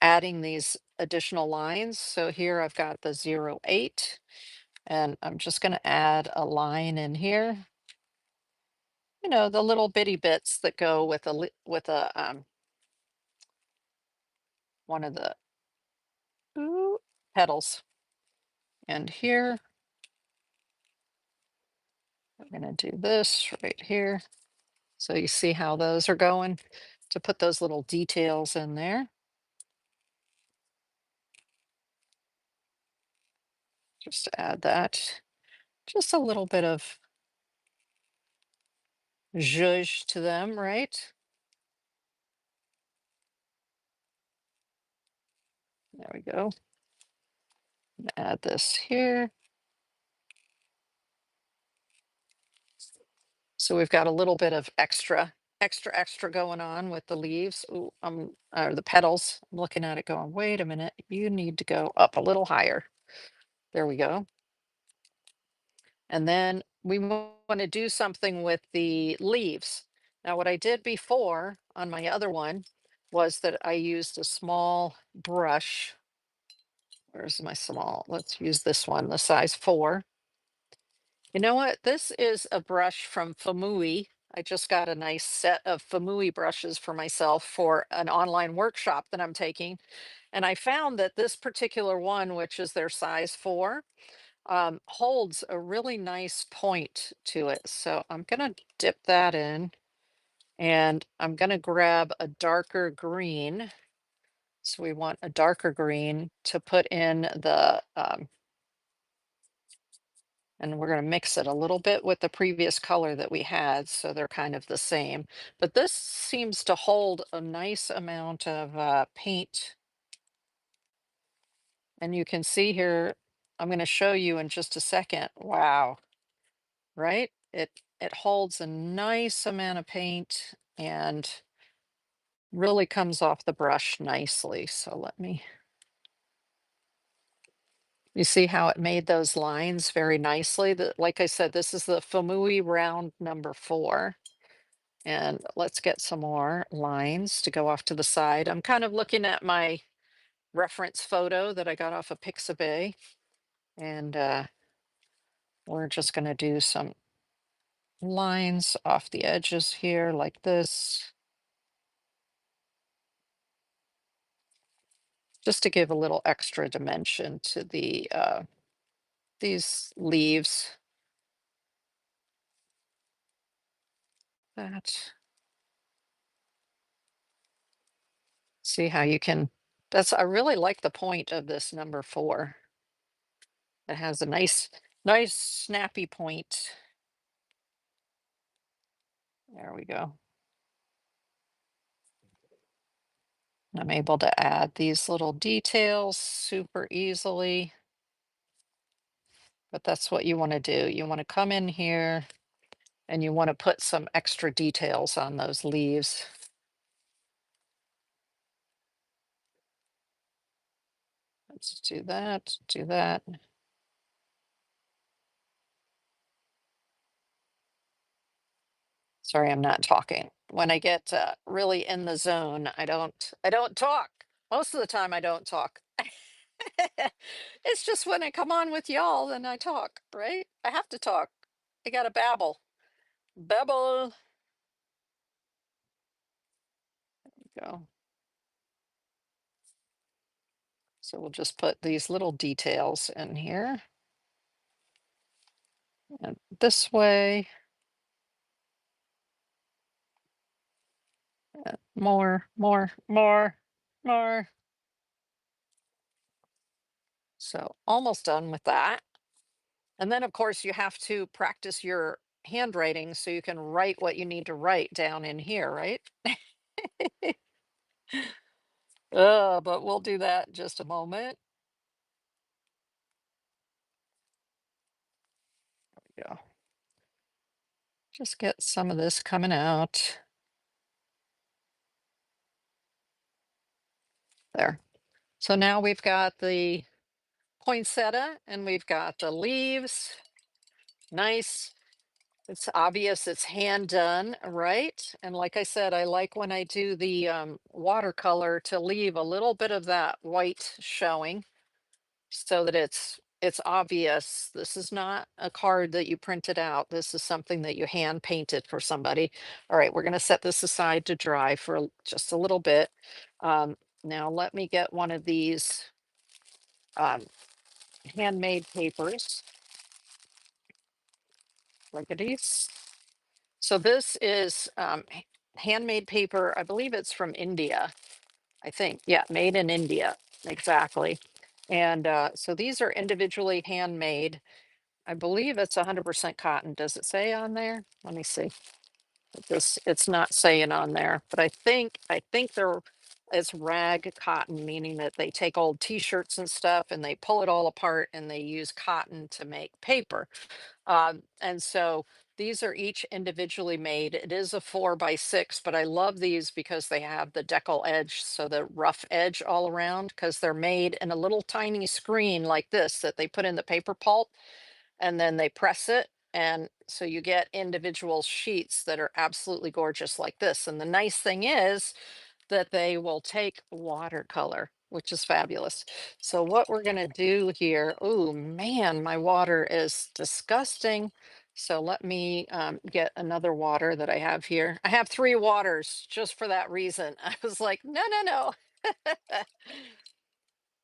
adding these additional lines. So here I've got the 08, and I'm just going to add a line in here. You know, the little bitty bits that go with with a one of the ooh, petals. And here I'm going to do this right here. So you see how those are going to put those little details in there. Just to add that, just a little bit of zhuzh to them, right? There we go. Add this here. So we've got a little bit of extra going on with the leaves. Ooh, or the petals. I'm looking at it going, wait a minute, you need to go up a little higher. There we go. And then we want to do something with the leaves. Now, what I did before on my other one was that I used a small brush. Where's my small? Let's use this one, the size 4. You know what? This is a brush from Famui. I just got a nice set of Famui brushes for myself for an online workshop that I'm taking. And I found that this particular one, which is their size 4, holds a really nice point to it. So I'm going to dip that in, and I'm going to grab a darker green. So we want a darker green to put in the, and we're going to mix it a little bit with the previous color that we had. So they're kind of the same. But this seems to hold a nice amount of paint. And you can see here, I'm going to show you in just a second. Wow. Right? It holds a nice amount of paint and really comes off the brush nicely. So let me, you see how it made those lines very nicely? That, like I said, this is the Famui round number 4. And let's get some more lines to go off to the side. I'm kind of looking at my reference photo that I got off of Pixabay. And we're just going to do some lines off the edges here like this, just to give a little extra dimension to the these leaves. That, see how you can, that's, I really like the point of this number 4. It has a nice snappy point. There we go. I'm able to add these little details super easily, but that's what you want to do. You want to come in here and you want to put some extra details on those leaves. Let's do that, do that. Sorry, I'm not talking. When I get really in the zone, I don't talk. Most of the time I don't talk. It's just when I come on with y'all, then I talk, right? I have to talk. I gotta babble. Babble. Go. So we'll just put these little details in here. And this way. More. So almost done with that. And then, of course, you have to practice your handwriting so you can write what you need to write down in here, right? But we'll do that in just a moment. Yeah. Just get some of this coming out. There. So now we've got the poinsettia and we've got the leaves. Nice. It's obvious it's hand done, right? And like I said, I like when I do the watercolor to leave a little bit of that white showing so that it's obvious. This is not a card that you printed out. This is something that you hand painted for somebody. All right, we're going to set this aside to dry for just a little bit. Now let me get one of these um, handmade papers. Look at these. So this is handmade paper. I believe it's from India. I think, yeah, made in India, exactly. And so these are individually handmade. I believe it's 100% cotton. Does it say on there? Let me see. It's not saying on there, but I think they're it's rag cotton, meaning that they take old T-shirts and stuff and they pull it all apart and they use cotton to make paper. And so these are each individually made. It is a 4x6, but I love these because they have the decal edge, so the rough edge all around, because they're made in a little tiny screen like this that they put in the paper pulp and then they press it. And so you get individual sheets that are absolutely gorgeous like this. And the nice thing is that they will take watercolor, which is fabulous. So what we're gonna do here, oh man, my water is disgusting. So let me get another water that I have here. I have 3 waters just for that reason. I was like, no, no, no.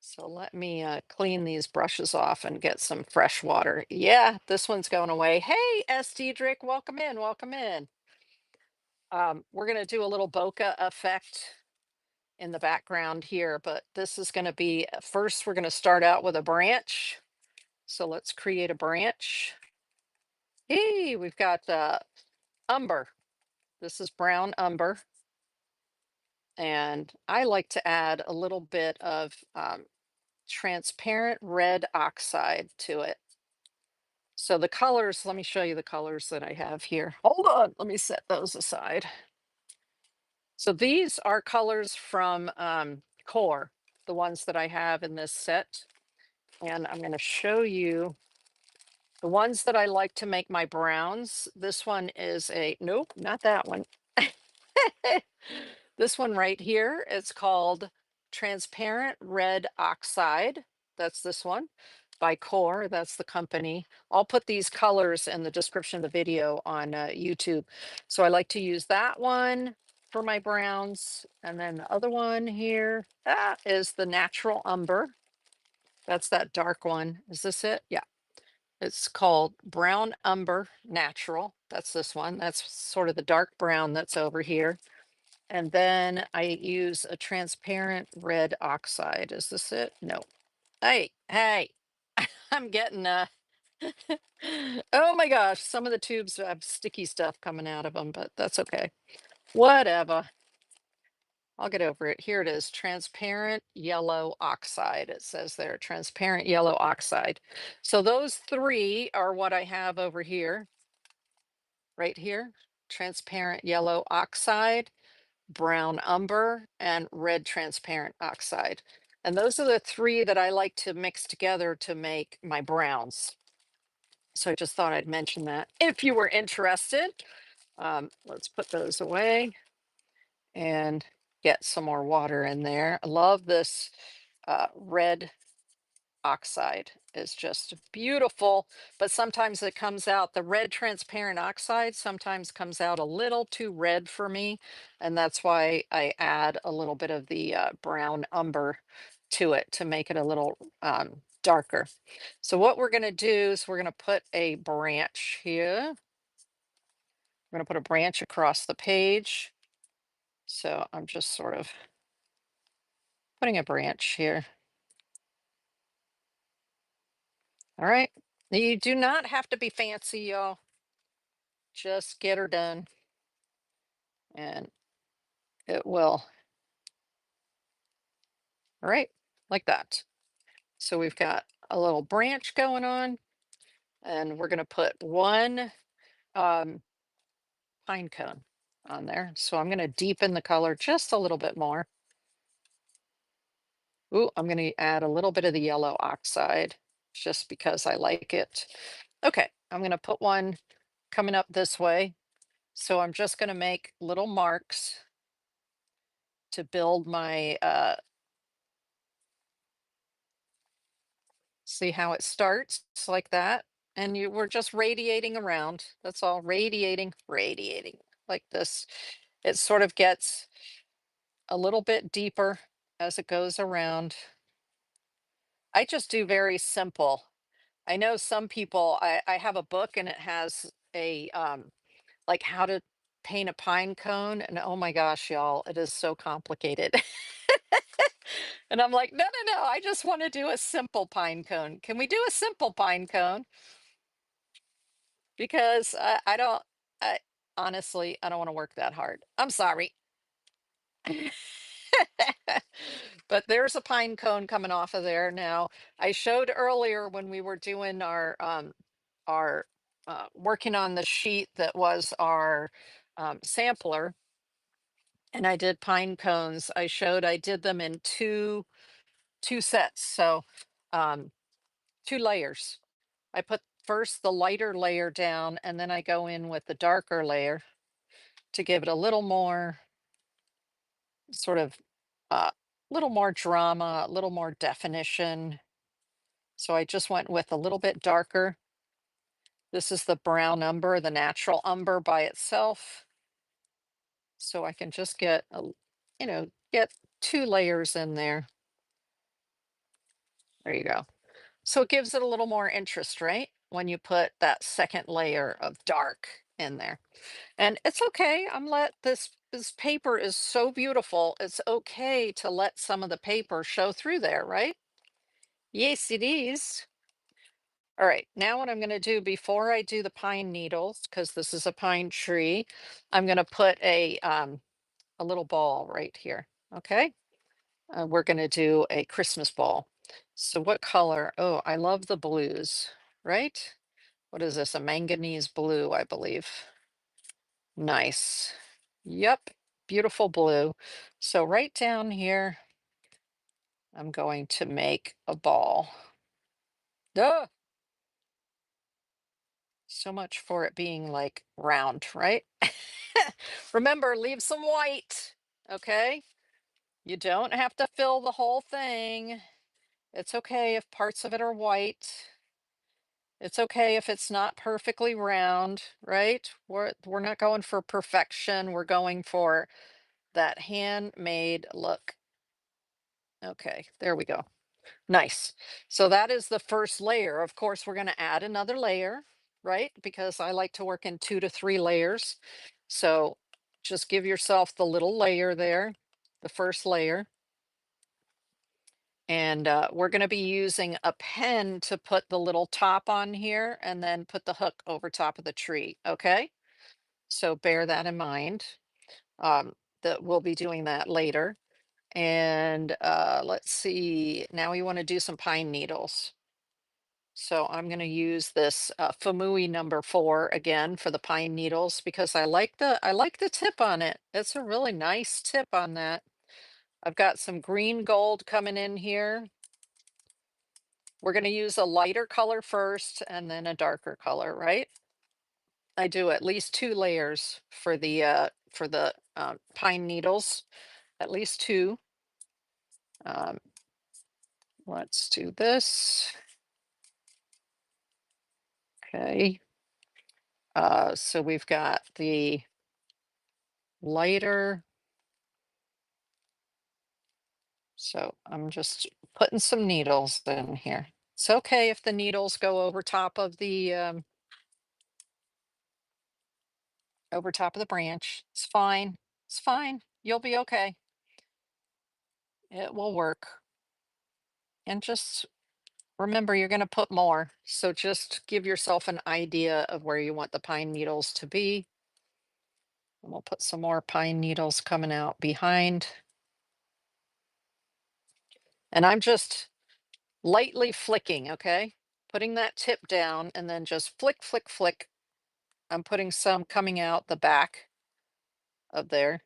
So let me clean these brushes off and get some fresh water. Yeah, this one's going away. Hey, S. Diedrich, welcome in, welcome in. We're gonna do a little bokeh effect in the background here, but this is going to be first, we're going to start out with a branch. So let's create a branch. Hey, we've got umber. This is brown umber. And I like to add a little bit of transparent red oxide to it. So the colors, let me show you the colors that I have here. Hold on, let me set those aside. So these are colors from Core, the ones that I have in this set. And I'm going to show you the ones that I like to make my browns. This one is nope, not that one. This one right here, it's called Transparent Red Oxide. That's this one by Core. That's the company. I'll put these colors in the description of the video on YouTube. So I like to use that one for my browns. And then the other one here is the Natural Umber. That's that dark one. Is this it? Yeah. It's called Brown Umber Natural. That's this one. That's sort of the dark brown that's over here. And then I use a transparent red oxide. Is this it? No. Hey, hey, I'm getting oh my gosh, some of the tubes have sticky stuff coming out of them, but that's okay. Whatever. I'll get over it. Here it is, transparent yellow oxide. It says there, transparent yellow oxide. So those 3 are what I have over here, right here. Transparent yellow oxide, brown umber, and red transparent oxide. And those are the 3 that I like to mix together to make my browns. So I just thought I'd mention that if you were interested. Let's put those away and get some more water in there. I love this red oxide is just beautiful, but sometimes it comes out, the red transparent oxide sometimes comes out a little too red for me. And that's why I add a little bit of the brown umber to it to make it a little darker. So what we're going to do is we're going to put a branch here. We're going to put a branch across the page. So I'm just sort of putting a branch here. All right. You do not have to be fancy, y'all. Just get her done and it will. All right, like that. So we've got a little branch going on and we're going to put one pine cone on there. So I'm going to deepen the color just a little bit more. Ooh, I'm going to add a little bit of the yellow oxide just because I like it. Okay, I'm going to put one coming up this way. So I'm just going to make little marks to build my, see how it starts like that. And we're just radiating around. That's all, radiating like this. It sort of gets a little bit deeper as it goes around. I just do very simple. I know some people, I have a book and it has a, like how to paint a pine cone. And oh my gosh, y'all, it is so complicated. And I'm like, no, no, no, I just want to do a simple pine cone. Can we do a simple pine cone? Because I don't, I honestly, I don't want to work that hard. I'm sorry. But there's a pine cone coming off of there now. I showed earlier when we were doing our working on the sheet that was our sampler, and I did pine cones. I showed I did them in two sets, so um, two layers. I put first the lighter layer down, and then I go in with the darker layer to give it a little more sort of little more drama, a little more definition. So I just went with a little bit darker. This is the brown umber, the natural umber by itself. So I can just get get two layers in there. There you go. So it gives it a little more interest, right? When you put that second layer of dark in there. And it's okay. I'm let this paper is so beautiful. It's okay to let some of the paper show through there, right? Yes, it is. All right, now what I'm going to do before I do the pine needles, because this is a pine tree, I'm going to put a little ball right here. Okay, we're going to do a Christmas ball. So what color? Oh, I love the blues, right? What is this? A manganese blue, I believe. Nice. Yep, beautiful blue. So right down here, I'm going to make a ball. Duh! So much for it being like round, right? Remember, leave some white, okay? You don't have to fill the whole thing. It's okay if parts of it are white. It's okay if it's not perfectly round, right? We're not going for perfection. We're going for that handmade look. Okay, there we go. Nice. So that is the first layer. Of course, we're going to add another layer, right? Because I like to work in 2 to 3 layers. So just give yourself the little layer there, the first layer. And we're going to be using a pen to put the little top on here and then put the hook over top of the tree. Okay. So bear that in mind. Um, that we'll be doing that later. And let's see. Now we want to do some pine needles. So I'm going to use this Famui number 4 again for the pine needles because I like the tip on it. It's a really nice tip on that. I've got some green gold coming in here. We're going to use a lighter color first and then a darker color, right? I do at least 2 layers for the pine needles, at least 2. Um, let's do this. Okay. So we've got the lighter. So I'm just putting some needles in here. It's okay if the needles go over top of the branch. It's fine. It's fine. You'll be okay. It will work. And just remember, you're going to put more. So just give yourself an idea of where you want the pine needles to be. And we'll put some more pine needles coming out behind. And I'm just lightly flicking, okay? Putting that tip down and then just flick, flick, flick I'm putting some coming out the back of there,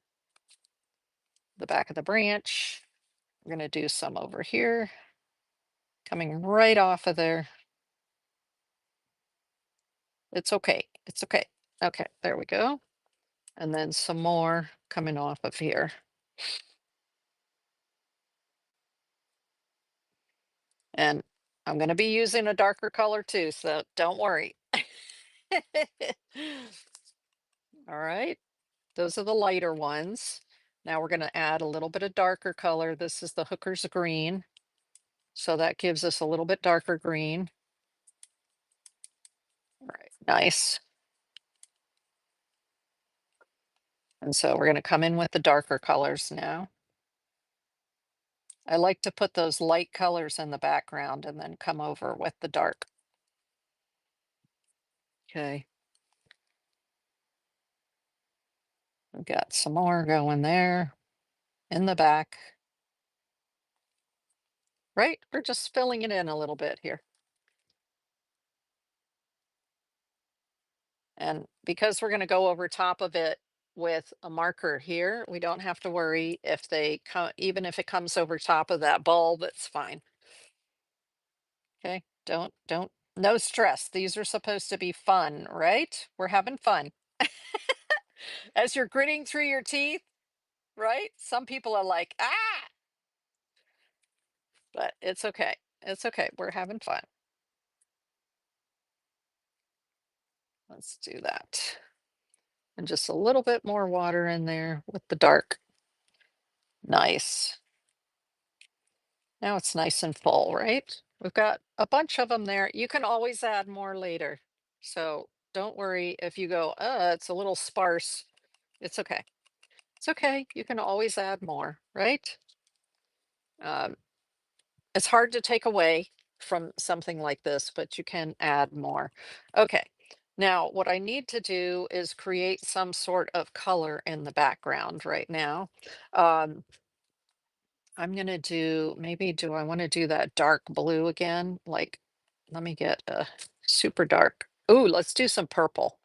the back of the branch. We're going to do some over here, coming right off of there. It's okay. It's okay. Okay, there we go. And then some more coming off of here. And I'm going to be using a darker color too, so don't worry. All right, those are the lighter ones. Now we're going to add a little bit of darker color. This is the Hooker's green. So that gives us a little bit darker green. All right, nice. And so we're going to come in with the darker colors now. I like to put those light colors in the background and then come over with the dark. Okay. We've got some more going there in the back. Right? We're just filling it in a little bit here. And because we're going to go over top of it with a marker here, we don't have to worry if they come, even if it comes over top of that bulb, it's fine. Okay, no stress. These are supposed to be fun, right? We're having fun. As you're gritting through your teeth, right? Some people are like, ah, but it's okay. It's okay. We're having fun. Let's do that. And just a little bit more water in there with the dark. Nice. Now it's nice and full, right? We've got a bunch of them there. You can always add more later. So don't worry if you go, it's a little sparse. It's okay. It's okay. You can always add more, right? Um, it's hard to take away from something like this, but you can add more. Okay. Now, what I need to do is create some sort of color in the background right now. Um, I'm gonna do, maybe do I want to do that dark blue again? Like, let me get a super dark. Ooh, let's do some purple.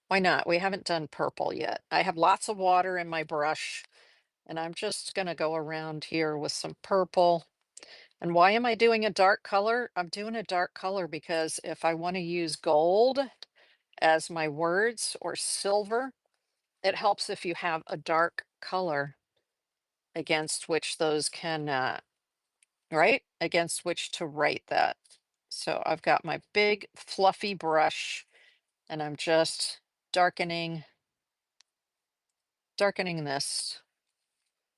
Why not? We haven't done purple yet. I have lots of water in my brush, and I'm just gonna go around here with some purple. And why am I doing a dark color? I'm doing a dark color because if I want to use gold as my words or silver, it helps if you have a dark color against which those can right? Against which to write that. So I've got my big fluffy brush and I'm just darkening this.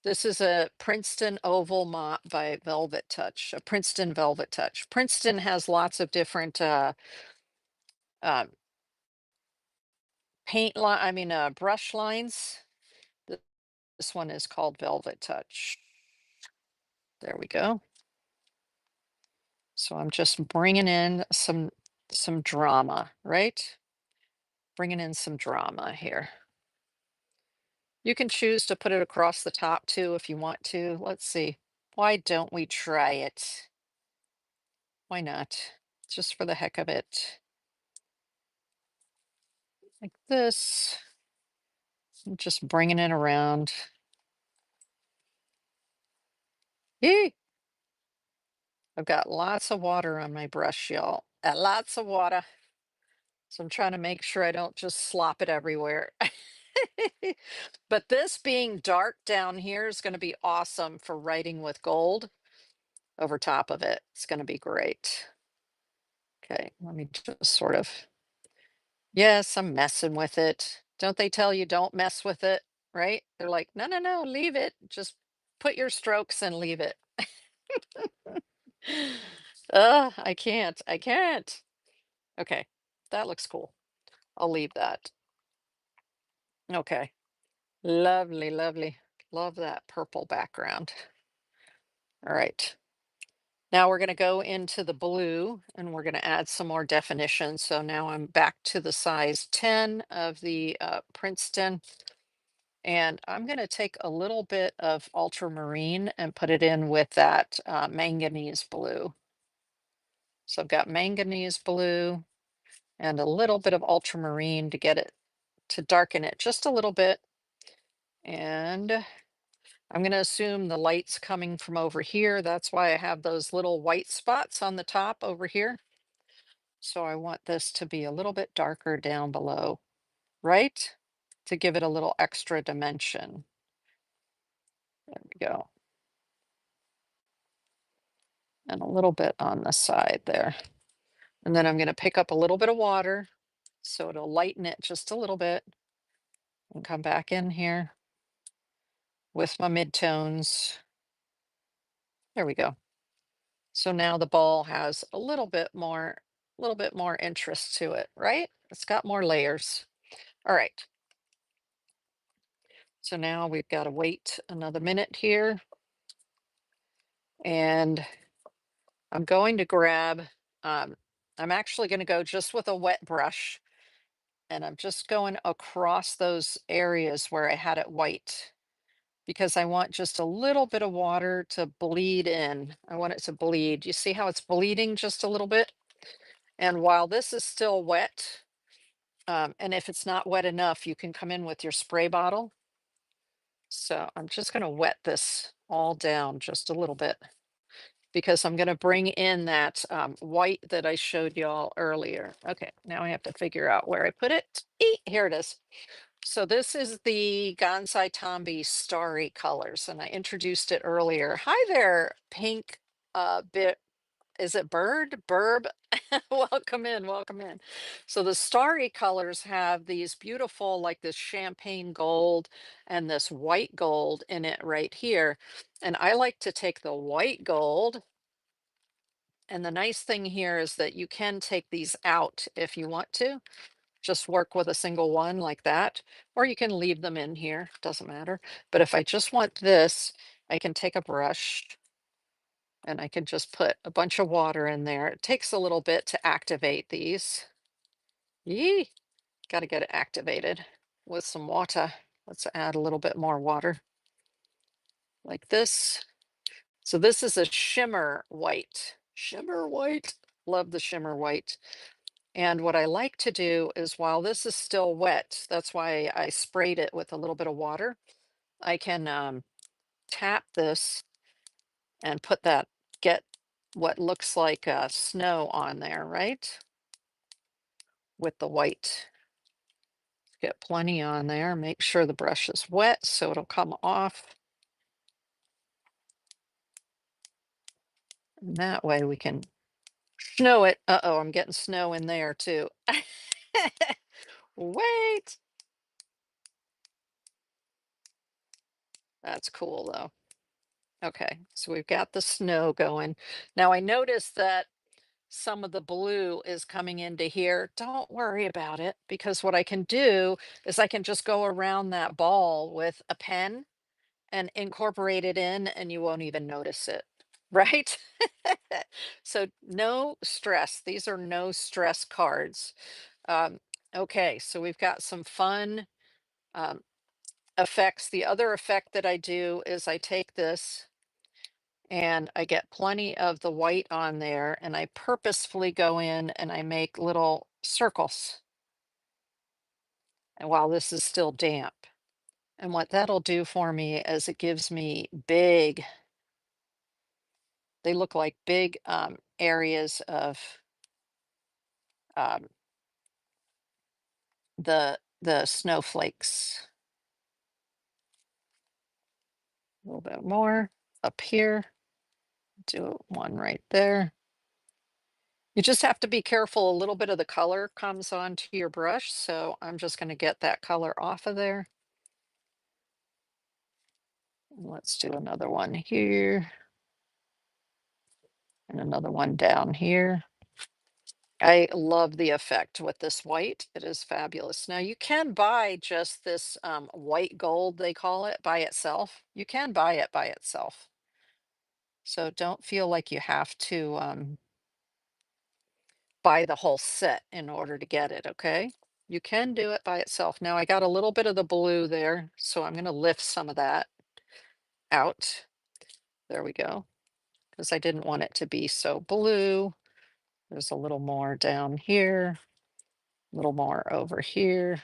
This is a Princeton Oval Mop by Velvet Touch, a Princeton Velvet Touch. Princeton has lots of different uh, brush lines. This one is called Velvet Touch. There we go. So I'm just bringing in some drama, right? Bringing in some drama here. You can choose to put it across the top too if you want to. Let's see. Why don't we try it? Why not? Just for the heck of it. Like this. I'm just bringing it around. Yee! I've got lots of water on my brush, y'all. Lots of water. So I'm trying to make sure I don't just slop it everywhere. But this being dark down here is going to be awesome for writing with gold over top of it. It's going to be great. Okay, let me just sort of, yes, I'm messing with it. Don't they tell you don't mess with it, right? They're like, no, no, no, leave it. Just put your strokes and leave it. I can't. I can't. Okay, that looks cool. I'll leave that. Okay, lovely, lovely. Love that purple background. All right. Now we're going to go into the blue and we're going to add some more definition. So now I'm back to the size 10 of the Princeton. And I'm going to take a little bit of ultramarine and put it in with that manganese blue. So I've got manganese blue and a little bit of ultramarine to get it to darken it just a little bit. And I'm going to assume the light's coming from over here. That's why I have those little white spots on the top over here. So I want this to be a little bit darker down below, right? To give it a little extra dimension. There we go. And a little bit on the side there. And then I'm going to pick up a little bit of water so it'll lighten it just a little bit and come back in here with my midtones. There we go. So now the ball has a little bit more interest to it, right? It's got more layers. All right. So now we've got to wait another minute here. And I'm going to grab, I'm actually going to go just with a wet brush. And I'm just going across those areas where I had it white because I want just a little bit of water to bleed in. I want it to bleed. You see how it's bleeding just a little bit? And while this is still wet, and if it's not wet enough, you can come in with your spray bottle. So I'm just going to wet this all down just a little bit because I'm going to bring in that white that I showed y'all earlier. Okay, now I have to figure out where I put it. Here it is. So this is the Gansai Tambi Starry Colors, and I introduced it earlier. Hi there, pink bit. Is it bird? Burb? Welcome in, welcome in. So the Starry Colors have these beautiful, like this champagne gold and this white gold in it right here. And I like to take the white gold. And the nice thing here is that you can take these out if you want to. Just work with a single one like that, or you can leave them in here, doesn't matter. But if I just want this, I can take a brush and I can just put a bunch of water in there. It takes a little bit to activate these. Yee, got to get it activated with some water. Let's add a little bit more water like this. So this is a shimmer white. Shimmer white. Love the shimmer white. And what I like to do is while this is still wet, that's why I sprayed it with a little bit of water. I can tap this and put that, get what looks like snow on there, right? With the white. Get plenty on there. Make sure the brush is wet so it'll come off. And that way we can snow it. Uh-oh, I'm getting snow in there too. Wait. That's cool though. Okay, so we've got the snow going. Now I noticed that some of the blue is coming into here. Don't worry about it because what I can do is I can just go around that ball with a pen and incorporate it in and you won't even notice it, right? So no stress. These are no stress cards. Um, okay, so we've got some fun um, effects. The other effect that I do is I take this and I get plenty of the white on there and I purposefully go in and I make little circles and while this is still damp. And what that'll do for me is it gives me big, they look like big areas of um, the snowflakes. A little bit more up here. Do one right there. You just have to be careful. A little bit of the color comes onto your brush. So I'm just going to get that color off of there. Let's do another one here. And another one down here. I love the effect with this white. It is fabulous. Now you can buy just this white gold, they call it, by itself. You can buy it by itself. So don't feel like you have to buy the whole set in order to get it, okay? You can do it by itself. Now I got a little bit of the blue there, so I'm going to lift some of that out. There we go. Because I didn't want it to be so blue. There's a little more down here. A little more over here.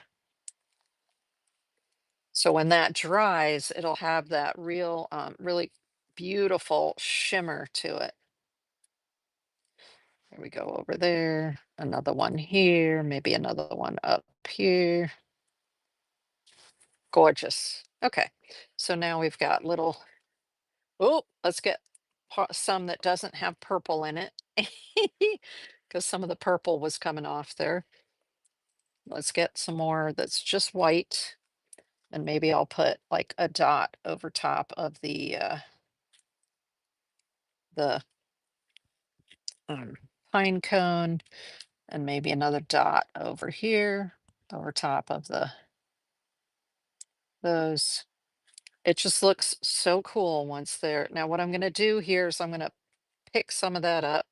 So when that dries, it'll have that real, really beautiful shimmer to it. There we go over there. Another one here, maybe another one up here. Gorgeous. Okay. So now we've got little, oh, let's get some that doesn't have purple in it because some of the purple was coming off there. Let's get some more that's just white. And maybe I'll put like a dot over top of the um, pine cone, and maybe another dot over here over top of those. It just looks so cool once they're. Now what I'm going to do here is I'm going to pick some of that up,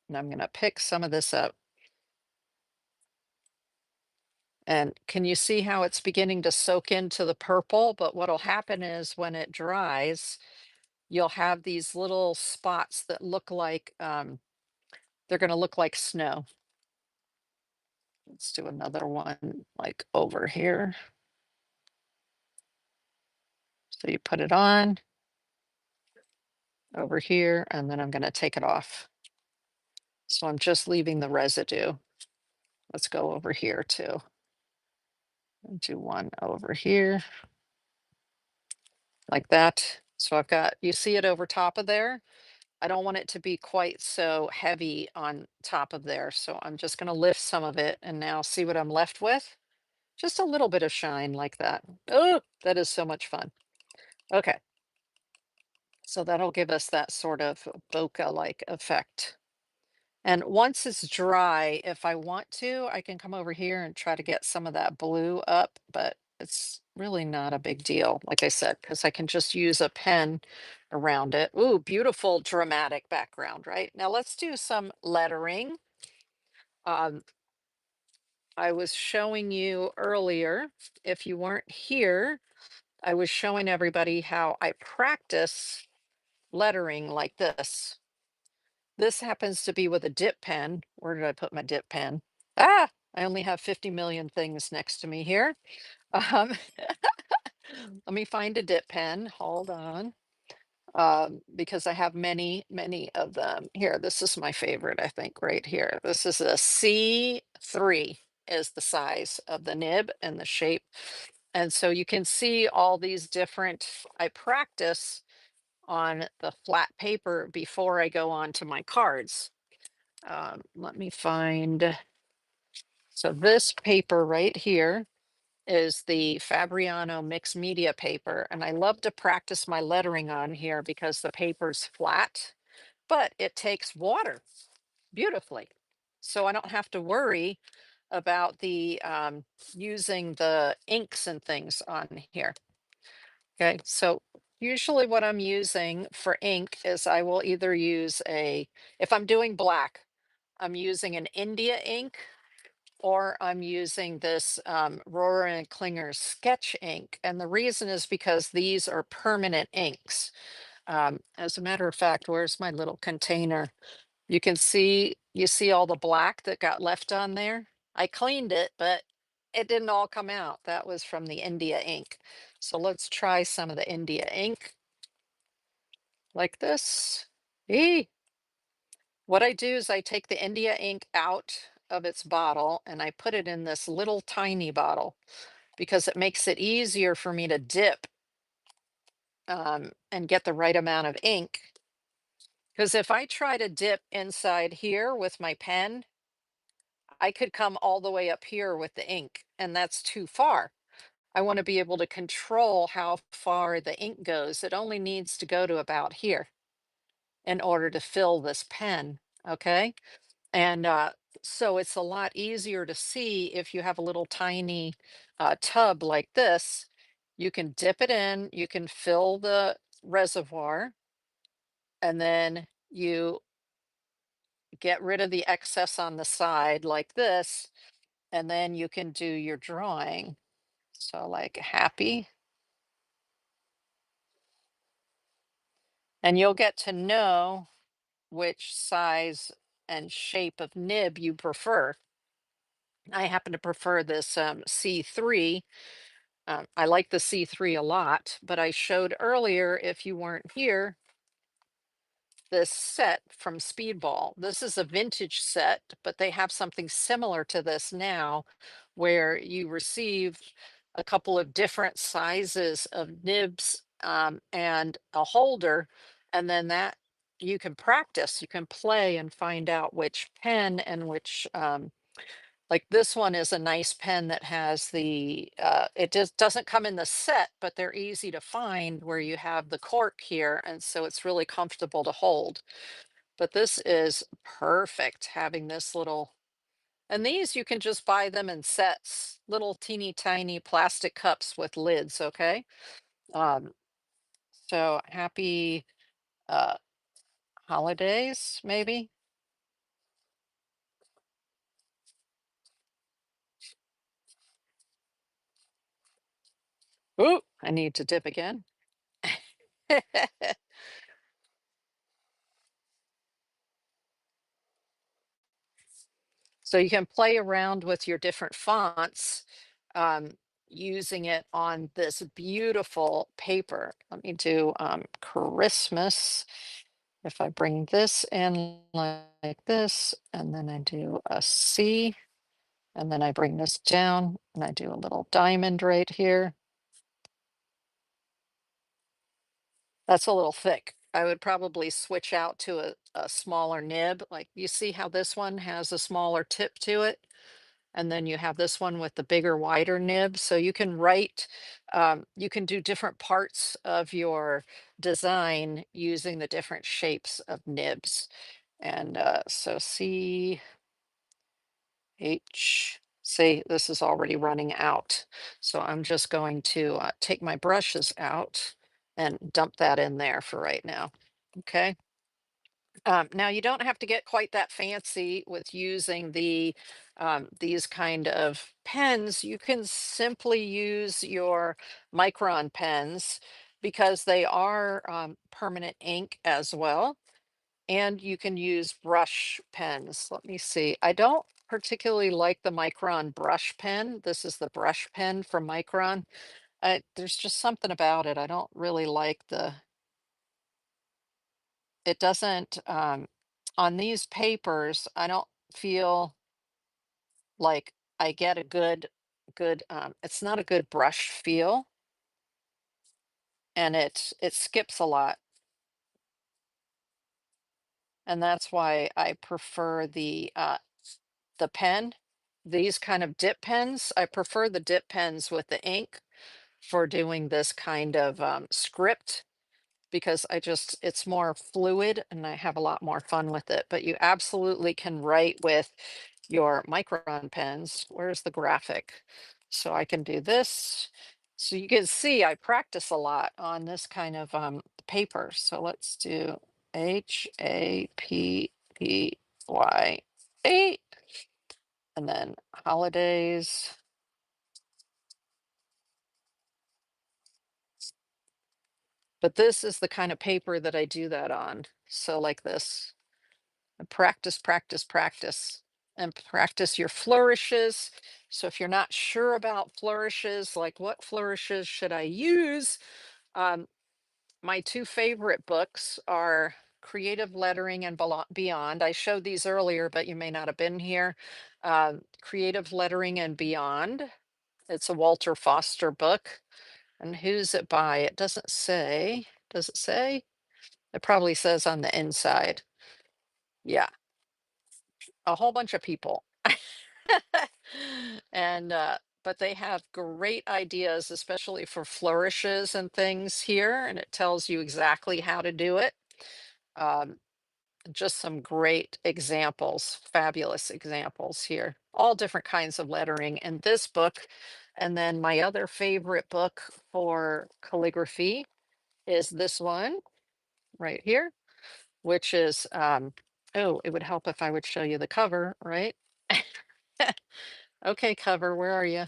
and I'm going to pick some of this up. And can you see how it's beginning to soak into the purple? But what'll happen is when it dries, you'll have these little spots that look like they're going to look like snow. Let's do another one like over here. So you put it on over here, and then I'm going to take it off. So I'm just leaving the residue. Let's go over here too. And do one over here like that. So I've got, you see it over top of there? I don't want it to be quite so heavy on top of there. So I'm just going to lift some of it and now see what I'm left with. Just a little bit of shine like that. Oh, that is so much fun. Okay. So that'll give us that sort of bokeh-like effect. And once it's dry, if I want to, I can come over here and try to get some of that blue up, but it's really not a big deal, like I said, because I can just use a pen around it. Ooh, beautiful dramatic background, right? Now let's do some lettering. Um, I was showing you earlier, if you weren't here, I was showing everybody how I practice lettering like this. This happens to be with a dip pen. Where did I put my dip pen? Ah, I only have 50 million things next to me here. Um, let me find a dip pen. Hold on. Because I have many, many of them. Here, this is my favorite, I think, right here. This is a C3 is the size of the nib and the shape. And so you can see all these different, I practice on the flat paper before I go on to my cards. Let me find. So this paper right here is the Fabriano mixed media paper, and I love to practice my lettering on here because the paper's flat, but it takes water beautifully. So I don't have to worry about the using the inks and things on here. Okay, so usually what I'm using for ink is I will either use if I'm doing black, I'm using an India ink, or I'm using this Rohrer and Klinger sketch ink. And the reason is because these are permanent inks. As a matter of fact, where's my little container? You see all the black that got left on there? I cleaned it, but it didn't all come out. That was from the India ink. So let's try some of the India ink like this. Eee. What I do is I take the India ink out of its bottle and I put it in this little tiny bottle because it makes it easier for me to dip and get the right amount of ink. Because if I try to dip inside here with my pen, I could come all the way up here with the ink, and that's too far. I want to be able to control how far the ink goes. It only needs to go to about here in order to fill this pen. Okay. And so it's a lot easier to see if you have a little tiny tub like this. You can dip it in, you can fill the reservoir, and then you get rid of the excess on the side like this, and then you can do your drawing. So, like happy, and you'll get to know which size and shape of nib you prefer. I happen to prefer this C3. I like the C3 a lot, but I showed earlier, if you weren't here, this set from Speedball. This is a vintage set, but they have something similar to this now where you receive a couple of different sizes of nibs and a holder, and then that you can practice, you can play and find out which pen and which like this one is a nice pen that has the, it just doesn't come in the set, but they're easy to find where you have the cork here. And so it's really comfortable to hold. But this is perfect having this little, and these you can just buy them in sets, little teeny tiny plastic cups with lids. Okay. Um, so happy uh, holidays, maybe. Ooh, I need to dip again. So you can play around with your different fonts um, using it on this beautiful paper. Let me do Christmas. If I bring this in like this, and then I do a C, and then I bring this down, and I do a little diamond right here. That's a little thick. I would probably switch out to a smaller nib. Like you see how this one has a smaller tip to it? And then you have this one with the bigger, wider nib. So you can write, you can do different parts of your design using the different shapes of nibs. And so see, this is already running out. So I'm just going to take my brushes out and dump that in there for right now. Okay. Now you don't have to get quite that fancy with using these kind of pens. You can simply use your micron pens because they are permanent ink as well. And you can use brush pens. Let me see. I don't particularly like the Micron brush pen. This is the brush pen from Micron. There's just something about it. I don't really like it doesn't, on these papers, I don't feel like I get a it's not a good brush feel, and it skips a lot. And that's why I prefer the pen, these kind of dip pens. I prefer the dip pens with the ink for doing this kind of script because it's more fluid and I have a lot more fun with it. But you absolutely can write with your micron pens. Where's the graphic? So I can do this. So you can see I practice a lot on this kind of paper. So let's do HAPPY, and then holidays. But this is the kind of paper that I do that on. So like this. Practice, practice, practice, and practice your flourishes. So if you're not sure about flourishes, like what flourishes should I use? Um, my two favorite books are Creative Lettering and Beyond. I showed these earlier, but you may not have been here. Creative Lettering and Beyond. It's a Walter Foster book. And who's it by? It doesn't say. Does it say? It probably says on the inside. Yeah, a whole bunch of people. And but they have great ideas, especially for flourishes and things here, and it tells you exactly how to do it. Um, just some great examples, fabulous examples here, all different kinds of lettering in this book. And then my other favorite book for calligraphy is this one right here, which is oh, it would help if I would show you the cover, right? Okay, cover, where are you?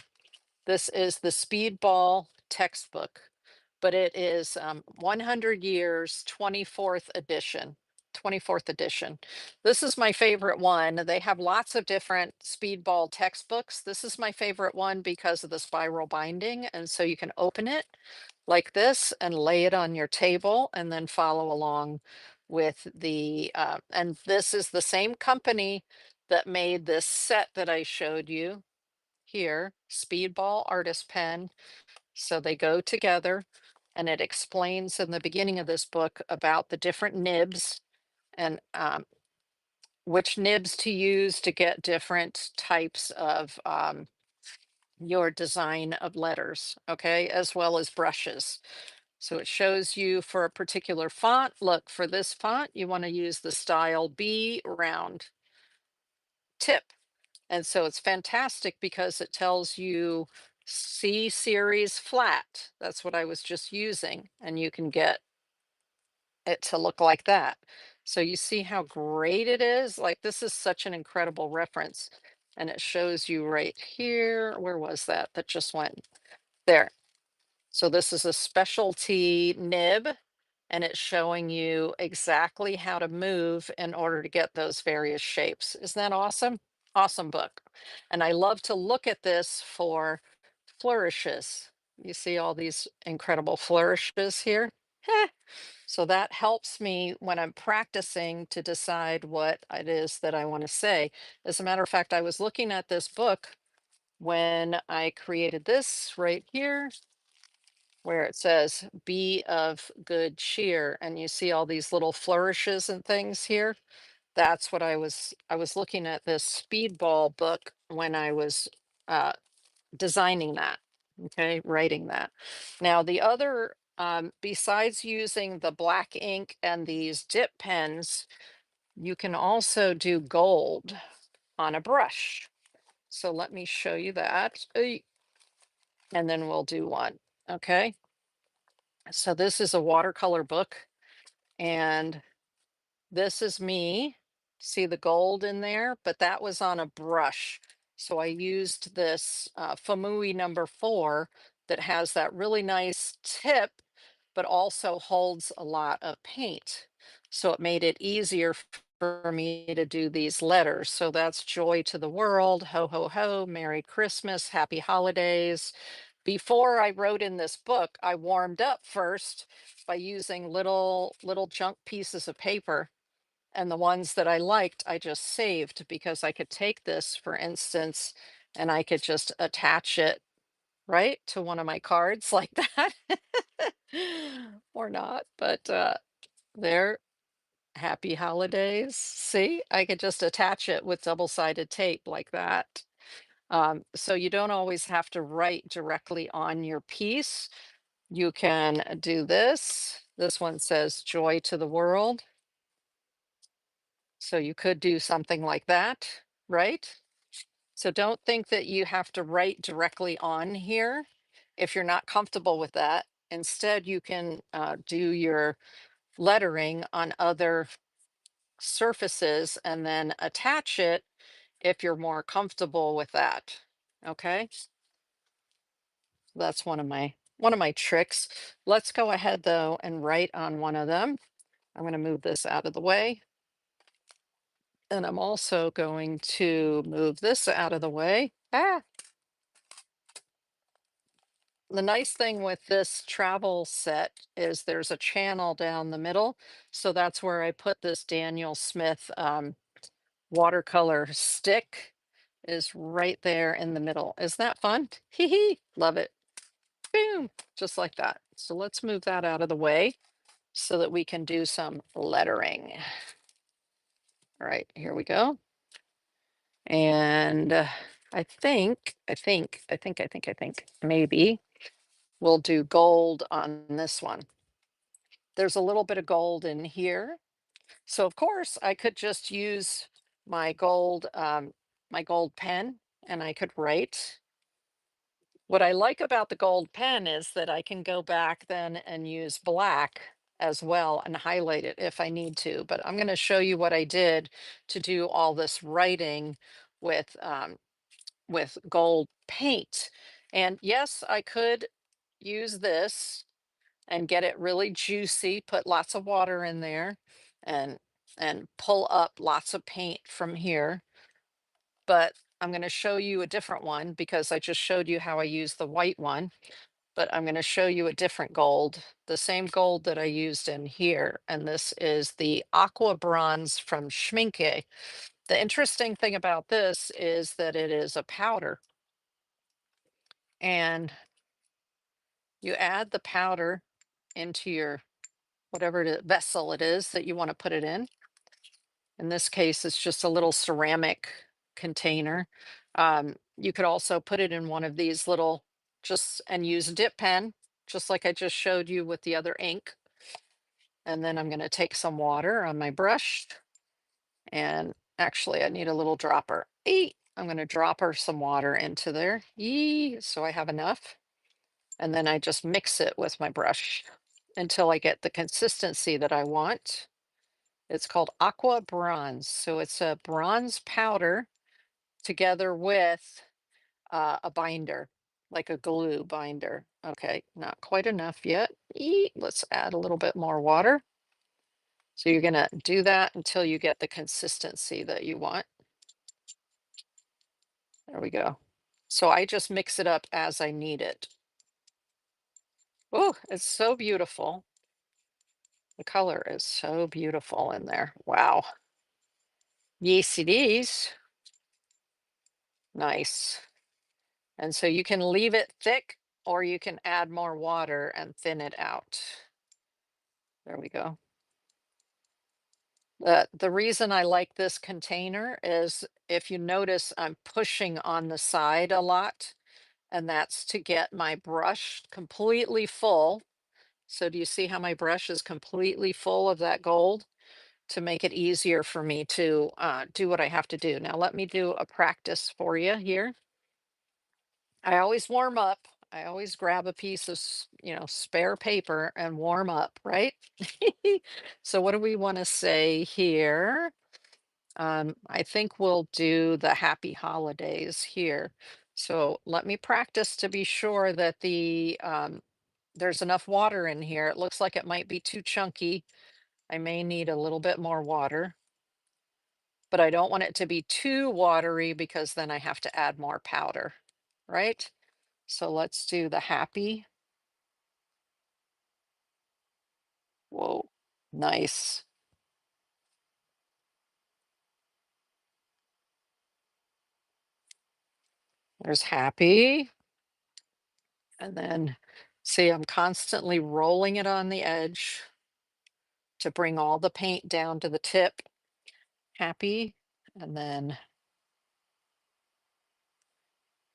This is the Speedball textbook, but it is 100 years, 24th edition. 24th edition. This is my favorite one. They have lots of different speedball textbooks. This is my favorite one because of the spiral binding. And so you can open it like this and lay it on your table and then follow along with and this is the same company that made this set that I showed you here, Speedball Artist Pen. So they go together, and it explains in the beginning of this book about the different nibs and which nibs to use to get different types of your design of letters, okay, as well as brushes. So it shows you for a particular font. Look, for this font, you want to use the style B round tip. And so it's fantastic because it tells you C series flat. That's what I was just using. And you can get it to look like that. So you see how great it is? Like, this is such an incredible reference. And it shows you right here. Where was that? That just went there. So this is a specialty nib, and it's showing you exactly how to move in order to get those various shapes. Isn't that awesome? Awesome book. And I love to look at this for flourishes. You see all these incredible flourishes here? Heh. So that helps me when I'm practicing to decide what it is that I want to say. As a matter of fact, I was looking at this book when I created this right here, where it says be of good cheer, and you see all these little flourishes and things here. That's what I was looking at this speedball book when I was uh designing that, okay, writing that. Now the other besides using the black ink and these dip pens, you can also do gold on a brush. So let me show you that. And then we'll do one. Okay, so this is a watercolor book, and this is me. See the gold in there, but that was on a brush. So I used this Famui number 4 that has that really nice tip, but also holds a lot of paint. So it made it easier for me to do these letters. So that's joy to the world, ho, ho, ho, Merry Christmas, Happy Holidays. Before I wrote in this book, I warmed up first by using little chunk pieces of paper, and the ones that I liked, I just saved because I could take this, for instance, and I could just attach it right to one of my cards like that. Or not, but there, happy holidays. See, I could just attach it with double-sided tape like that. So you don't always have to write directly on your piece. You can do this. This one says joy to the world. So you could do something like that, right? So don't think that you have to write directly on here if you're not comfortable with that. Instead, you can do your lettering on other surfaces and then attach it if you're more comfortable with that. Okay, that's one of my tricks. Let's go ahead though and write on one of them. I'm going to move this out of the way. And I'm also going to move this out of the way. The nice thing with this travel set is there's a channel down the middle. So that's where I put this Daniel Smith watercolor stick, is right there in the middle. Isn't that fun? Hee hee, love it. Boom, just like that. So let's move that out of the way so that we can do some lettering. All right, here we go. And I think maybe we'll do gold on this one. There's a little bit of gold in here. So of course I could just use my gold pen, and I could write. What I like about the gold pen is that I can go back then and use black as well and highlight it if I need to. But I'm going to show you what I did to do all this writing with gold paint. And yes, I could use this and get it really juicy, put lots of water in there and and pull up lots of paint from here, but I'm going to show you a different one because I just showed you how I use the white one, but I'm going to show you a different gold, the same gold that I used in here. And this is the aqua bronze from Schminke. The interesting thing about this is that it is a powder, and you add the powder into your whatever vessel it is that you want to put it in. In this case, it's just a little ceramic container. You could also put it in one of these little, just and use a dip pen, just like I just showed you with the other ink. And then I'm going to take some water on my brush, and actually I need a little dropper. I'm going to drop her some water into there. So I have enough. And then I just mix it with my brush until I get the consistency that I want. It's called aqua bronze. So it's a bronze powder together with a binder, like a glue binder. Okay, not quite enough yet. Let's add a little bit more water. So you're going to do that until you get the consistency that you want. There we go. So I just mix it up as I need it. Oh, it's so beautiful. The color is so beautiful in there. Wow. Yes, it is. Nice. And so you can leave it thick or you can add more water and thin it out. There we go. The reason I like this container is if you notice, I'm pushing on the side a lot, and that's to get my brush completely full. So do you see how my brush is completely full of that gold to make it easier for me to do what I have to do? Now let me do a practice for you here. I always warm up. I always grab a piece of, spare paper and warm up, right? So what do we want to say here? I think we'll do the happy holidays here. So let me practice to be sure that there's enough water in here. It looks like it might be too chunky. I may need a little bit more water, but I don't want it to be too watery because then I have to add more powder, right? So let's do the happy. Whoa, nice. There's happy. And then see, I'm constantly rolling it on the edge to bring all the paint down to the tip. Happy. And then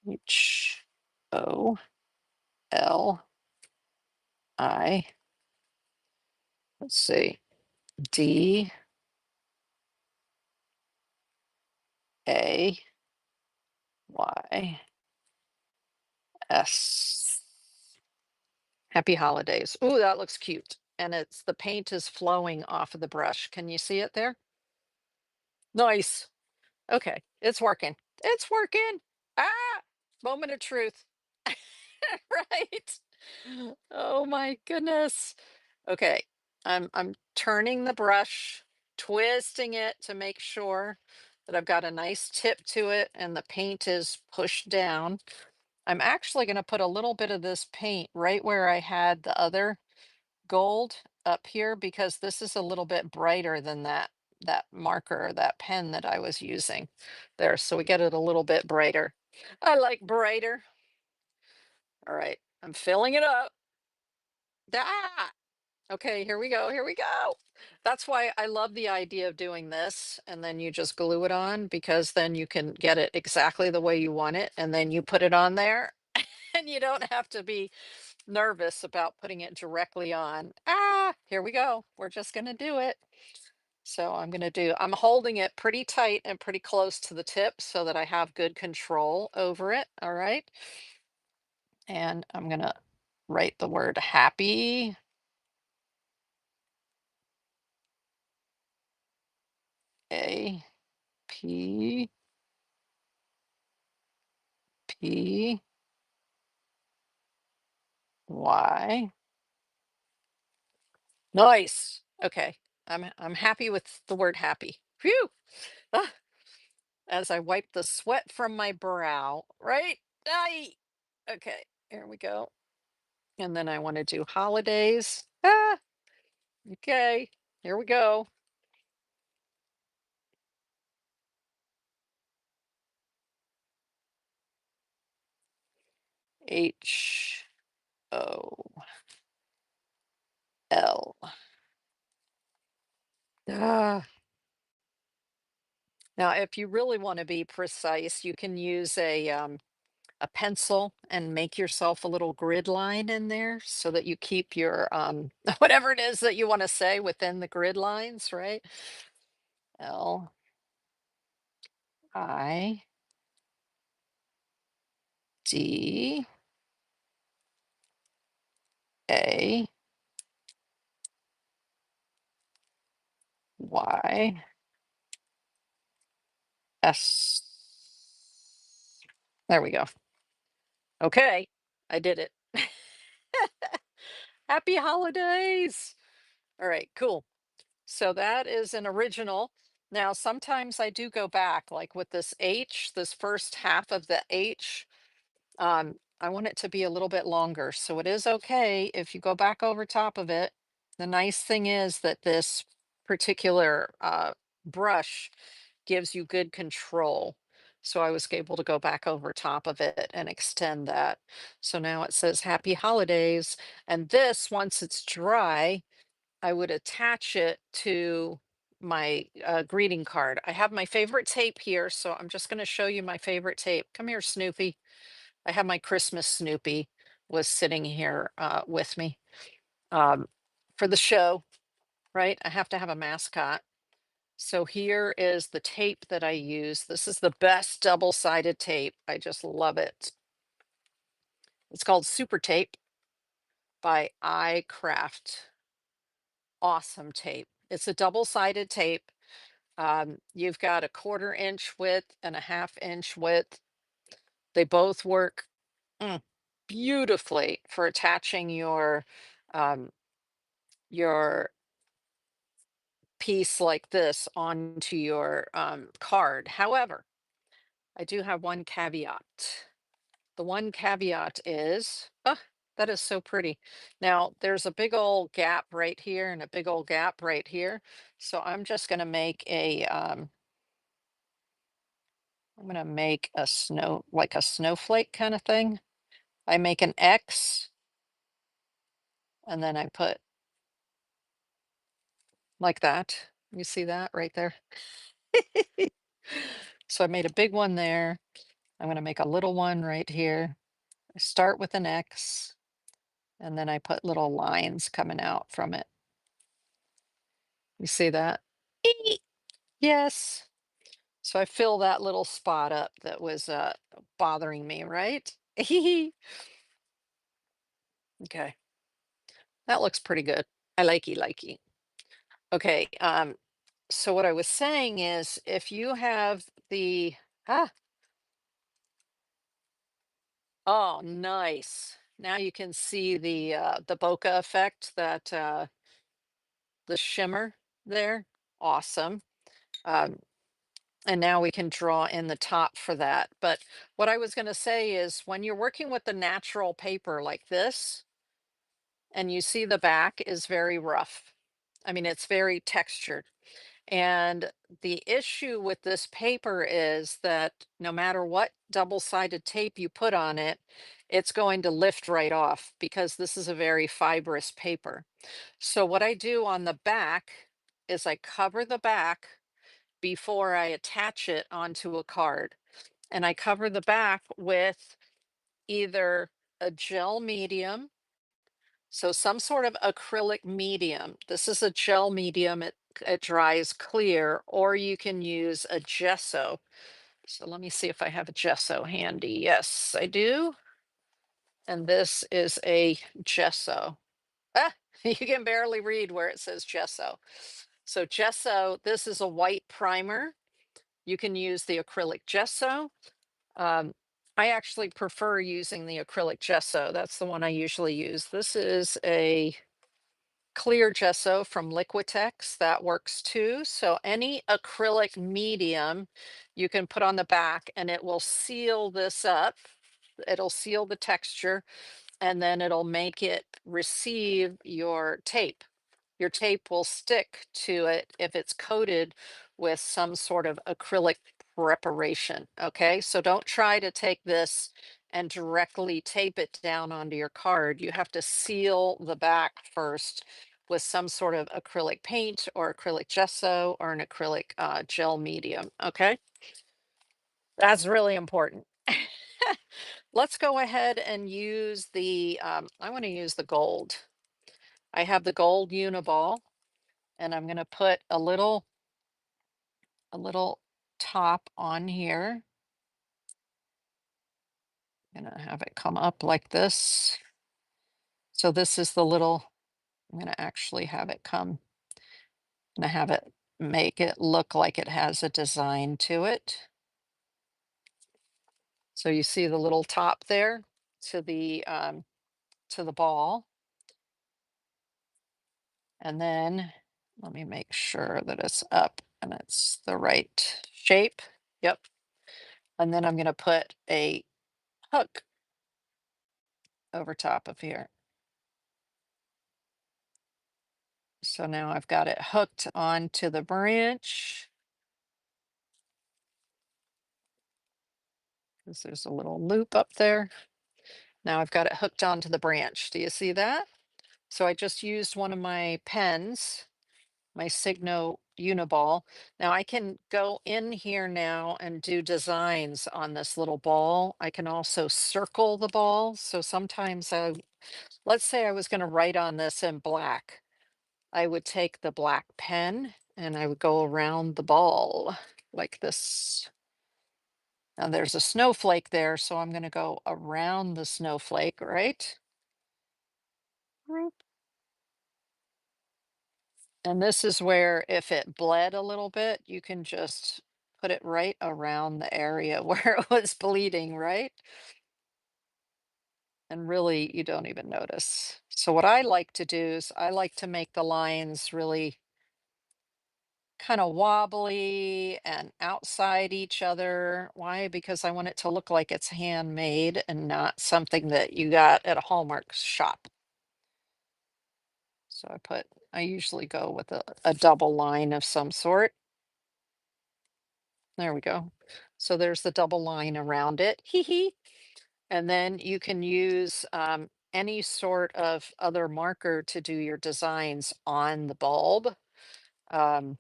H-O-L-I. Let's see. D-A-Y-S. Happy holidays. Ooh, that looks cute. And it's the paint is flowing off of the brush. Can you see it there? Nice. Okay, it's working. It's working. Ah, moment of truth. Right? Oh my goodness. Okay, I'm turning the brush, twisting it to make sure that I've got a nice tip to it and the paint is pushed down. I'm actually going to put a little bit of this paint right where I had the other gold up here because this is a little bit brighter than that marker, that pen that I was using there. So we get it a little bit brighter. I like brighter. All right, I'm filling it up. Ah! Okay, here we go. Here we go. That's why I love the idea of doing this. And then you just glue it on because then you can get it exactly the way you want it. And then you put it on there and you don't have to be nervous about putting it directly on. Ah, here we go. We're just going to do it. So I'm holding it pretty tight and pretty close to the tip so that I have good control over it. All right. And I'm going to write the word happy. A-P-P. Y. Nice. Okay. I'm happy with the word happy. Phew. Ah, as I wipe the sweat from my brow, right? Aye. Okay, here we go. And then I want to do holidays. Ah, okay, here we go. H-O-L. Ah. Now, if you really want to be precise, you can use a pencil and make yourself a little grid line in there so that you keep your whatever it is that you want to say within the grid lines, right? LidayS. There we go. Okay, I did it. Happy holidays. All right, cool. So that is an original. Now, sometimes I do go back, like with this H, this first half of the H. I want it to be a little bit longer. So it is okay if you go back over top of it. The nice thing is that this particular brush gives you good control. So I was able to go back over top of it and extend that. So now it says Happy Holidays. And this, once it's dry, I would attach it to my greeting card. I have my favorite tape here, so I'm just going to show you my favorite tape. Come here, Snoopy. I have my Christmas Snoopy was sitting here with me um, for the show, right? I have to have a mascot. So here is the tape that I use. This is the best double-sided tape. I just love it. It's called Super Tape by iCraft. Awesome tape. It's a double-sided tape. You've got a 1/4 inch width and a 1/2 inch width. They both work mm, beautifully for attaching um, your piece like this onto your card. However, I do have one caveat. The one caveat is, that is so pretty. Now, there's a big old gap right here and a big old gap right here. So I'm going to make a like a snowflake kind of thing. I make an X and then I put like that. You see that right there? So I made a big one there. I'm going to make a little one right here. I start with an X and then I put little lines coming out from it. You see that? Eek. Yes. So I fill that little spot up that was bothering me, right? Okay, that looks pretty good. I likey. Okay, so what I was saying is if you have the ah oh nice. Now you can see the bokeh effect that the shimmer there. Awesome. Um, and now we can draw in the top for that. But what I was going to say is when you're working with the natural paper like this, and you see the back is very rough. I mean, it's very textured. And the issue with this paper is that no matter what double-sided tape you put on it, it's going to lift right off because this is a very fibrous paper. So what I do on the back is I cover the back before I attach it onto a card. And I cover the back with either a gel medium, so some sort of acrylic medium. This is a gel medium, it dries clear, or you can use a gesso. So let me see if I have a gesso handy. Yes, I do. And this is a gesso. Ah, you can barely read where it says gesso. So gesso, this is a white primer. You can use the acrylic gesso. Um, I actually prefer using the acrylic gesso. That's the one I usually use. This is a clear gesso from Liquitex, that works too. So any acrylic medium you can put on the back and it will seal this up. It'll seal the texture and then it'll make it receive your tape. Your tape will stick to it if it's coated with some sort of acrylic preparation. Okay, so don't try to take this and directly tape it down onto your card. You have to seal the back first with some sort of acrylic paint or acrylic gesso or an acrylic gel medium. Okay, that's really important. Let's go ahead and use the, I want to use the gold. I have the gold Uniball and I'm going to put a little top on here. I'm going to have it come up like this. So this is the little, I'm going to actually have it come, I'm going to have it make it look like it has a design to it. So you see the little top there to the ball. And then let me make sure that it's up and it's the right shape. Yep. And then I'm going to put a hook over top of here. So now I've got it hooked onto the branch because there's a little loop up there. Now I've got it hooked onto the branch. Do you see that? So I just used one of my pens, my Signo Uniball. Now I can go in here now and do designs on this little ball. I can also circle the ball. So sometimes let's say I was going to write on this in black. I would take the black pen and I would go around the ball like this. Now there's a snowflake there, so I'm going to go around the snowflake, right? Roop. And this is where if it bled a little bit, you can just put it right around the area where it was bleeding, right? And really, you don't even notice. So what I like to do is I like to make the lines really kind of wobbly and outside each other. Why? Because I want it to look like it's handmade and not something that you got at a Hallmark shop. So I usually go with a double line of some sort. There we go. So there's the double line around it. Hee hee. And then you can use any sort of other marker to do your designs on the bulb. Um,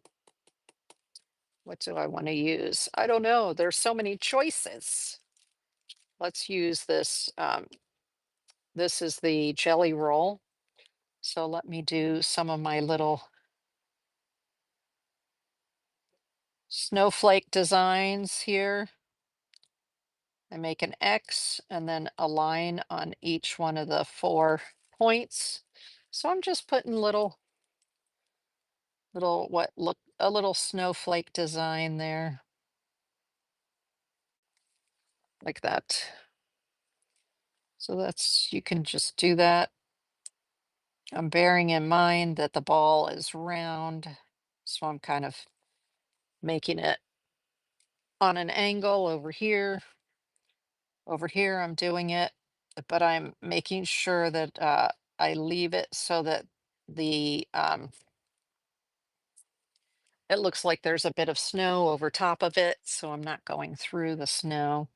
what do I want to use? I don't know. There's so many choices. Let's use this. This is the jelly roll. So let me do some of my little snowflake designs here. I make an X and then a line on each one of the 4 points. So I'm just putting little what look a little snowflake design there like that. So you can just do that. I'm bearing in mind that the ball is round, so I'm kind of making it on an angle over here. Over here, I'm doing it, but I'm making sure that I leave it so that it looks like there's a bit of snow over top of it, so I'm not going through the snow.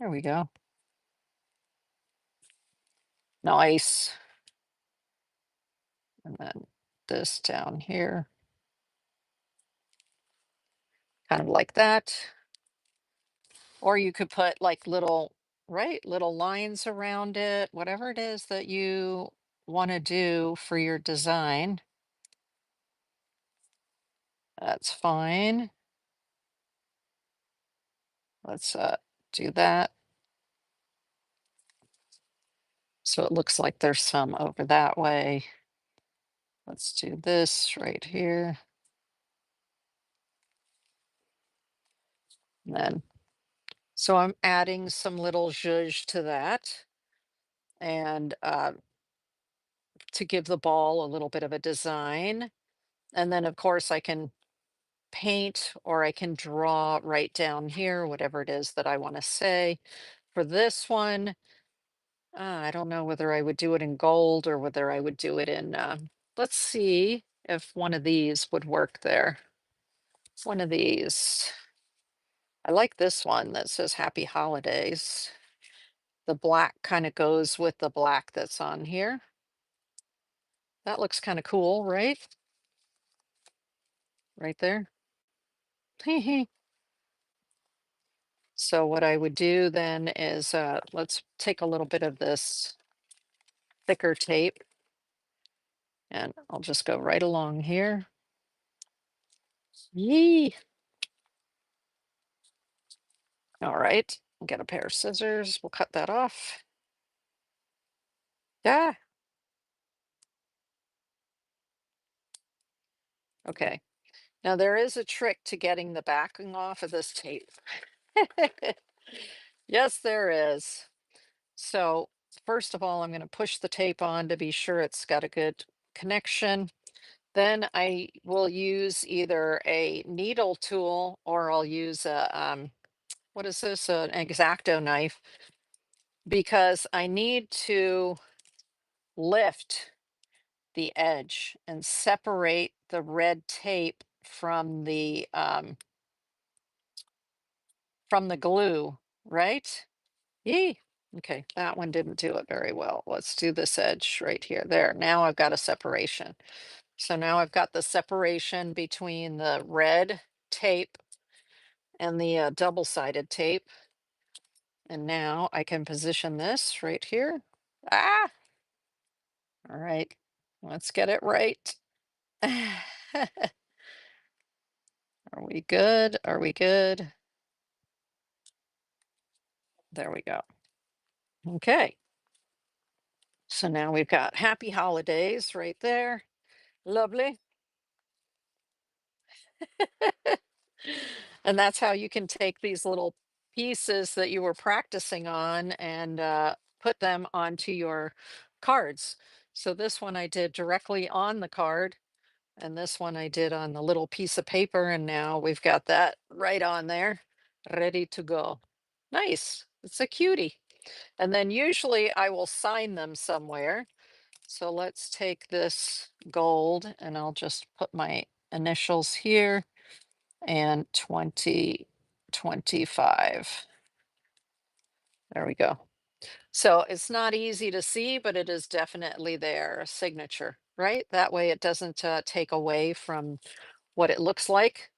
There we go. Nice. And then this down here, kind of like that. Or you could put like little lines around it, whatever it is that you want to do for your design. That's fine. Let's do that. So it looks like there's some over that way. Let's do this right here. And then, so I'm adding some little zhuzh to that. And to give the ball a little bit of a design. And then, of course, I can paint or I can draw right down here, whatever it is that I want to say. For this one, I don't know whether I would do it in gold or whether I would do it in, let's see if one of these would work there. One of these. I like this one that says Happy Holidays. The black kind of goes with the black that's on here. That looks kind of cool, right? Right there. So what I would do then is, let's take a little bit of this thicker tape and I'll just go right along here. Yee. All right, get a pair of scissors. We'll cut that off. Yeah. Okay. Now there is a trick to getting the backing off of this tape. Yes, there is. So first of all, I'm going to push the tape on to be sure it's got a good connection. Then I will use either a needle tool or I'll use a, what is this, an X-Acto knife, because I need to lift the edge and separate the red tape from the glue, right? Yee. Okay, that one didn't do it very well. Let's do this edge right here. There, now I've got a separation. So now I've got the separation between the red tape and the double-sided tape. And now I can position this right here. Ah, all right, let's get it right. Are we good? Are we good? There we go. Okay, so now we've got Happy Holidays right there. Lovely. And that's how you can take these little pieces that you were practicing on and put them onto your cards. So this one I did directly on the card, and this one I did on the little piece of paper, and now we've got that right on there, ready to go. Nice. It's a cutie. And then usually I will sign them somewhere. So let's take this gold and I'll just put my initials here and 2025. There we go. So it's not easy to see, but it is definitely their signature, right? That way it doesn't take away from what it looks like,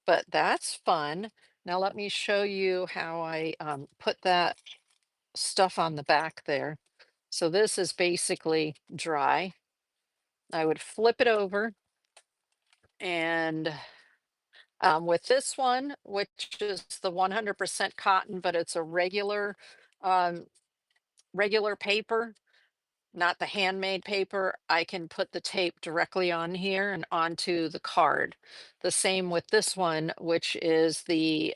but that's fun. Now let me show you how I put that stuff on the back there. So this is basically dry. I would flip it over and with this one, which is the 100% cotton, but it's a um, regular paper, not the handmade paper, I can put the tape directly on here and onto the card. The same with this one, which is the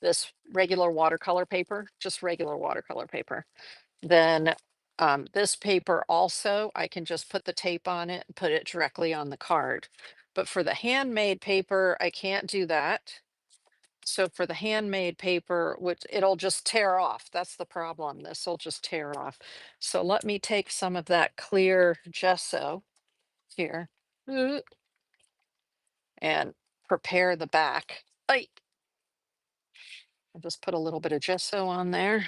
this regular watercolor paper, just regular watercolor paper. Then this paper also, I can just put the tape on it and put it directly on the card. But for the handmade paper, I can't do that. So for the handmade paper, which it'll just tear off. That's the problem. This will just tear off. So let me take some of that clear gesso here and prepare the back. Ay, I'll just put a little bit of gesso on there.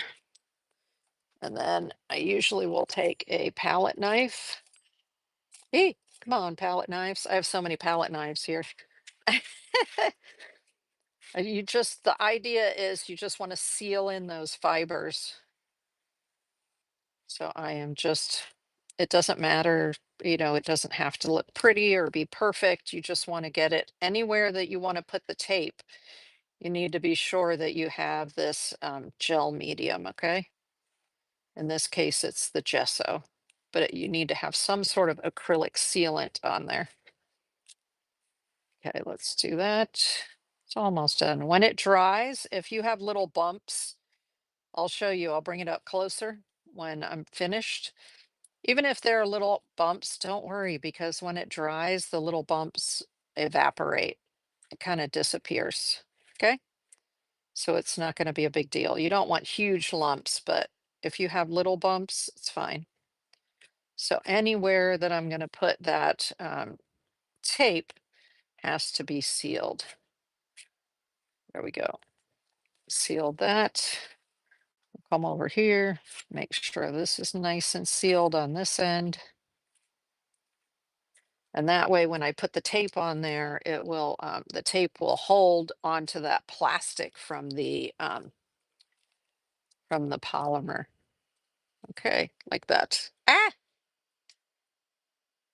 And then I usually will take a palette knife. Hey, come on, palette knives. I have so many palette knives here. The idea is you just want to seal in those fibers. So I am just, it doesn't matter, it doesn't have to look pretty or be perfect. You just want to get it anywhere that you want to put the tape. You need to be sure that you have this gel medium, okay? In this case, it's the gesso, but you need to have some sort of acrylic sealant on there. Okay, let's do that. It's almost done. When it dries, if you have little bumps, I'll show you. I'll bring it up closer when I'm finished. Even if there are little bumps, don't worry because when it dries, the little bumps evaporate. It kind of disappears. Okay. So it's not going to be a big deal. You don't want huge lumps, but if you have little bumps, it's fine. So anywhere that I'm going to put that tape has to be sealed. There we go. Sealed that. Come over here, make sure this is nice and sealed on this end. And that way, when I put the tape on there, the tape will hold onto that plastic from the polymer. Okay, like that. Ah,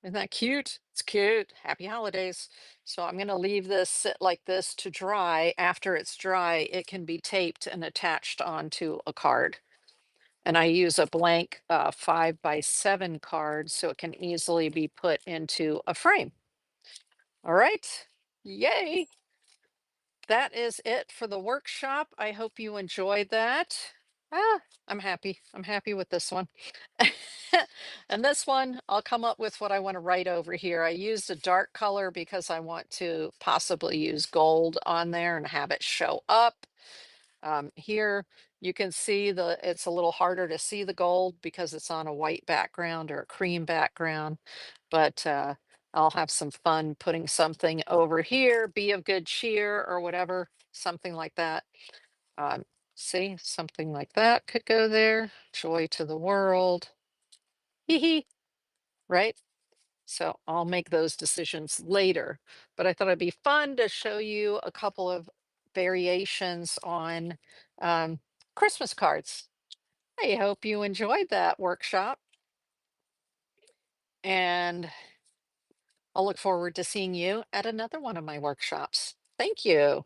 isn't that cute? It's cute. Happy holidays. So I'm gonna leave this sit like this to dry. After it's dry, it can be taped and attached onto a card. And I use a blank 5x7 card so it can easily be put into a frame. All right. Yay. That is it for the workshop. I hope you enjoyed that. Ah, I'm happy. I'm happy with this one. And this one, I'll come up with what I want to write over here. I used a dark color because I want to possibly use gold on there and have it show up. Here you can see it's a little harder to see the gold because it's on a white background or a cream background, but I'll have some fun putting something over here, be of good cheer or whatever, something like that. Um, See, something like that could go there. Joy to the world. Hee hee, right? So I'll make those decisions later. But I thought it'd be fun to show you a couple of variations on um, Christmas cards. I hope you enjoyed that workshop, and I'll look forward to seeing you at another one of my workshops. Thank you.